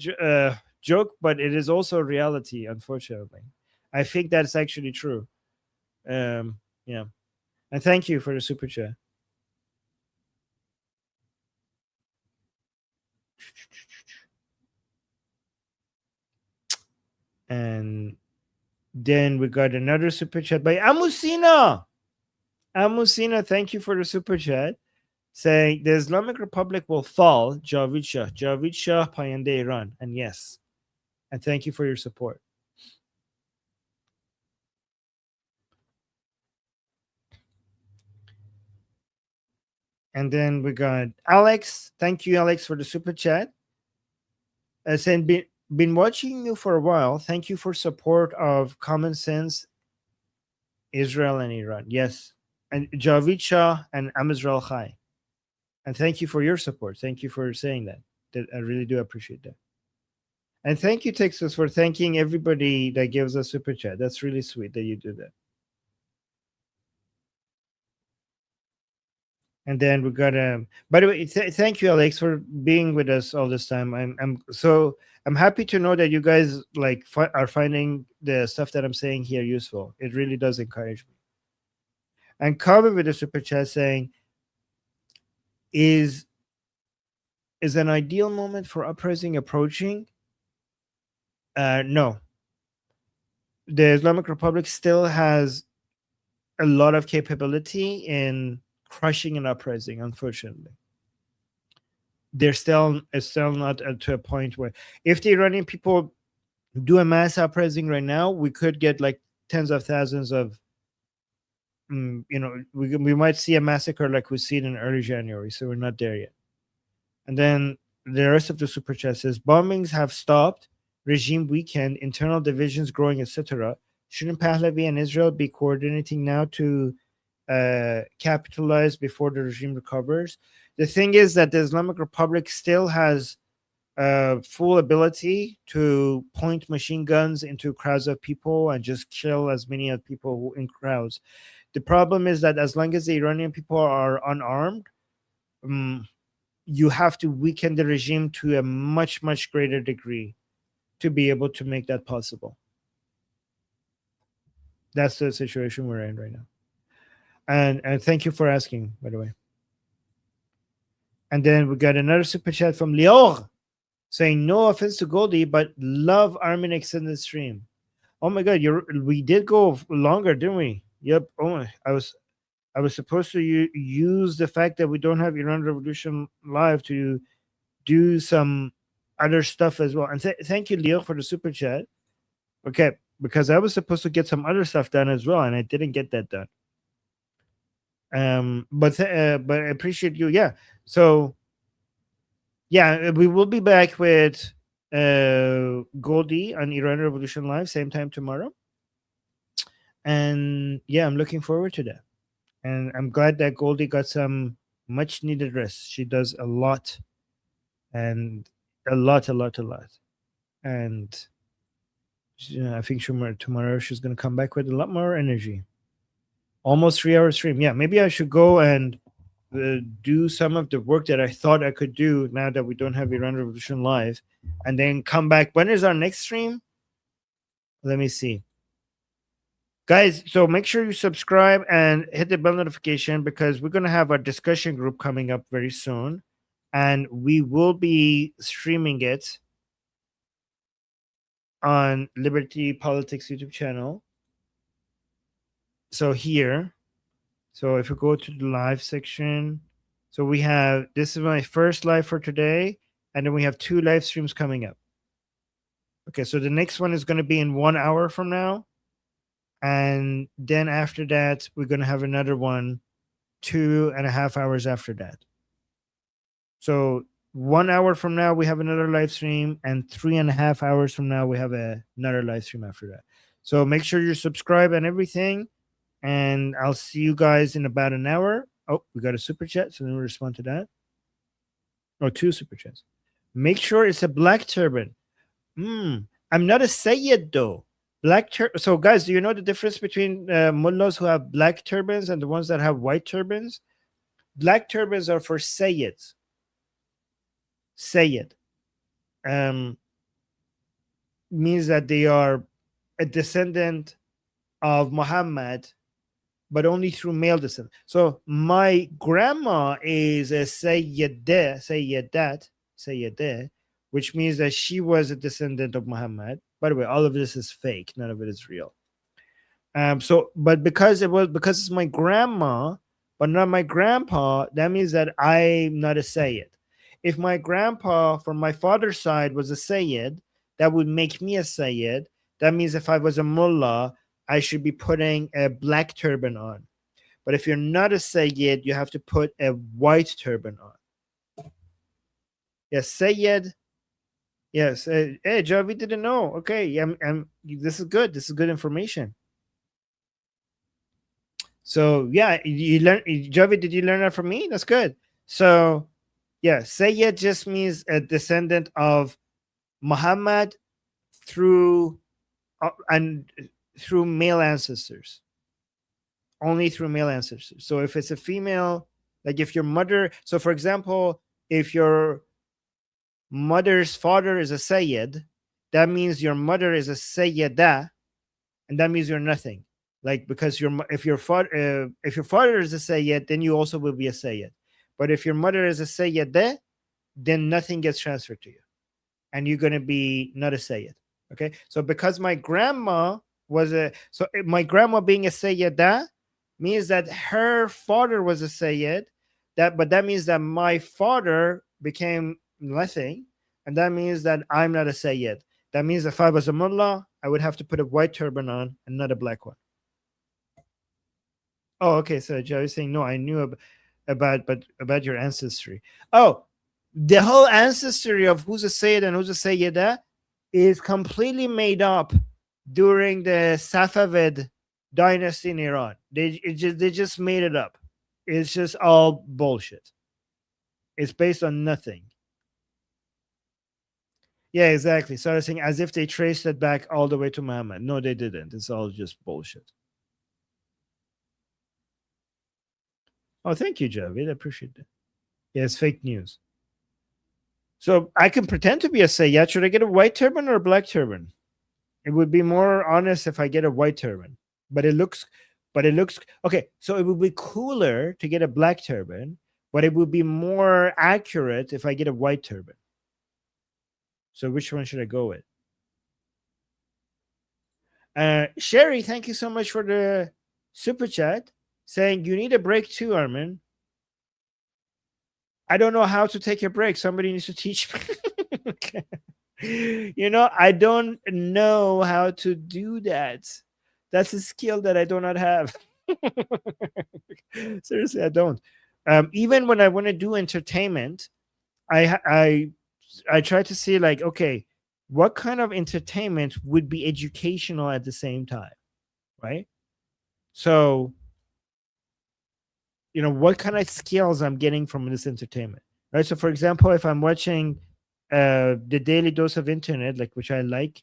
joke, but it is also reality, unfortunately. I think that's actually true. Yeah. And thank you for the super chat. And then we got another super chat by Amusina. Amusina, thank you for the super chat. Saying the Islamic Republic will fall, Javid Shah Payande Iran. And yes. And thank you for your support. And then we got Alex. Thank you, Alex, for the super chat. Saying been watching you for a while. Thank you for support of common sense, Israel and Iran. Yes. And Javid Shah and Amizral Khai. And thank you for your support. Thank you for saying that. I really do appreciate that. And thank you, Texas, for thanking everybody that gives us super chat. That's really sweet that you do that. And then we got by the way, thank you, Alex, for being with us all this time. I'm happy to know that you guys like are finding the stuff that I'm saying here useful. It really does encourage me. And Kaveh with a super chat saying, is an ideal moment for uprising approaching? No. The Islamic Republic still has a lot of capability in crushing an uprising, unfortunately. It's still not to a point where if the Iranian people do a mass uprising right now, we could get like tens of thousands of we might see a massacre like we see it in early January, so we're not there yet. And then the rest of the super chat says bombings have stopped, regime weakened, internal divisions growing, etc. Shouldn't Pahlavi and Israel be coordinating now to capitalize before the regime recovers? The thing is that the Islamic Republic still has full ability to point machine guns into crowds of people and just kill as many of people in crowds. The problem is that as long as the Iranian people are unarmed, you have to weaken the regime to a much, much greater degree to be able to make that possible. That's the situation we're in right now. And thank you for asking, by the way. And then we got another super chat from Lior saying, no offense to Goldie, but love Armin extended stream. Oh my God, we did go longer, didn't we? Yep. Oh, I was supposed to use the fact that we don't have Iran Revolution Live to do some other stuff as well. And thank you, Leo, for the super chat. Okay, because I was supposed to get some other stuff done as well, and I didn't get that done. But I appreciate you. Yeah. So yeah, we will be back with Goldie on Iran Revolution Live same time tomorrow. And yeah, I'm looking forward to that. And I'm glad that Goldie got some much needed rest. She does a lot and a lot. And I think tomorrow she's going to come back with a lot more energy. Almost 3-hour stream. Yeah, maybe I should go and do some of the work that I thought I could do now that we don't have Iran Revolution Live, and then come back. When is our next stream? Let me see. Guys, so make sure you subscribe and hit the bell notification because we're going to have our discussion group coming up very soon, and we will be streaming it on Liberty Politics YouTube channel. So here, so if we go to the live section, so we have, this is my first live for today. and then we have 2 live streams coming up. Okay, so the next one is going to be in 1 hour from now. And then after that, we're going to have another one 2.5 hours after that. So 1 hour from now, we have another live stream, and 3.5 hours from now, we have another live stream after that. So make sure you subscribe and everything, and I'll see you guys in about an hour. Oh, we got a super chat, so then we'll respond to that. Oh, 2 super chats. Make sure it's a black turban. I'm not a Sayyid though. Black turban. So guys, do you know the difference between mullahs who have black turbans and the ones that have white turbans? Black turbans are for Sayyids. Sayyid means that they are a descendant of Muhammad, but only through male descent. So my grandma is a Sayyidah, which means that she was a descendant of Muhammad. By the way, all of this is fake. None of it is real. But because it's my grandma, but not my grandpa, that means that I'm not a Sayyid. If my grandpa from my father's side was a Sayyid, that would make me a Sayyid. That means if I was a mullah, I should be putting a black turban on. But if you're not a Sayyid, you have to put a white turban on. Yes, Sayyid. Yes. Hey, Javi didn't know. Okay. This is good. This is good information. So, yeah, you learn. Javi, did you learn that from me? That's good. So, yeah, Sayyid just means a descendant of Muhammad through male ancestors. Only through male ancestors. So if it's a female, like if your mother, so for example, if your mother's father is a Sayyid, that means your mother is a Sayyidah, and that means you're nothing. Like, because if your father is a Sayyid, then you also will be a Sayyid. But if your mother is a Sayyidah, then nothing gets transferred to you, and you're going to be not a Sayyid. Okay, so because my grandma my grandma being a Sayyidah means that her father was a Sayyid, but that means that my father became nothing, and that means that I'm not a Sayyid. That means if I was a mullah, I would have to put a white turban on and not a black one. Oh, okay. So Joe is saying, no, I knew about your ancestry. Oh, the whole ancestry of who's a Sayyid and who's a Sayyidah is completely made up during the Safavid dynasty in Iran. They just made it up. It's just all bullshit. It's based on nothing. Yeah, exactly. So I was saying, as if they traced it back all the way to Muhammad. No, they didn't. It's all just bullshit. Oh, thank you, Javid. I appreciate that. Yeah, it's fake news. So I can pretend to be a Sayyid. Should I get a white turban or a black turban? It would be more honest if I get a white turban. But it looks okay. So it would be cooler to get a black turban, but it would be more accurate if I get a white turban. So which one should I go with? Sherry, thank you so much for the super chat, saying you need a break too, Armin. I don't know how to take a break. Somebody needs to teach me. Okay. I don't know how to do that. That's a skill that I do not have. Seriously, I don't. Even when I want to do entertainment, I try to see, like, okay, what kind of entertainment would be educational at the same time, right? So, what kind of skills I'm getting from this entertainment, right? So, for example, if I'm watching the Daily Dose of Internet, like, which I like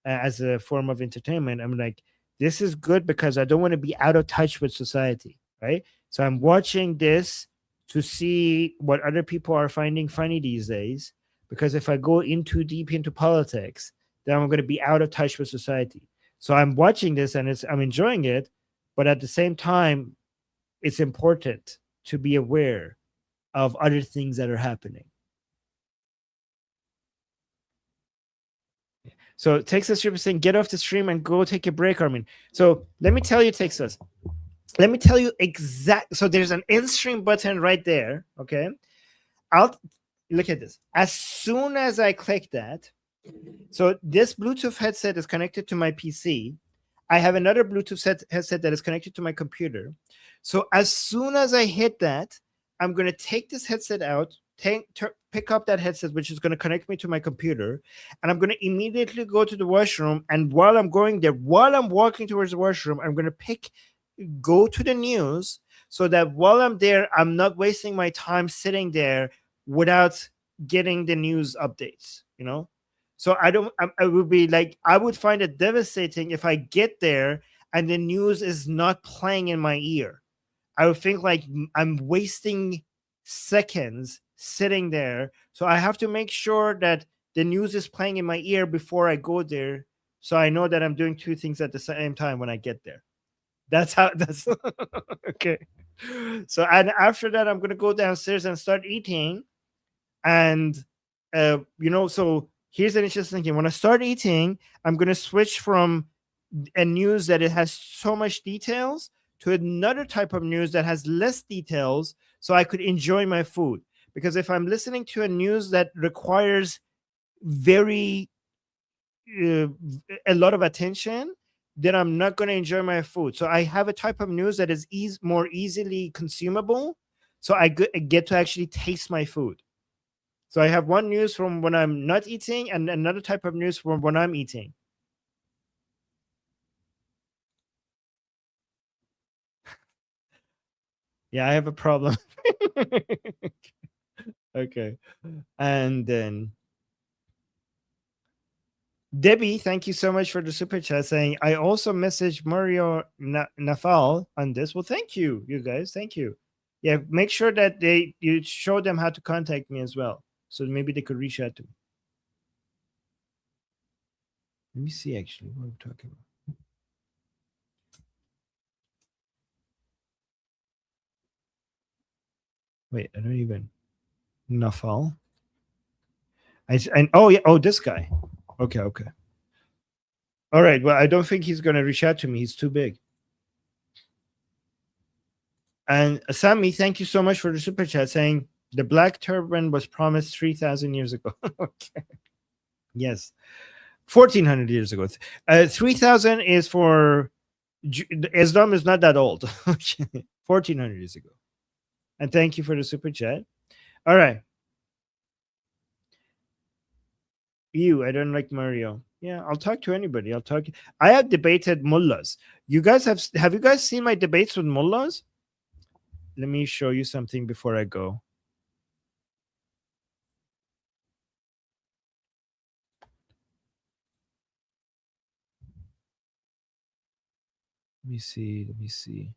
as a form of entertainment, I'm like, this is good because I don't want to be out of touch with society, right? So I'm watching this to see what other people are finding funny these days, because if I go in too deep into politics, then I'm going to be out of touch with society. So I'm watching this and I'm enjoying it, but at the same time, it's important to be aware of other things that are happening. So Texas Strip is saying, get off the stream and go take a break, Armin. So let me tell you, Texas. Let me tell you exactly. So there's an end stream button right there. Okay. look at this. As soon as I click that, so this Bluetooth headset is connected to my PC. I have another Bluetooth headset that is connected to my computer. So as soon as I hit that, I'm going to take this headset out, pick up that headset, which is going to connect me to my computer, and I'm going to immediately go to the washroom. And while I'm going there, while I'm walking towards the washroom, I'm going to go to the news, so that while I'm there, I'm not wasting my time sitting there without getting the news updates, you know? So I would be like, I would find it devastating if I get there and the news is not playing in my ear. I would think like I'm wasting seconds sitting there. So I have to make sure that the news is playing in my ear before I go there. So I know that I'm doing two things at the same time when I get there. That's okay. So, and after that, I'm going to go downstairs and start eating. And, so here's an interesting thing. When I start eating, I'm going to switch from a news that it has so much details to another type of news that has less details, so I could enjoy my food. Because if I'm listening to a news that requires a lot of attention, then I'm not going to enjoy my food. So I have a type of news that is more easily consumable, so I get to actually taste my food. So I have one news from when I'm not eating and another type of news from when I'm eating. Yeah, I have a problem. Okay. And then Debbie, thank you so much for the super chat saying, I also messaged Mario Nafal on this. Well, thank you, you guys. Thank you. Yeah, make sure that you show them how to contact me as well. So maybe they could reach out to me. Let me see actually what I'm talking about. Wait, I don't even Nafal. This guy. Okay. All right. Well, I don't think he's going to reach out to me. He's too big. And Sammy, thank you so much for the super chat saying the black turban was promised 3,000 years ago. Okay. Yes. 1,400 years ago. 3,000 is for Islam is not that old. Okay. 1,400 years ago. And thank you for the super chat. All right. I don't like Mario. Yeah, I'll talk to anybody. I have debated mullahs. Have you guys seen my debates with mullahs? Let me show you something before I go. Let me see.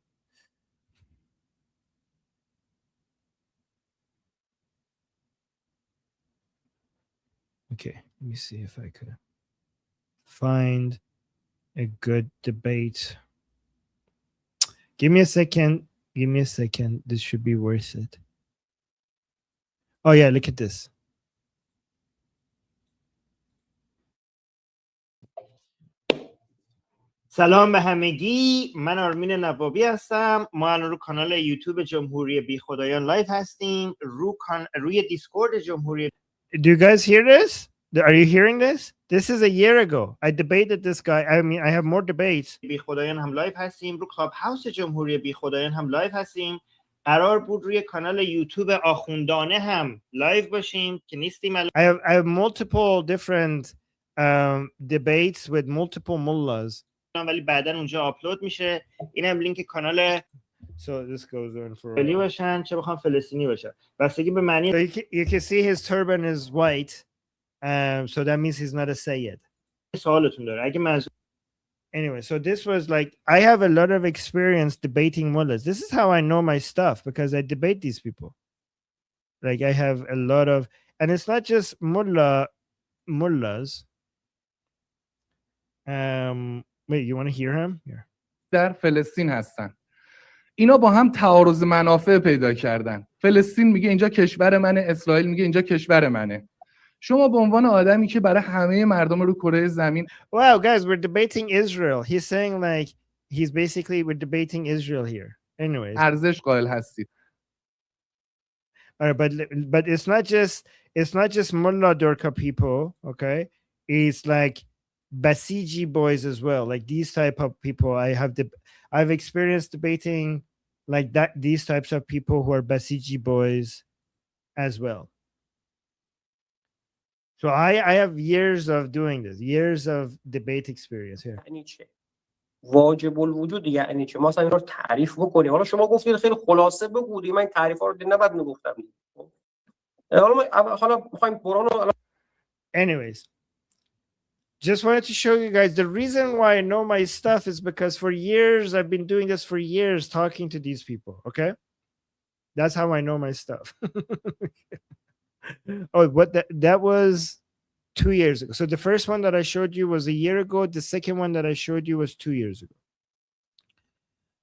Okay, let me see if I could find a good debate. Give me a second. This should be worth it. Oh yeah, look at this. سلام به همگی، من آرمین نوابی هستم. ما الان رو کانال یوتیوب جمهوری بیخدایان لایو هستیم، روی دیسکورد جمهوری. Do you guys hear this? Are you hearing this? This is a year ago. I debated this guy. I mean, I have more debates. بیخدایان هم لایو هستیم، رو کلاب هاوس جمهوری بیخدایان هم لایو هستیم. قرار بود روی کانال یوتیوب آخوندانه هم لایو باشیم که نیستیم. I have multiple different debates with multiple mullahs. ولی بعداً اونجا آپلود میشه. اینم لینک کانال. So this goes on for فعلی باشن چه بخوام فلسطینی باشن. بستگی به معنی. So you can see his turban is white. So that means he's not a Sayyid. سوالتون داره. اگه منظور. Anyway, so this was like, I have a lot of experience debating mullahs. This is how I know my stuff, because I debate these people. Like I have a lot of, and it's not just mullahs. Wait, you want to hear him? Here. در فلسطین هستن. اینا با هم تعارض منافع پیدا کردن. فلسطین میگه اینجا کشور منه، اسرائیل میگه اینجا کشور منه. شما به عنوان آدمی که برای همه مردم رو کره زمین. Wow, guys, we're debating Israel. He's saying like we're debating Israel here. Anyways. ارزش قائل هستید. All right, but it's not just Mullah Dorka people, okay? It's like Basiji boys as well, like these type of people. I've experienced debating like that, these types of people who are Basiji boys as well. So I have years of doing this, years of debate experience here. یعنی چه؟ واجب الوجود یعنی چه؟ ما اصلا این رو تعریف بکنیم. حالا شما گفتید خیلی خلاصه بگو دیگه، من این تعریفا رو نباید میگفتم. حالا می‌خوایم قرآن رو Anyways, just wanted to show you guys the reason why I know my stuff is because for years I've been doing this for years, talking to these people. Okay, that's how I know my stuff. Oh, what that was 2 years ago. So the first one that I showed you was a year ago. The second one that I showed you was 2 years ago.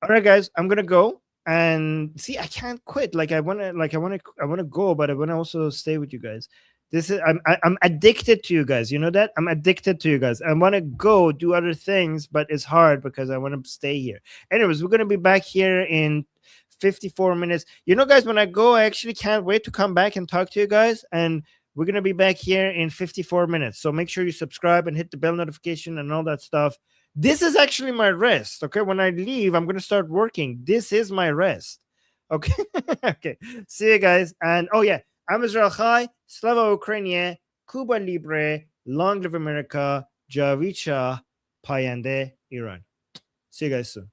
All right, guys, I'm gonna go and see. I can't quit. Like I wanna go, but I wanna also stay with you guys. This is I'm addicted to you guys. You know that? I'm addicted to you guys. I want to go do other things, but it's hard because I want to stay here. Anyways, we're gonna be back here in 54 minutes. You know, guys, when I go, I actually can't wait to come back and talk to you guys. And we're gonna be back here in 54 minutes. So make sure you subscribe and hit the bell notification and all that stuff. This is actually my rest. Okay, when I leave, I'm gonna start working. This is my rest. Okay. Okay. See you guys. And oh yeah. I'm Israel Chai, Slava Ukraine, Cuba Libre, Long Live America, Javicha, Payande, Iran. See you guys soon.